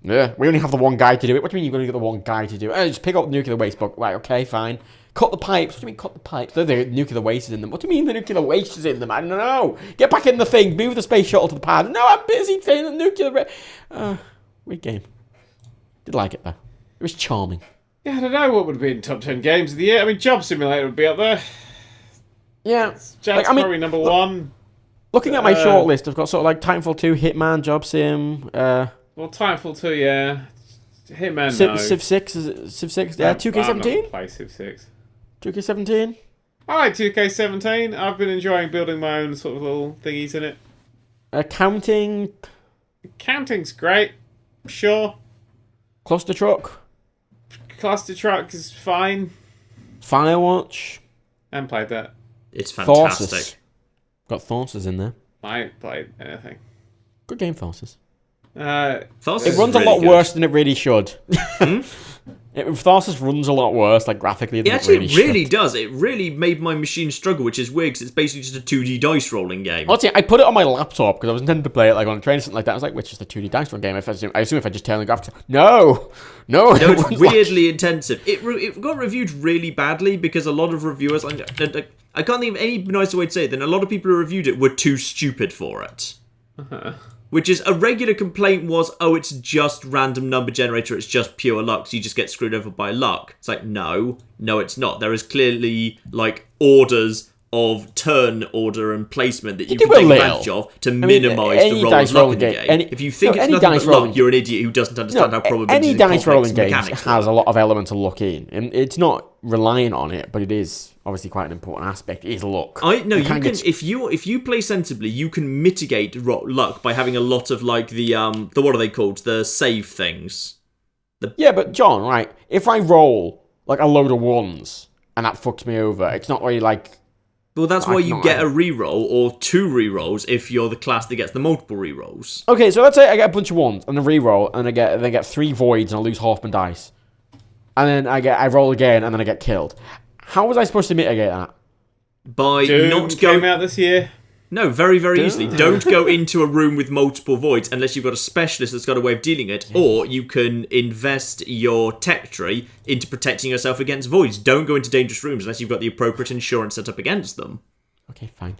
Yeah, we only have the one guy to do it. What do you mean you're going to get the one guy to do it? Just pick up the nuclear waste book. Right, okay, fine. Cut the pipes. What do you mean cut the pipes? The nuclear waste is in them. What do you mean the nuclear waste is in them? I don't know. Get back in the thing. Move the space shuttle to the pad. No, I'm busy saying the nuclear weird game. Did like it, though. It was charming. Yeah, I don't know what would be in top 10 games of the year. I mean, Job Simulator would be up there. Yeah. That's probably number one. Looking at my shortlist, I've got sort of like Titanfall 2, Hitman, Job Sim. Well, Titanfall 2, yeah. Hitman, no. Civ 6, is it Civ 6? Yeah, 2K17? Play Civ 6. 2K17? I like 2K17. I've been enjoying building my own sort of little thingies in it. Counting? Counting's great. Sure. Cluster Truck? Cluster Truck is fine. Firewatch? I haven't played that. It's fantastic. Forces. Got Forces in there. I ain't played anything. Good game, Forces. Forces it runs really a lot good. worse than it really should. Forces runs a lot worse, like graphically. Than it really does. It really made my machine struggle, which is weird because it's basically just a 2D dice rolling game. Honestly, I put it on my laptop because I was intending to play it like on a train or something like that. I was like, which is the 2D dice rolling game? I assume if I just turn the graphics, no, it's weirdly intensive. It got reviewed really badly because a lot of reviewers, I can't think of any nicer way to say it than a lot of people who reviewed it were too stupid for it. Which is a regular complaint was, it's just random number generator, it's just pure luck, so you just get screwed over by luck. It's like, no, it's not. There is clearly, like, orders of turn order and placement that you can take advantage of to minimise the roll of luck in the game. If you think it's nothing but luck, you're an idiot who doesn't understand how probability any dice rolling game has a lot of elements of luck in. And it's not relying on it, but it is obviously quite an important aspect. It is luck. If you play sensibly, you can mitigate luck by having a lot of like the what are they called? The save things. Yeah, but John, right? If I roll like a load of ones and that fucks me over, it's not really like. Well, that's why you get a reroll or two rerolls if you're the class that gets the multiple rerolls. Okay, so let's say I get a bunch of ones and a reroll, and I get 3 voids and I lose half my dice, and then I roll again and then I get killed. How was I supposed to mitigate that? By Doom not going came out this year. No, very, very easily. Don't go into a room with multiple voids unless you've got a specialist that's got a way of dealing it, or you can invest your tech tree into protecting yourself against voids. Don't go into dangerous rooms unless you've got the appropriate insurance set up against them. Okay, fine.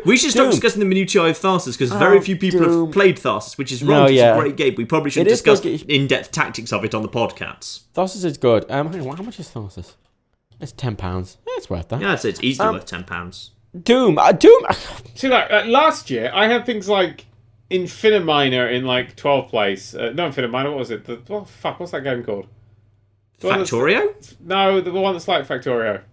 We should stop discussing the minutiae of Tharsis because very few people have played Tharsis, which is wrong. It's a great game. We probably should discuss in-depth tactics of it on the Podcats. Tharsis is good. Hang on, how much is Tharsis? It's £10. Yeah, it's worth that. Yeah, I'd say it's easily worth £10. Doom. See, like last year, I had things like Infiniminer in like 12th place. No, Infiniminer. What was it? What's that game called? Factorio? No, the one that's like Factorio.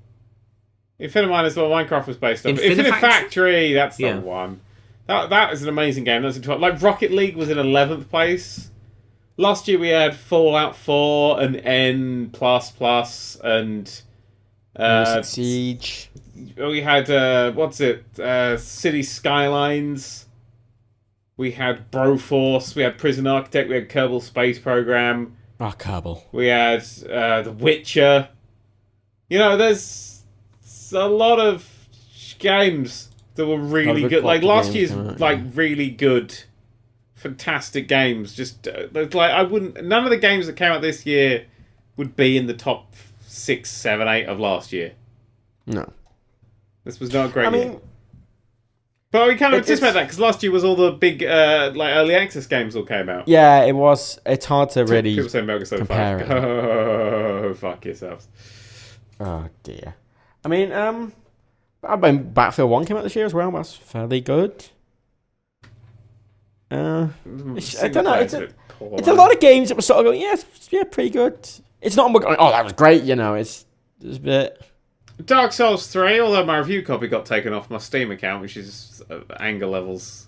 Infiniminer is what Minecraft was based on. Infinifactory. That's the one. That is an amazing game. That's in 12th. Like Rocket League was in 11th place. Last year we had Fallout 4 and N++ and Siege. We had City Skylines. We had Broforce. We had Prison Architect. We had Kerbal Space Program. Kerbal. We had The Witcher. You know, there's a lot of games that were really good. Like last year's, really good fantastic games. Just like I wouldn't. None of the games that came out this year would be in the top 6, 7, 8 of last year. No, this was not a great year. But we kind of anticipate that because last year was all the big like early access games all came out. Yeah, it was. It's hard to really people say Metal Solid 5. Oh, fuck yourselves. Oh dear. I mean, Battlefield 1 came out this year as well. That's fairly good. I don't know. It's a lot of games that were sort of going, yeah, pretty good. It's not going, oh, that was great. You know, it's a bit. Dark Souls 3, although my review copy got taken off my Steam account, which is anger levels.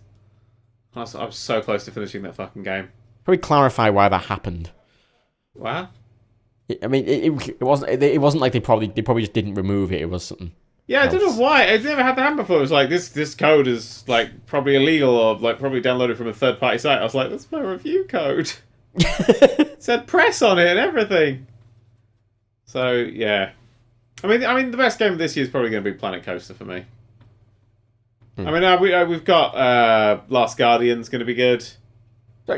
I was so close to finishing that fucking game. Probably clarify why that happened. What? I mean, it wasn't like they probably just didn't remove it. It was something. Yeah, I don't know why. I've never had that happen before. It was like this code is like probably illegal or like probably downloaded from a third party site. I was like, that's my review code. It said press on it and everything. So yeah. I mean, the best game of this year is probably going to be Planet Coaster for me. I mean, we've got Last Guardian's going to be good.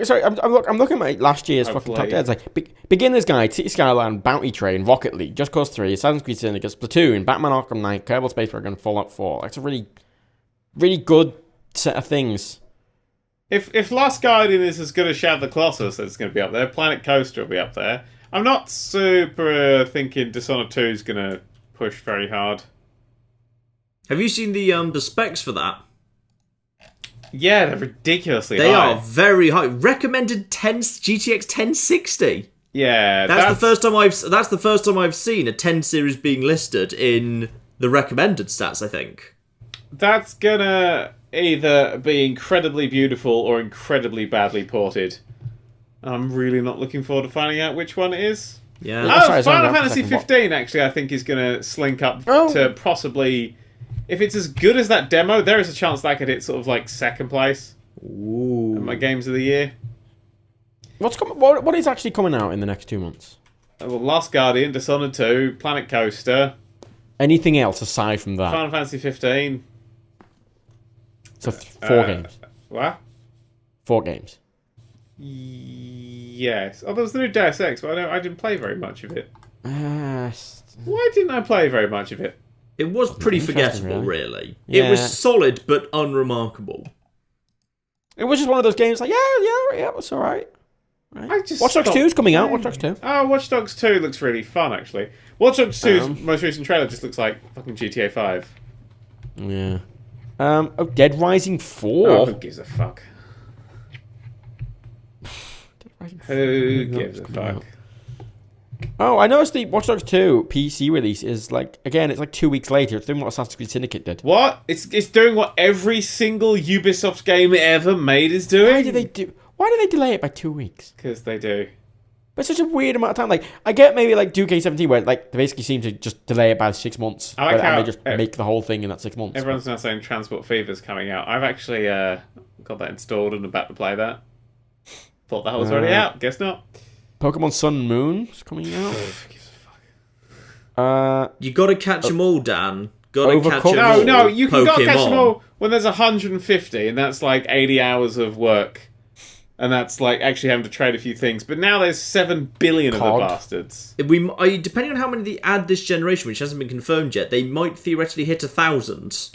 Sorry, I'm looking at last year's fucking top 10. It's like Beginner's Guide, City Skyline, Bounty Train, Rocket League, Just Cause 3, Assassin's Creed Syndicate, Splatoon, Batman Arkham Knight, Kerbal Space Program, Fallout 4. It's a really, really good set of things. If Last Guardian is as good as Shadow of the Colossus, then it's going to be up there. Planet Coaster will be up there. I'm not super thinking Dishonored 2 is going to push very hard. Have you seen the specs for that? Yeah, they're ridiculously high. They are very high. Recommended GTX 1060. Yeah, that's the first time I've seen a 10 series being listed in the recommended stats, I think. That's gonna either be incredibly beautiful or incredibly badly ported. I'm really not looking forward to finding out which one it is. Yeah. Final Fantasy 15 actually I think is gonna slink up to possibly, if it's as good as that demo, there is a chance that could hit sort of like second place. Ooh. In my games of the year. What is actually coming out in the next 2 months? Well, Last Guardian, Dishonored 2, Planet Coaster. Anything else aside from that? Final Fantasy 15. So 4 games. What? 4 games. Yes. Oh, there was the new Deus Ex, but I didn't play very much of it. Why didn't I play very much of it? It was pretty forgettable, really. Yeah. It was solid, but unremarkable. It was just one of those games like, yeah, it's alright. Right. Watch Dogs 2 is coming out. Watch Dogs 2. Oh, Watch Dogs 2 looks really fun, actually. Watch Dogs 2's most recent trailer just looks like fucking GTA 5. Yeah. Dead Rising 4. Oh, who gives a fuck? Who gives a fuck? Oh, I noticed the Watch Dogs 2 PC release is like, again, it's like 2 weeks later. It's doing what Assassin's Creed Syndicate did. What? It's doing what every single Ubisoft game ever made is doing? Why do they delay it by 2 weeks? Because they do. But it's such a weird amount of time. Like, I get maybe like 2K17 where like they basically seem to just delay it by 6 months. I like how and they just make the whole thing in that 6 months. Everyone's now saying Transport Fever's coming out. I've actually got that installed and about to play that. Thought that was already out. Guess not. Pokemon Sun and Moon is coming out. Who gives a fuck? You gotta catch them all, Dan. Gotta catch them all. No, you can gotta catch them all when there's 150, and that's like 80 hours of work. And that's like actually having to trade a few things. But now there's 7 billion of the bastards. Depending on how many they add this generation, which hasn't been confirmed yet, they might theoretically hit 1,000.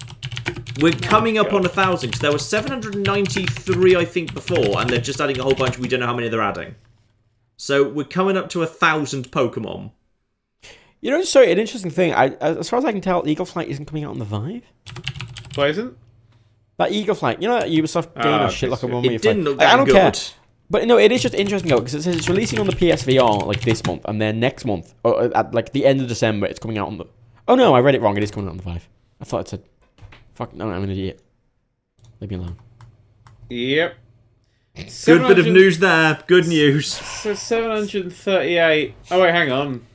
We're coming up on 1,000, because there were 793, I think, before, and they're just adding a whole bunch. We don't know how many they're adding. So we're coming up to 1,000 Pokemon. You know, sorry, an interesting thing. As far as I can tell, Eagle Flight isn't coming out on the Vive. Why isn't? That Eagle Flight, you know that Ubisoft game or shit like a one where you fly. It didn't look that I don't good. care. But no, it is just interesting though, because it says it's releasing on the PSVR like this month, and then next month, or at like the end of December, it's coming out on the... Oh no, I read it wrong. It is coming out on the Vive. I thought it said... Fuck, no, I'm an idiot. Leave me alone. Yep. Good bit of news there. Good news. So 738... Oh wait, hang on.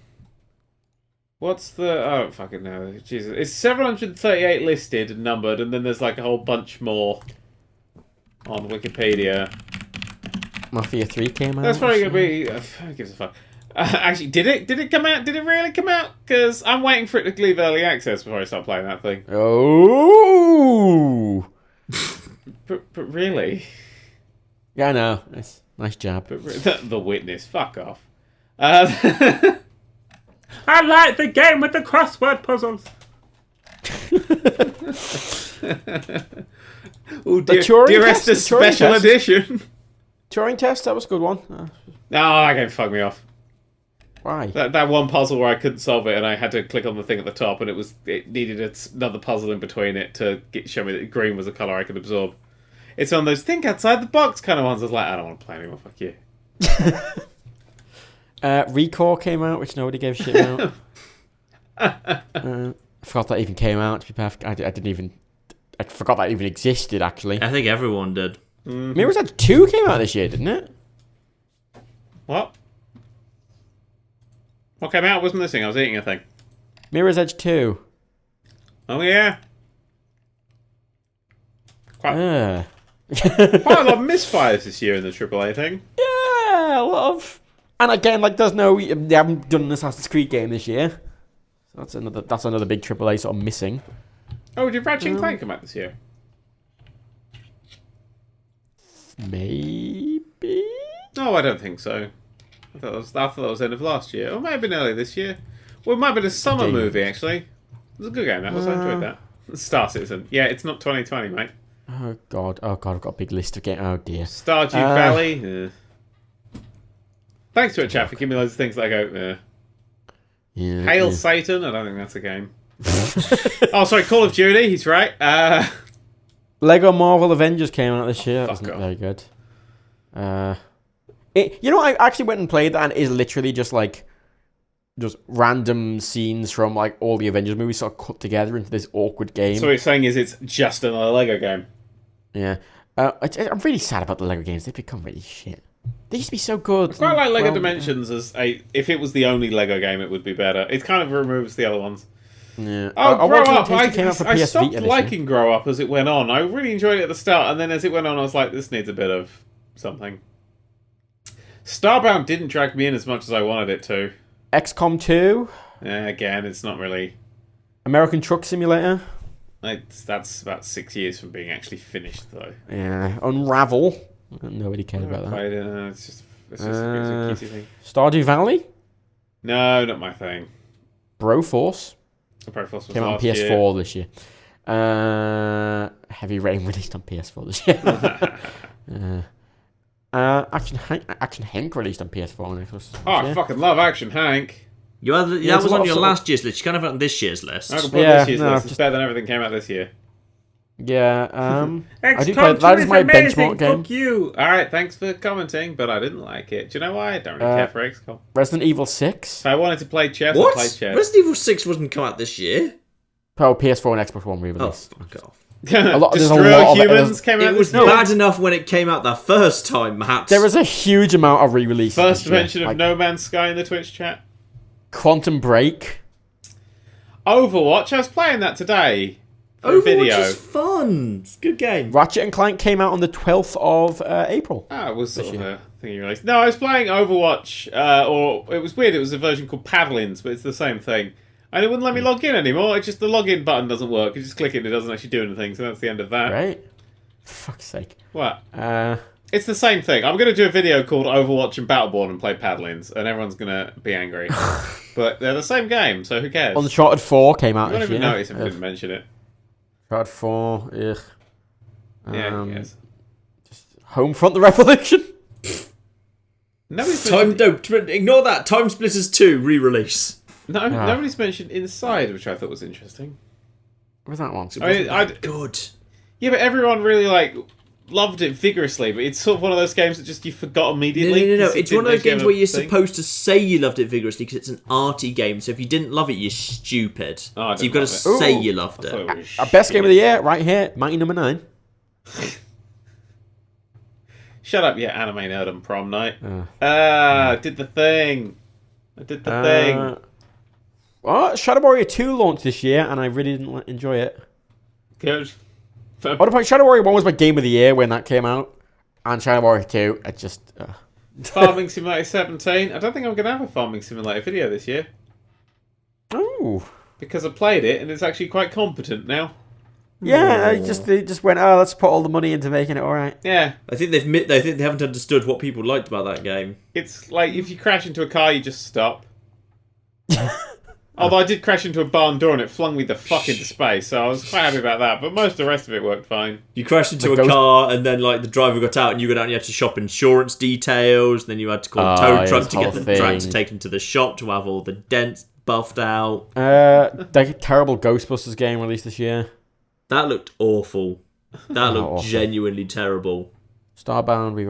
What's the... Oh, I don't fucking know. Jesus. It's 738 listed and numbered, and then there's like a whole bunch more on Wikipedia. Mafia 3 came out. That's probably going to be... who gives a fuck? Actually, did it come out? Did it really come out? Because I'm waiting for it to leave early access before I start playing that thing. Oh! But really? Yeah, I know. It's nice jab. The Witness. Fuck off. I like the game with the crossword puzzles. Ooh, Dearest Special Edition. Turing test, that was a good one. No, that game fucked me off. Why? That one puzzle where I couldn't solve it and I had to click on the thing at the top and it needed another puzzle in between it to show me that green was a colour I could absorb. It's on those think outside the box kind of ones. I was like, I don't want to play anymore, fuck you. Recore came out, which nobody gave a shit about. I forgot that even came out, to be perfect. I forgot that even existed, actually. I think everyone did. Mirror's Edge 2 came out this year, didn't it? What? What came out? I wasn't listening, I was eating a thing. Mirror's Edge 2. Oh, yeah. Quite a lot of misfires this year in the AAA thing. Yeah, a lot of... And again, like, they haven't done an Assassin's Creed game this year. So that's another big AAA sort of missing. Oh, did Ratchet and Clank come out this year? Maybe? No, I don't think so. I thought that was end of last year. Or it might have been early this year. Well, it might have been a summer movie, actually. It was a good game, that was. I enjoyed that. Star Citizen. Yeah, it's not 2020, mate. Oh, God, I've got a big list of games. Oh, dear. Stardew Valley. Thanks to it, chat, for giving me loads of things that I go, Yeah, Hail Satan? I don't think that's a game. Oh, sorry, Call of Duty. He's right. Lego Marvel Avengers came out this year. That wasn't off. very good. I actually went and played that, and it is literally just random scenes from like all the Avengers movies sort of cut together into this awkward game. So what you're saying is it's just another Lego game? Yeah. I'm really sad about the Lego games. They've become really shit. They used to be so good. I quite like Lego Dimensions as if it was the only Lego game, it would be better. It kind of removes the other ones. Yeah. Oh, Grow Up! I stopped liking Grow Up as it went on. I really enjoyed it at the start, and then as it went on, I was like, this needs a bit of something. Starbound didn't drag me in as much as I wanted it to. XCOM 2. Again, it's not really... American Truck Simulator. That's about 6 years from being actually finished, though. Yeah. Unravel. Nobody cared about that. It's just a cutesy thing. Stardew Valley? No, not my thing. Broforce. Broforce was came out on PS4 this year. Heavy Rain released on PS4 this year. Action Hank released on PS4. I fucking love Action Hank. That was on your last year's list. You kind of on this year's list. I can put this year's list. It's better than everything came out this year. Yeah, I do play. That is my benchmark game. Fuck you. Alright, thanks for commenting, but I didn't like it. Do you know why? I don't really care for XCOM. Resident Evil 6. If I wanted to play chess, what? I'd play chess. Resident Evil 6 wasn't come out this year. Oh, PS4 and Xbox One re-release. Oh, fuck off. Destroy Humans came out. It was bad enough when it came out the first time, Matt. There was a huge amount of re-releases. First mention of No Man's Sky in the Twitch chat. Quantum Break. Overwatch. I was playing that today. Overwatch is fun. It's a good game. Ratchet and Clank came out on the 12th of April. It was sort of a thing you released. No, I was playing Overwatch, or it was weird. It was a version called Paddlins, but it's the same thing. And it wouldn't let me log in anymore. It's just the login button doesn't work. You just click it and it doesn't actually do anything, so that's the end of that. Right? For fuck's sake. What? It's the same thing. I'm going to do a video called Overwatch and Battleborn and play Paddlins, and everyone's going to be angry. But they're the same game, so who cares? Uncharted 4 came out this year. I don't even notice if I didn't mention it. Uncharted 4, ugh. Yeah, yes. Just Homefront the Revolution. Ignore that. Time Splitters 2 re-release. No, nobody's mentioned Inside, which I thought was interesting. What's that one? Good. Yeah, but everyone really loved it vigorously, but it's sort of one of those games that just you forgot immediately. No. It's one of those games where you're supposed to say you loved it vigorously because it's an arty game. So if you didn't love it, you're stupid. So you've got to say you loved it. Our best game of the year, right here, Mighty Number 9. Shut up, you anime nerd on prom night. I did the thing. Well, Shadow Warrior 2 launched this year, and I really didn't enjoy it. Good. Shadow Warrior 1 was my game of the year when that came out, and Shadow Warrior 2, it just... Farming Simulator 17. I don't think I'm going to have a Farming Simulator video this year. Oh. Because I played it, and it's actually quite competent now. Yeah, they just went, oh, let's put all the money into making it all right. Yeah. I think they haven't understood what people liked about that game. It's like if you crash into a car, you just stop. Although I did crash into a barn door and it flung me the fuck into space, so I was quite happy about that. But most of the rest of it worked fine. You crashed into a car and then like the driver got out and you got out and you had to shop insurance details. Then you had to call a tow truck to get the truck to take into the shop to have all the dents buffed out. That terrible Ghostbusters game released this year. That looked awful. That looked genuinely terrible. Starbound, we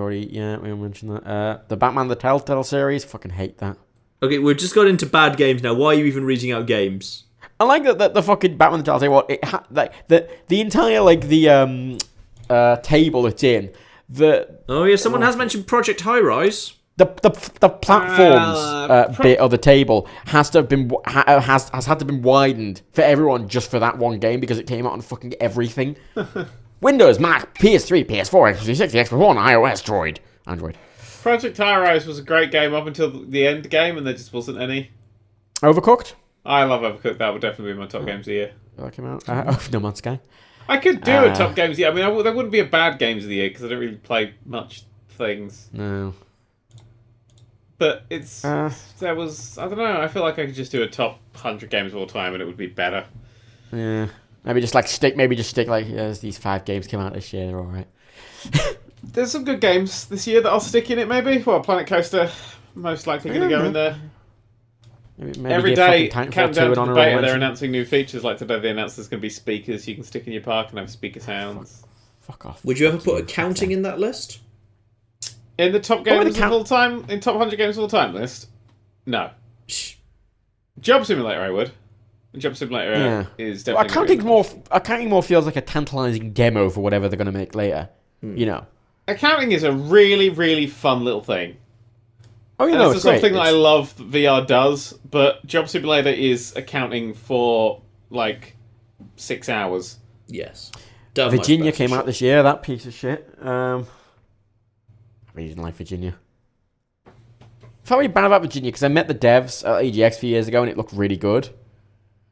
mentioned that. The Batman the Telltale series, fucking hate that. Okay, we've just got into bad games now. Why are you even reading out games? I like that the fucking Batman the Telltale. The entire table it's in. Someone has mentioned Project High Rise. The platforms bit of the table has to have been has had to been widened for everyone just for that one game because it came out on fucking everything. Windows, Mac, PS3, PS4, Xbox 360, Xbox One, iOS, Android. Project High Rise was a great game up until the end game, and there just wasn't any. Overcooked? I love Overcooked. That would definitely be my top games of the year. That came out. No Man's Sky. I could do a top games of the year. I mean, there wouldn't be a bad games of the year because I don't really play much things. No. But there was, I don't know, I feel like I could just do a top 100 games of all time and it would be better. Yeah. Maybe just stick these 5 games came out this year, they're alright. There's some good games this year that I'll stick in it maybe. Well, Planet Coaster, most likely going to go in there. Maybe every day, countdown to the beta, they're announcing new features. Like today they announced there's going to be speakers you can stick in your park and have speaker sounds. Fuck off. Would you ever put accounting in that list? In the top games of all time, in top 100 games of all time list? No. Job Simulator, I would. Job Simulator is definitely. Accounting more feels like a tantalizing demo for whatever they're going to make later. You know. Accounting is a really, really fun little thing. Oh, it's the sort of thing that I love that VR does, but Job Simulator is accounting for like 6 hours. Yes. Virginia came out this year. That piece of shit. I didn't like Virginia. I felt really bad about Virginia because I met the devs at EGX a few years ago and it looked really good. I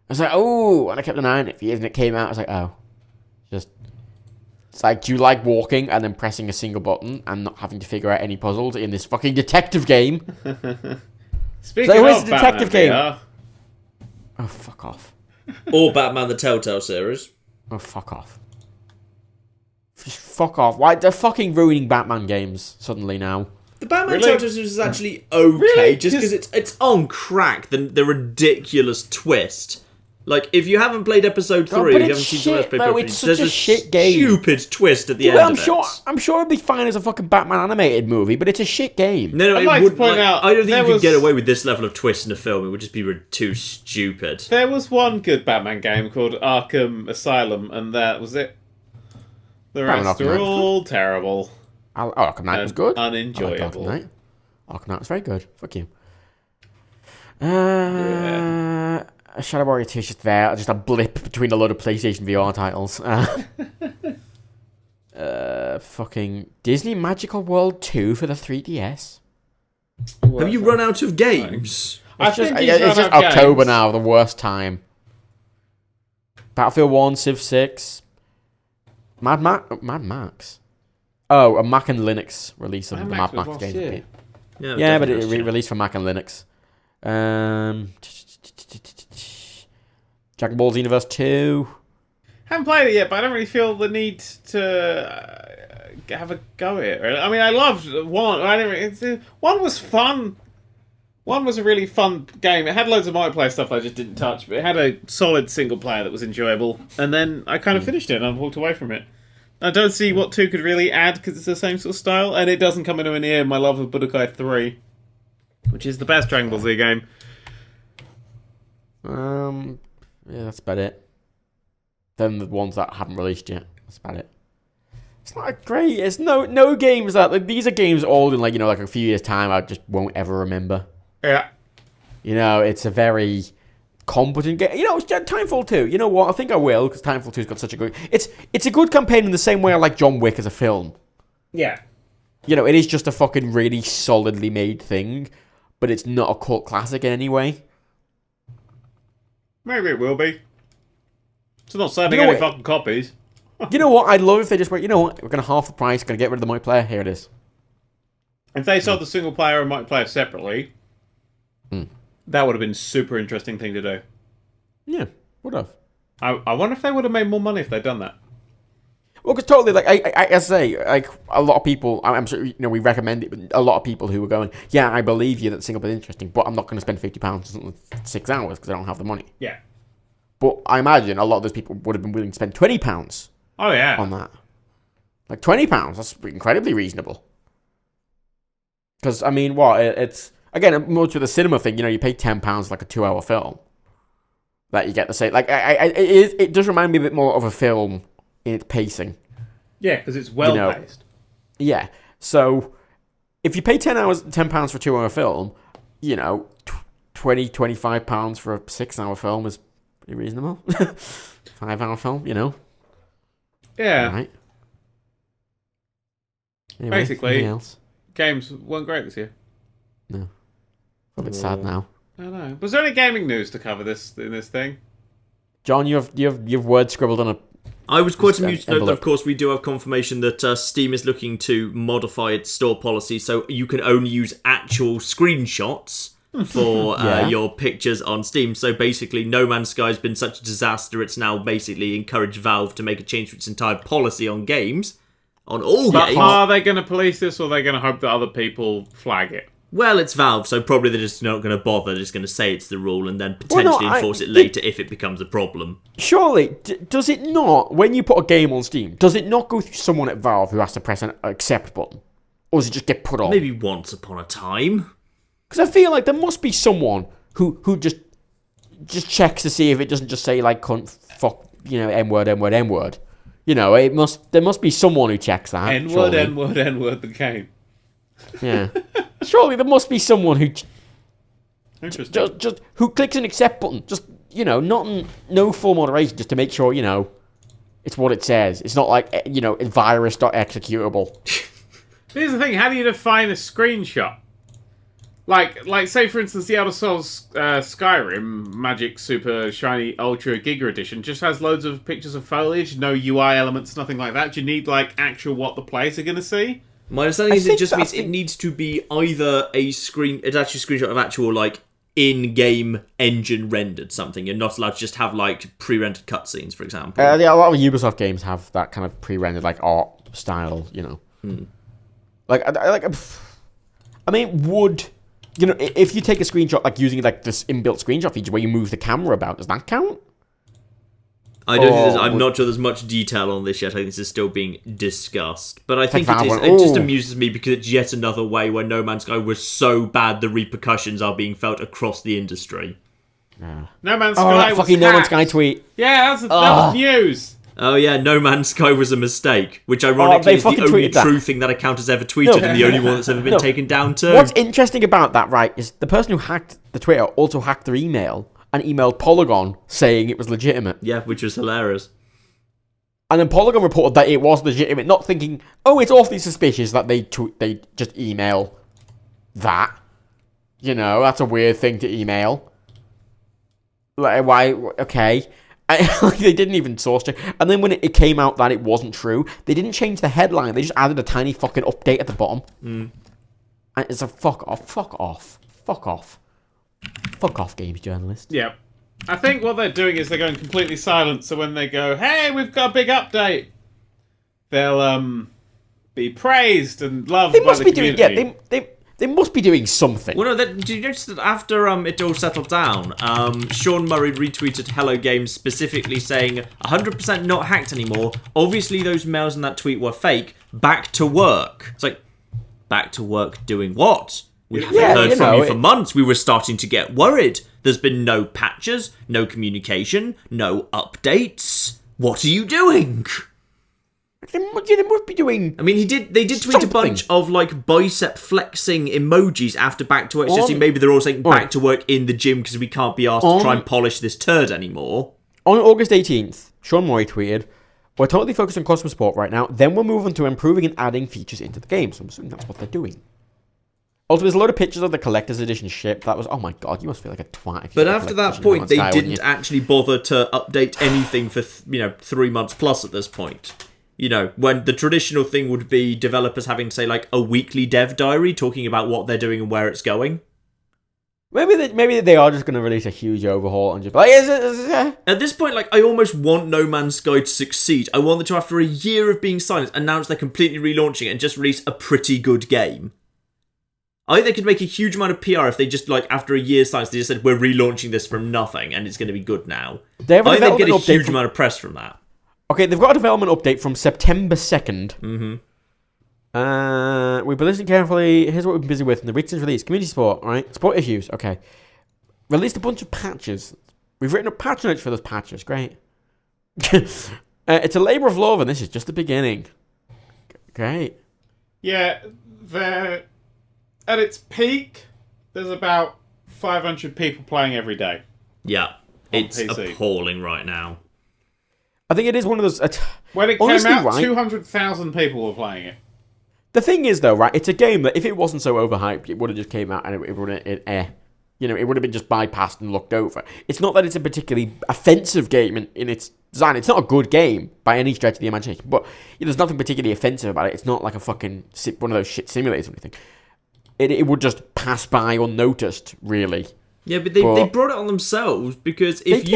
was like, oh, and I kept an eye on it for years and it came out. I was like, oh. It's like, do you like walking and then pressing a single button and not having to figure out any puzzles in this fucking detective game? Speaking of detective game. Oh, fuck off. Or Batman the Telltale series. Oh, fuck off. Just fuck off. Why? They're fucking ruining Batman games suddenly now. The Batman Telltale series is actually okay, just because it's on crack, the ridiculous twist. Like, if you haven't played episode 3, if you haven't seen the rest of it, there's a shit game. Stupid twist at the end of it. I'm sure it'd be fine as a fucking Batman animated movie, but it's a shit game. No, I don't think you could get away with this level of twist in a film. It would just be too stupid. There was one good Batman game called Arkham Asylum, and that was it. The rest are all terrible. Arkham Knight was good. Unenjoyable. Arkham Knight was very good. Fuck you. Shadow Warrior 2 is just there. Just a blip between a load of PlayStation VR titles. Fucking Disney Magical World 2 for the 3DS. Have you run out of games? It's just October now, the worst time. Battlefield 1, Civ 6. Mad Max. Oh, a Mac and Linux release of the Mad Max game. Yeah, but it released for Mac and Linux. Dragon Ball Xenoverse 2. Haven't played it yet, but I don't really feel the need to have a go at it. Really. I mean, I loved one. One was fun. One was a really fun game. It had loads of multiplayer stuff I just didn't touch, but it had a solid single player that was enjoyable. And then I kind of finished it and I walked away from it. I don't see what 2 could really add because it's the same sort of style, and it doesn't come anywhere near my love of Budokai 3, which is the best Dragon Ball Z game. Yeah, that's about it. Then the ones that haven't released yet. That's about it. It's not great. It's no games that these are games old in like a few years' time I just won't ever remember. Yeah. It's a very competent game. Titanfall 2. You know what? I think I will because Titanfall 2's got such a good. It's a good campaign in the same way I like John Wick as a film. Yeah. It is just a fucking really solidly made thing, but it's not a cult classic in any way. Maybe it will be. It's not selling any fucking copies. You know what? I'd love if they just went, you know what? We're going to half the price, going to get rid of the multiplayer. Here it is. If they sold the single player and multiplayer separately, that would have been a super interesting thing to do. Yeah, would have. I wonder if they would have made more money if they'd done that. Well, because totally, like, I say, like, a lot of people, I'm sure, we recommend it, but a lot of people who are going, yeah, I believe you that single player is interesting, but I'm not going to spend £50 in 6 hours because I don't have the money. Yeah. But I imagine a lot of those people would have been willing to spend £20 on that. Like, £20, that's incredibly reasonable. Because, I mean, it's, again, much with the cinema thing, you pay £10 for like a 2-hour film. That you get to say, like, it does remind me a bit more of a film in its pacing. Yeah, because it's well paced. Yeah. So if you pay £10 for a 2-hour film, £20, £25 for a 6-hour film is pretty reasonable. 5-hour film, Yeah. Right. Anyway, basically, games weren't great this year. No. A bit sad now. I know. Was there any gaming news to cover in this thing? John, you have words scribbled on a... I was quite amused to note that, of course, we do have confirmation that Steam is looking to modify its store policy so you can only use actual screenshots for your pictures on Steam. So basically, No Man's Sky has been such a disaster, it's now basically encouraged Valve to make a change to its entire policy on games. On all games. Are they going to police this, or are they going to hope that other people flag it? Well, it's Valve, so probably they're just not going to bother. They're just going to say it's the rule and then potentially enforce it later if it becomes a problem. Surely, does it not, when you put a game on Steam, does it not go through someone at Valve who has to press an accept button? Or does it just get put on? Maybe once upon a time. Because I feel like there must be someone who just checks to see if it doesn't just say, like, cunt, fuck, N-word, N-word, N-word. There must be someone who checks that. N-word, surely. N-word, N-word, the game. Yeah. Surely there must be someone who just who clicks an accept button, just no full moderation, just to make sure it's what it says. It's not like virus.executable. Here's the thing: how do you define a screenshot? Like say for instance, the Elder Scrolls Skyrim Magic Super Shiny Ultra Giga Edition just has loads of pictures of foliage, no UI elements, nothing like that. Do you need actual what the players are going to see? My understanding is it just means it needs to be either it's actually a screenshot of actual in-game engine rendered something. You're not allowed to just have pre-rendered cutscenes, for example. A lot of Ubisoft games have that kind of pre-rendered art style, I mean, would if you take a screenshot using this inbuilt screenshot feature where you move the camera about, does that count? I don't think I'm not sure there's much detail on this yet. I think this is still being discussed. But I think it just amuses me because it's yet another way where No Man's Sky was so bad the repercussions are being felt across the industry. No Man's Sky was fucking hacked. No Man's Sky tweet. Yeah, that was news. Oh yeah, No Man's Sky was a mistake, which ironically is the only true thing that account has ever tweeted and the only one that's ever been taken down too. What's interesting about that, right, is the person who hacked the Twitter also hacked their email and emailed Polygon saying it was legitimate. Yeah, which was hilarious. And then Polygon reported that it was legitimate, not thinking, it's awfully suspicious that they just email that. That's a weird thing to email. Why? Okay. They didn't even source check. And then when it came out that it wasn't true, they didn't change the headline. They just added a tiny fucking update at the bottom. And it's a fuck off, games journalist. Yeah. I think what they're doing is they're going completely silent, so when they go, hey, we've got a big update, they'll be praised and loved by the community. They must be doing something. Well, no, did you notice that after it all settled down, Sean Murray retweeted Hello Games specifically saying, 100% not hacked anymore. Obviously those mails in that tweet were fake. Back to work. It's like, back to work doing what? We haven't heard from you for months. We were starting to get worried. There's been no patches, no communication, no updates. What are you doing? They must be doing. I mean, they did tweet a bunch of bicep flexing emojis after back to work, suggesting maybe they're all saying back to work in the gym because we can't be asked to try and polish this turd anymore. On August 18th, Sean Murray tweeted, "We're totally focused on customer support right now. Then we'll move on to improving and adding features into the game." So I'm assuming that's what they're doing. Also, there's a load of pictures of the collector's edition ship. That was, oh my god, you must feel like a twat. But after that point, they didn't actually bother to update anything for 3 months plus at this point. When the traditional thing would be developers having, say, like a weekly dev diary talking about what they're doing and where it's going. Maybe they are just going to release a huge overhaul and just be like, At this point, I almost want No Man's Sky to succeed. I want them to, after a year of being silent, announce they're completely relaunching it and just release a pretty good game. I think they could make a huge amount of PR if they just, after a year's silence, they just said, we're relaunching this from nothing and it's going to be good now. I think they'd get a huge amount of press from that. Okay, they've got a development update from September 2nd. Mm-hmm. We've been listening carefully. Here's what we've been busy with. In the recent release, community support, right? Support issues, okay. Released a bunch of patches. We've written up patch notes for those patches. Great. It's a labour of love, and this is just the beginning. Great. Yeah, at its peak, there's about 500 people playing every day. Yeah, it's PC. Appalling right now. I think it is one of those... when it came out, right, 200,000 people were playing it. The thing is, though, right, it's a game that if it wasn't so overhyped, it would have just came out and it would have been just bypassed and looked over. It's not that it's a particularly offensive game in its design. It's not a good game by any stretch of the imagination, but there's nothing particularly offensive about it. It's not like a fucking one of those shit simulators or anything. It would just pass by unnoticed, really. Yeah, but they brought it on themselves because if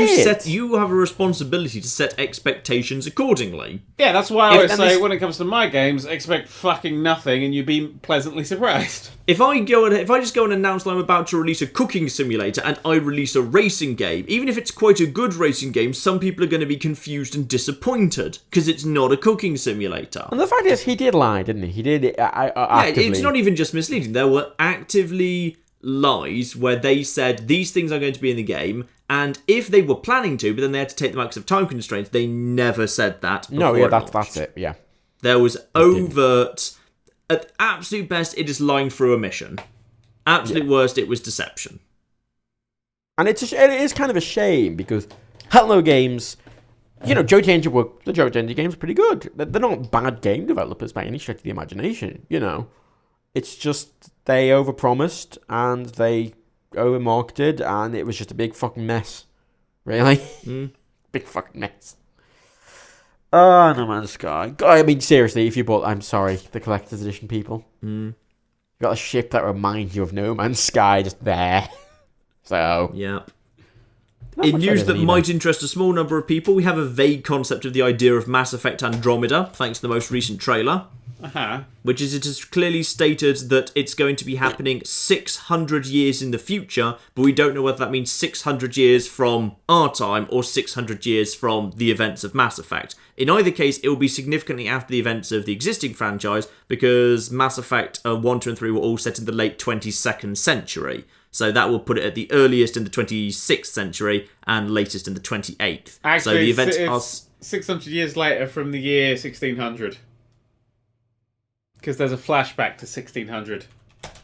you have a responsibility to set expectations accordingly. Yeah, that's why I always say when it comes to my games, expect fucking nothing and you'll be pleasantly surprised. If I just go and announce that I'm about to release a cooking simulator and I release a racing game, even if it's quite a good racing game, some people are going to be confused and disappointed because it's not a cooking simulator. And the fact is, he did lie, didn't he? He did actively. Yeah, it's not even just misleading. There were actively lies where they said these things are going to be in the game, and if they were planning to, but then they had to take them out because of time constraints, they never said that. No, yeah, that's it. Yeah, there was overt. At absolute best, it is lying through a mission. Absolute worst, it was deception. And it is kind of a shame because Hello Games, Joe Danger the Joe Danger games are pretty good. They're not bad game developers by any stretch of the imagination. It's just they overpromised and they overmarketed, and it was just a big fucking mess. Really? Big fucking mess. Oh, No Man's Sky. I mean, seriously, if you bought... I'm sorry, the collector's edition people. You got a ship that reminds you of No Man's Sky just there. So... Yep. In news that might interest a small number of people, we have a vague concept of the idea of Mass Effect Andromeda, thanks to the most recent trailer. Which is, it is clearly stated that it's going to be happening 600 years in the future, but we don't know whether that means 600 years from our time or 600 years from the events of Mass Effect. In either case, it will be significantly after the events of the existing franchise, because Mass Effect 1, 2, and 3 were all set in the late 22nd century. So that will put it at the earliest in the 26th century and latest in the 28th. Actually, so the events it's 600 years later from the year 1600. Because there's a flashback to 1600.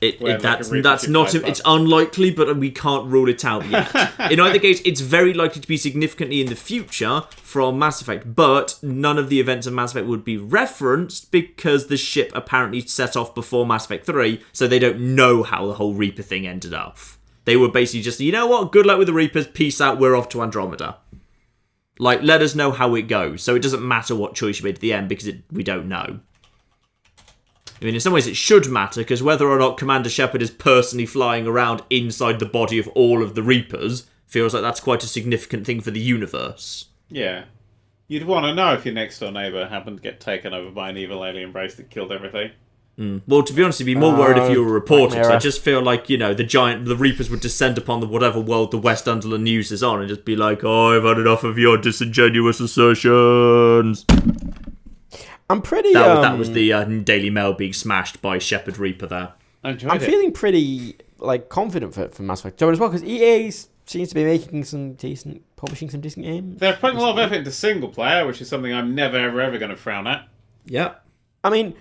That's not... It's unlikely, but we can't rule it out yet. In either case, it's very likely to be significantly in the future from Mass Effect, but none of the events of Mass Effect would be referenced because the ship apparently set off before Mass Effect 3, so they don't know how the whole Reaper thing ended up. They were basically just, you know what, good luck with the Reapers, peace out, we're off to Andromeda. Let us know how it goes, so it doesn't matter what choice you made at the end because we don't know. I mean, in some ways it should matter, because whether or not Commander Shepard is personally flying around inside the body of all of the Reapers feels like that's quite a significant thing for the universe. Yeah. You'd want to know if your next door neighbour happened to get taken over by an evil alien race that killed everything. Well, to be honest, you'd be more worried if you were a reporter, because I just feel like, the Reapers would descend upon whatever world the West Underland News is on and just be like, oh, I've had enough of your disingenuous assertions. I'm pretty... That was the Daily Mail being smashed by Shepard Reaper there. I'm feeling pretty confident for Mass Effect as well, because EA seems to be publishing some decent games. They're putting a lot of effort into single player, which is something I'm never, ever going to frown at. Yeah. I mean,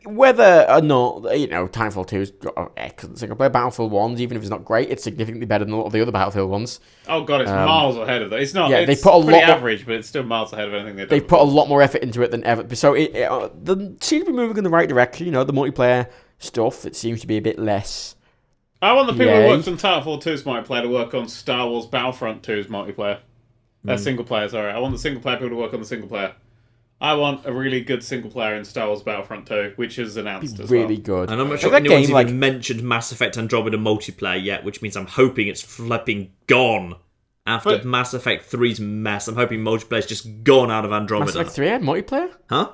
whether or not, Titanfall 2's got an excellent single player. Battlefield 1's, even if it's not great, it's significantly better than all the other Battlefield ones. Oh god, it's miles ahead of that. It's not. Yeah, it's they put a pretty lot average, but it's still miles ahead of anything they've done. They've put a lot more effort into it than ever. So they seem to be moving in the right direction. The multiplayer stuff. It seems to be a bit less. I want the people who worked on Titanfall 2's multiplayer to work on Star Wars Battlefront 2's multiplayer. That's single player, sorry. I want the single player people to work on the single player. I want a really good single player in Star Wars Battlefront 2, which is announced as well. Really good. And I'm not sure anyone's even mentioned Mass Effect Andromeda multiplayer yet, which means I'm hoping it's flipping gone. After Mass Effect 3's mess, I'm hoping multiplayer's just gone out of Andromeda. Mass Effect 3 had multiplayer? Huh?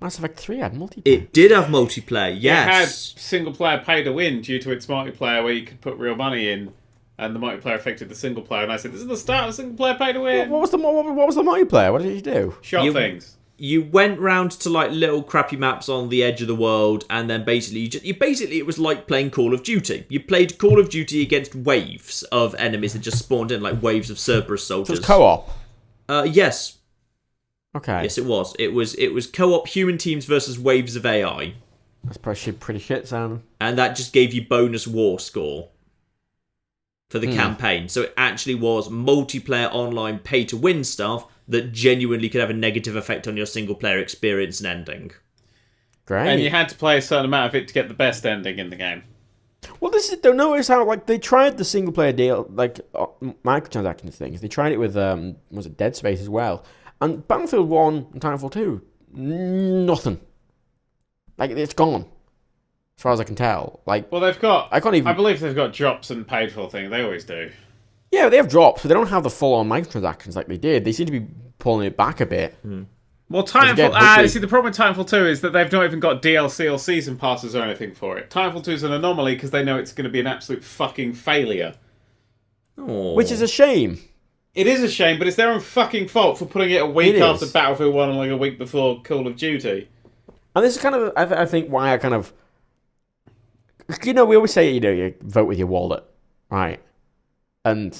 Mass Effect 3 had multiplayer. It did have multiplayer, yes. It had single player pay to win due to its multiplayer where you could put real money in, and the multiplayer affected the single player. And I said, this is the start of single player pay to win. What was the multiplayer? What did you do? Shot things. You went round to like little crappy maps on the edge of the world, and then basically it was like playing Call of Duty. You played Call of Duty against waves of enemies that just spawned in, like waves of Cerberus soldiers. So it's co-op? Yes. Okay. Yes, it was. It was co-op human teams versus waves of AI. That's pretty shit sounding. And that just gave you bonus war score for the campaign. So it actually was multiplayer online pay-to-win stuff that genuinely could have a negative effect on your single-player experience and ending. Great. And you had to play a certain amount of it to get the best ending in the game. Well, don't notice how like they tried the single-player deal, like microtransactions things. They tried it with was it Dead Space as well, and Battlefield 1 and Titanfall 2, nothing. Like it's gone, as far as I can tell. Like, well, they've got. I believe they've got drops and paid for things. They always do. Yeah, they have drops, but they don't have the full-on microtransactions like they did. They seem to be pulling it back a bit. Well, Titanfall... see, the problem with Titanfall 2 is that they've not even got DLC or season passes or anything for it. Titanfall 2 is an anomaly because they know it's going to be an absolute fucking failure. Aww. Which is a shame. It is a shame, but it's their own fucking fault for putting it a week after Battlefield 1 and like a week before Call of Duty. And this is kind of, I think, why I kind of... we always say, you vote with your wallet, right? And,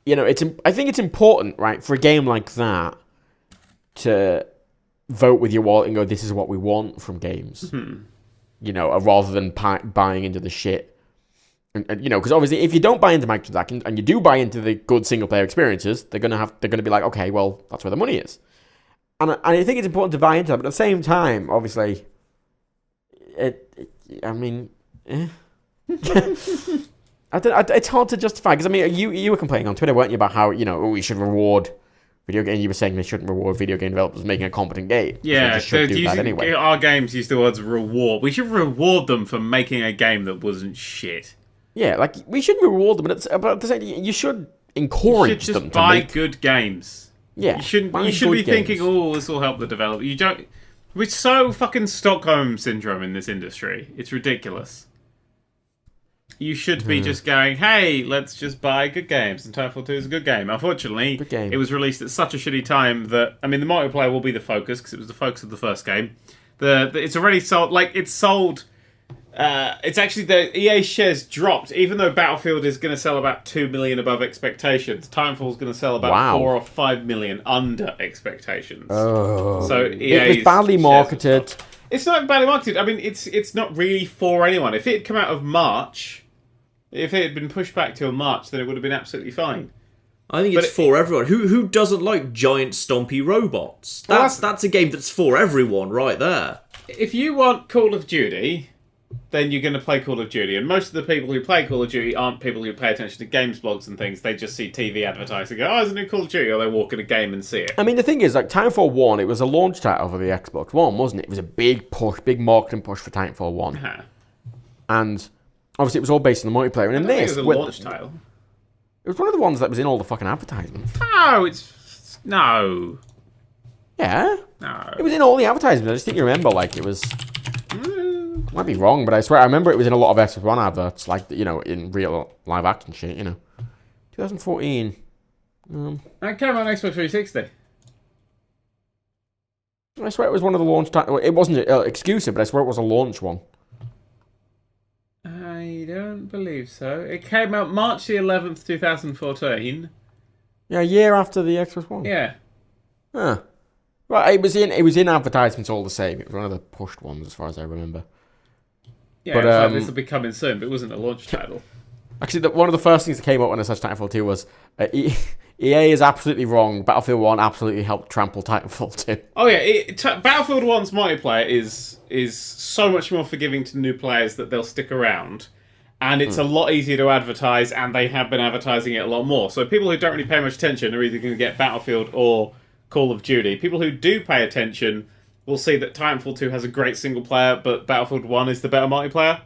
I think it's important, right, for a game like that to vote with your wallet and go, this is what we want from games. Rather than buying into the shit. And because obviously if you don't buy into microtransactions and you do buy into the good single-player experiences, they're going to be like, okay, well, that's where the money is. And I think it's important to buy into that, but at the same time, obviously, it's hard to justify, because you were complaining on Twitter, weren't you, about how we should reward video game. You were saying they shouldn't reward video game developers making a competent game. Yeah, so anyway. Our games use the words reward. We should reward them for making a game that wasn't shit. Yeah, like we should reward them, but at the same time, you should encourage them to just buy good games. Yeah, you shouldn't be thinking, oh, this will help the developer. You don't. We're so fucking Stockholm syndrome in this industry. It's ridiculous. You should be just going, hey, let's just buy good games. And Titanfall 2 is a good game. Unfortunately, it was released at such a shitty time that, the multiplayer will be the focus, because it was the focus of the first game. It's already sold, it's sold, it's actually, the EA shares dropped, even though Battlefield is going to sell about 2 million above expectations. Titanfall is going to sell about 4 or 5 million under expectations. Oh. So it was badly marketed. It's not badly marketed. It's not really for anyone. If it had come out of March... If it had been pushed back till March, then it would have been absolutely fine. I think it's for everyone. Who doesn't like giant stompy robots? That's a game that's for everyone right there. If you want Call of Duty, then you're going to play Call of Duty. And most of the people who play Call of Duty aren't people who pay attention to games blogs and things. They just see TV advertising and go, oh, there's a new Call of Duty. Or they walk in a game and see it. The thing is, Titanfall 1, it was a launch title for the Xbox One, wasn't it? It was a big push, big marketing push for Titanfall 1. Uh-huh. And... obviously, it was all based on the multiplayer. And it was a launch title. It was one of the ones that was in all the fucking advertisements. No. Yeah? No. It was in all the advertisements. I just think you remember, it was... might be wrong, but I swear I remember it was in a lot of Xbox One adverts, in real live action shit, 2014. That came on Xbox 360. I swear it was one of the launch titles. It wasn't exclusive, but I swear it was a launch one. I don't believe so. It came out March the 11th, 2014. Yeah, a year after the Xbox One. Yeah. Huh. Well, it was in advertisements all the same. It was one of the pushed ones, as far as I remember. Yeah, but, this will be coming soon, but it wasn't a launch title. Actually, one of the first things that came up when I searched Titanfall 2 was EA is absolutely wrong. Battlefield 1 absolutely helped trample Titanfall 2. Oh yeah, Battlefield 1's multiplayer is so much more forgiving to new players that they'll stick around. And it's a lot easier to advertise, and they have been advertising it a lot more. So people who don't really pay much attention are either going to get Battlefield or Call of Duty. People who do pay attention will see that Titanfall 2 has a great single player, but Battlefield 1 is the better multiplayer.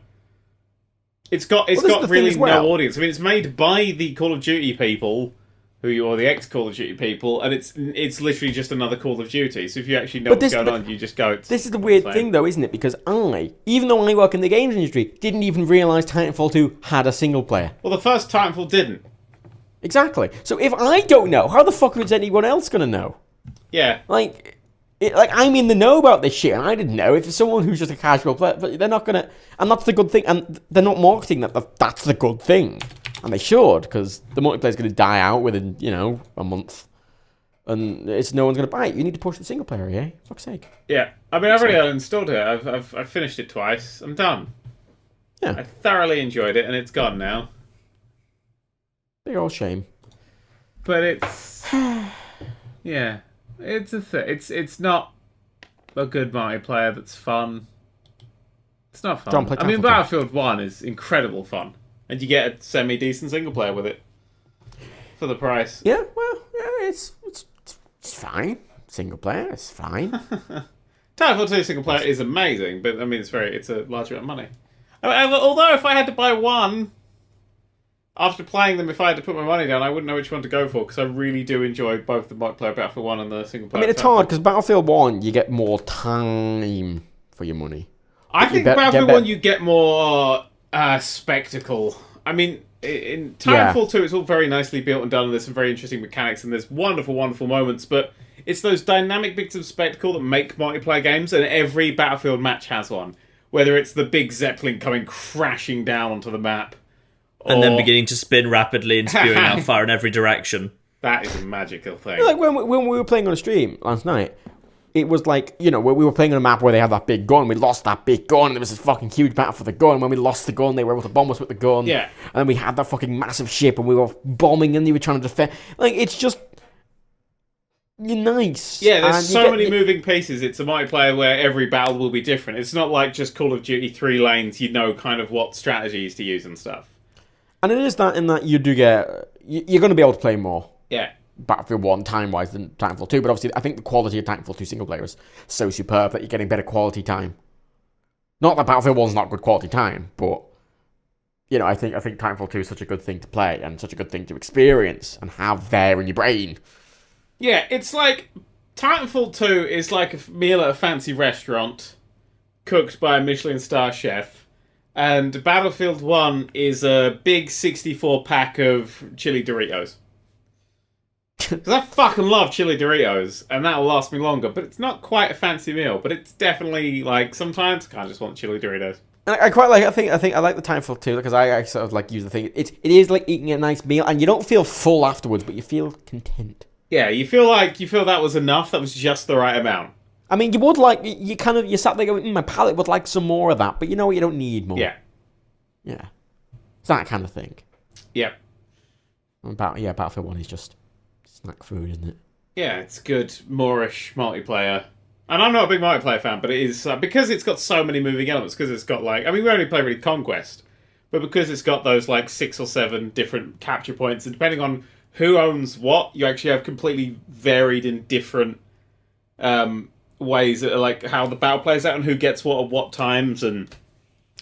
It's got really no audience. I mean, it's made by the Call of Duty people, or the ex-Call of Duty people, and it's literally just another Call of Duty. So if you actually know what's going on, you just go... This is the weird thing, though, isn't it? Because even though I work in the games industry, didn't even realise Titanfall 2 had a single player. Well, the first Titanfall didn't. Exactly. So if I don't know, how the fuck is anyone else going to know? Yeah. Like I'm in the know about this shit, and I didn't know. If it's someone who's just a casual player, but they're not going to... And that's the good thing, and they're not marketing that's the good thing. And they should, because the multiplayer's going to die out within, a month. And no one's going to buy it. You need to push the single player, yeah? Fuck's sake. Yeah. I mean, I've already uninstalled it. I've finished it twice. I'm done. Yeah. I thoroughly enjoyed it, and it's gone now. Big old shame. But it's... yeah. It's not a good multiplayer that's fun. It's not fun. I mean, Battlefield 1 is incredible fun. And you get a semi-decent single player with it. For the price. Yeah, well, yeah, it's fine. Single player, it's fine. Titanfall 2 single player is amazing, but I mean, it's a large amount of money. Although, if I had to buy one, after playing them, if I had to put my money down, I wouldn't know which one to go for, because I really do enjoy both the multiplayer Battlefield 1 and the single player. I mean, it's hard, because Battlefield 1, you get more time for your money. I think Battlefield 1, you get more... spectacle. I mean, in Titanfall 2, it's all very nicely built and done, and there's some very interesting mechanics, and there's wonderful, wonderful moments, but it's those dynamic bits of spectacle that make multiplayer games, and every Battlefield match has one. Whether it's the big Zeppelin coming crashing down onto the map, and then beginning to spin rapidly and spewing out fire in every direction. That is a magical thing. Like when we were playing on a stream last night, it was like, we were playing on a map where they had that big gun, we lost that big gun, and there was this fucking huge battle for the gun, and when we lost the gun, they were able to bomb us with the gun. Yeah. And then we had that fucking massive ship, and we were bombing, and they were trying to defend. Like, it's just... You're nice. Yeah, there's so many moving pieces. It's a multiplayer where every battle will be different. It's not like just Call of Duty 3 lanes, kind of what strategies to use and stuff. And it is that in that you do get... You're going to be able to play more. Yeah. Battlefield 1 time-wise than Titanfall 2, but obviously I think the quality of Titanfall 2 single player is so superb that you're getting better quality time. Not that Battlefield 1's not good quality time, but I think Titanfall 2 is such a good thing to play and such a good thing to experience and have there in your brain. Yeah, it's like Titanfall 2 is like a meal at a fancy restaurant cooked by a Michelin star chef, and Battlefield 1 is a big 64-pack of chili Doritos. Because I fucking love chili Doritos, and that'll last me longer, but it's not quite a fancy meal, but it's definitely, sometimes I just want chili Doritos. And I quite like, I like the Titanfall 2, because I sort of, use the thing, it is like eating a nice meal, and you don't feel full afterwards, but you feel content. Yeah, you feel that was enough, that was just the right amount. I mean, you sat there going, my palate would like some more of that, but you know what, you don't need more. Yeah. Yeah. It's that kind of thing. Yep. Battlefield 1 is just... snack food, isn't it? Yeah, it's good, Moorish multiplayer. And I'm not a big multiplayer fan, but it is, because it's got so many moving elements, because it's got, we only play really Conquest, but because it's got those, 6 or 7 different capture points, and depending on who owns what, you actually have completely varied and different ways, how the battle plays out, and who gets what at what times, and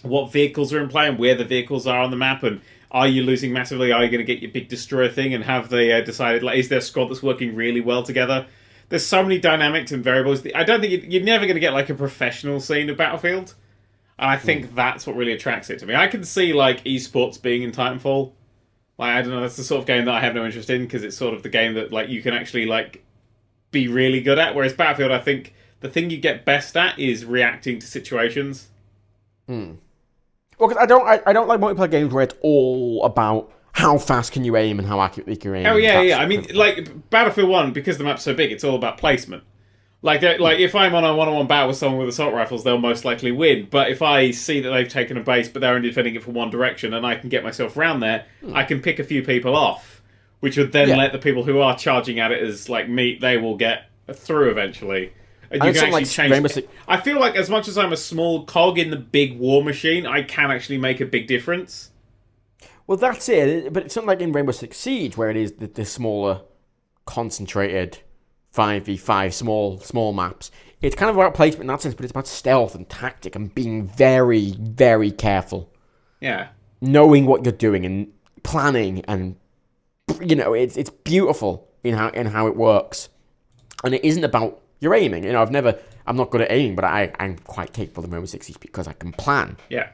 what vehicles are in play, and where the vehicles are on the map, and are you losing massively? Are you going to get your big destroyer thing? And have they decided, is there a squad that's working really well together? There's so many dynamics and variables. I don't think you're never going to get a professional scene of Battlefield. And I think that's what really attracts it to me. I can see esports being in Titanfall. I don't know, that's the sort of game that I have no interest in, because it's sort of the game that you can actually be really good at. Whereas Battlefield, I think the thing you get best at is reacting to situations. Well, because I don't like multiplayer games where it's all about how fast can you aim and how accurately can you aim. Oh yeah. I mean, Battlefield 1, because the map's so big, it's all about placement. If I'm on a one-on-one battle with someone with assault rifles, they'll most likely win. But if I see that they've taken a base, but they're only defending it from one direction, and I can get myself around there, I can pick a few people off. which would then let the people who are charging at it as like meat, they will get through eventually. And you can actually change. I feel like as much as I'm a small cog in the big war machine, I can actually make a big difference. Well, that's it. But it's not like in Rainbow Six Siege where it is the smaller, concentrated 5v5 small maps. It's kind of about placement in that sense, but it's about stealth and tactic and being very, very careful. Yeah. Knowing what you're doing and planning, and it's beautiful in how it works. And it isn't about your aiming. I'm not good at aiming, but I'm quite capable in Rainbow Six Siege because I can plan. Yeah.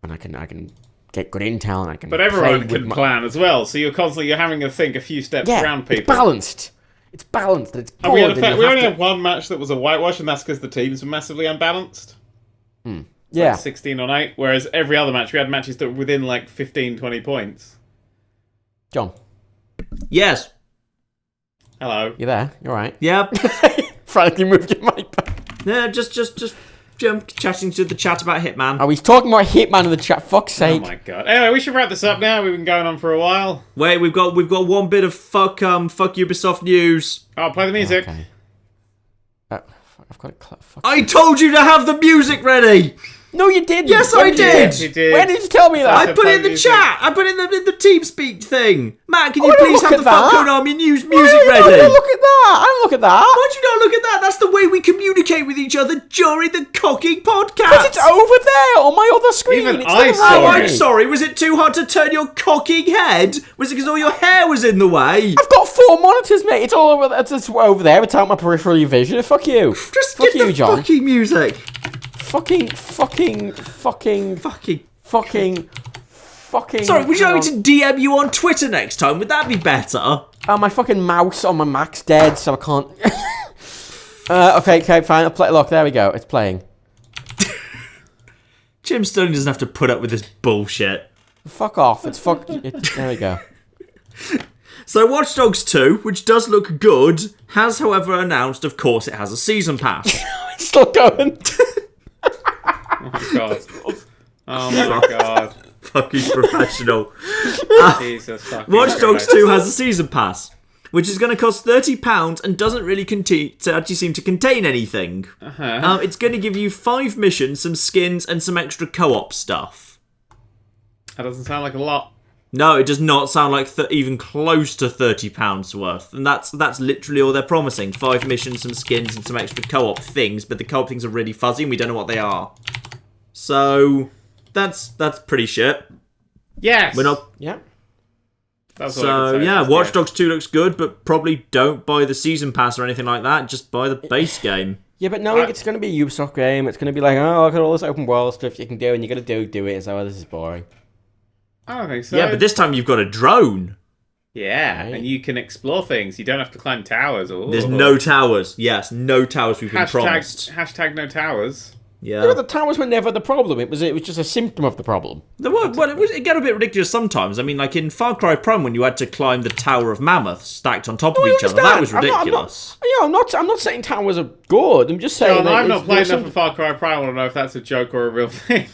And I can get good intel, and I can. But everyone can plan as well, so you're having to think a few steps around people. It's balanced. It's balanced. It's good. We only had one match that was a whitewash, and that's because the teams were massively unbalanced. Yeah. Like 16 on 8, whereas every other match we had matches that were within like 15, 20 points. John. Yes. Hello. You there? You alright? Yep. Frantically moved your mic back. Yeah, just chatting to the chat about Hitman. Oh, he's talking about Hitman in the chat. Fuck's sake. Oh my god. Anyway, we should wrap this up now. We've been going on for a while. Wait, we've got one bit of fuck Ubisoft news. Oh, play the music. Okay. I've got it. I told you to have the music ready. No, you didn't. Yes, I did. You did. When did you tell me that? I put it in the chat. I put it in the TeamSpeak thing. Matt, can you please have the fuck Konami news music ready? I don't look at that. I don't look at that. Why'd you not look at that? That's the way we communicate with each other during the cocking podcast. Because it's over there on my other screen. Even I saw it. I'm sorry. Was it too hard to turn your cocking head? Was it because all your hair was in the way? I've got 4 monitors, mate. It's all over. It's over there. It's out my peripheral vision. Fuck you. Just fuck you, John. Fucking music. Fucking. Sorry, would you like me to DM you on Twitter next time? Would that be better? My fucking mouse on my Mac's dead, so I can't. Okay, fine. I'll play. Look, there we go. It's playing. Jim Sterling doesn't have to put up with this bullshit. Fuck off. There we go. So Watch Dogs 2, which does look good, has, however, announced, of course, it has a season pass. It's still going. Oh my god. Oh my god. Fucking professional. Jesus fucking Watch Dogs 2 has a season pass, which is going to cost £30 and doesn't really actually seem to contain anything. It's going to give you 5 missions, some skins, and some extra co-op stuff. That doesn't sound like a lot. No, it does not sound like even close to £30 worth. And that's literally all they're promising. 5 missions, some skins, and some extra co-op things. But the co-op things are really fuzzy and we don't know what they are. So, that's pretty shit. Yes! We're not... Yeah. Watch Dogs 2 looks good, but probably don't buy the season pass or anything like that. Just buy the base game. Yeah, but knowing it's going to be a Ubisoft game, it's going to be like, oh, look at all this open world stuff you can do, and you're going to do it, and so this is boring. I don't think so. Yeah, but this time you've got a drone. Yeah, and you can explore things. You don't have to climb towers. There's no towers. Yes, no towers we've been promised. Hashtag no towers. Yeah. The towers were never the problem. It was just a symptom of the problem. It got a bit ridiculous sometimes. I mean, like in Far Cry Prime, when you had to climb the Tower of Mammoths stacked on top of each other, that was ridiculous. I'm not saying towers are good. I'm just saying. I'm not playing enough for Far Cry Prime. I want to know if that's a joke or a real thing.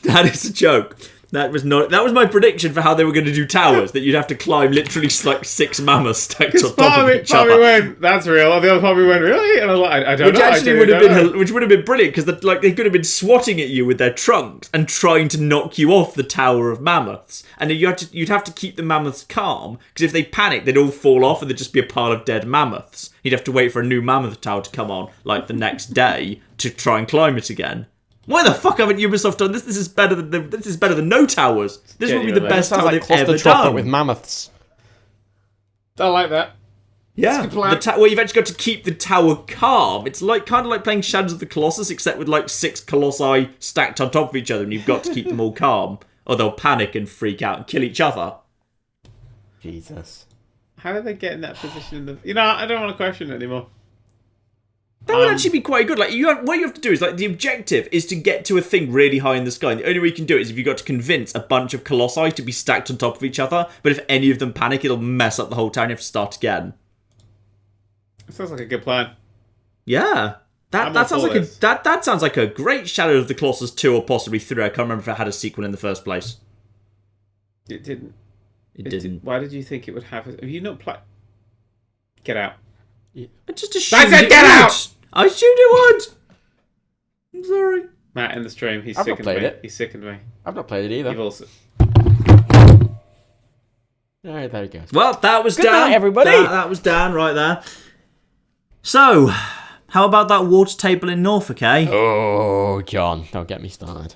That is a joke. That was my prediction for how they were going to do towers. That you'd have to climb literally like 6 mammoths stacked on top of each other. Went, that's real. And the other part we went, really? And I was like, I don't know. Which would have been brilliant because they could have been swatting at you with their trunks and trying to knock you off the Tower of Mammoths. And you'd have to keep the mammoths calm because if they panicked, they'd all fall off and there'd just be a pile of dead mammoths. You'd have to wait for a new mammoth tower to come on like the next day to try and climb it again. Why the fuck haven't Ubisoft done this? This is better than no towers. This would be the best tower they've ever done. With mammoths. I like that. Yeah, where you've actually got to keep the tower calm. It's kind of like playing Shadows of the Colossus, except with like 6 colossi stacked on top of each other, and you've got to keep them all calm, or they'll panic and freak out and kill each other. Jesus. How did they get in that position? I don't want to question it anymore. That would actually be quite good. Like what you have to do is the objective is to get to a thing really high in the sky. And the only way you can do it is if you've got to convince a bunch of colossi to be stacked on top of each other. But if any of them panic, it'll mess up the whole town. You have to start again. It sounds like a good plan. Yeah, that sounds like a great Shadow of the Colossus 2 or possibly 3. I can't remember if it had a sequel in the first place. It didn't. It didn't. Why did you think it would have? Have you not played? Get out. I just assumed I said get out! I assumed it would. I'm sorry. Matt in the stream, he's I've not sickened played me. it. He's sickened me. I've not played it either. You've also... Alright, there you go. Well, that was Good Dan. night, everybody. That was Dan right there. So, how about that water table in Norfolk, eh? Oh, John, don't get me started.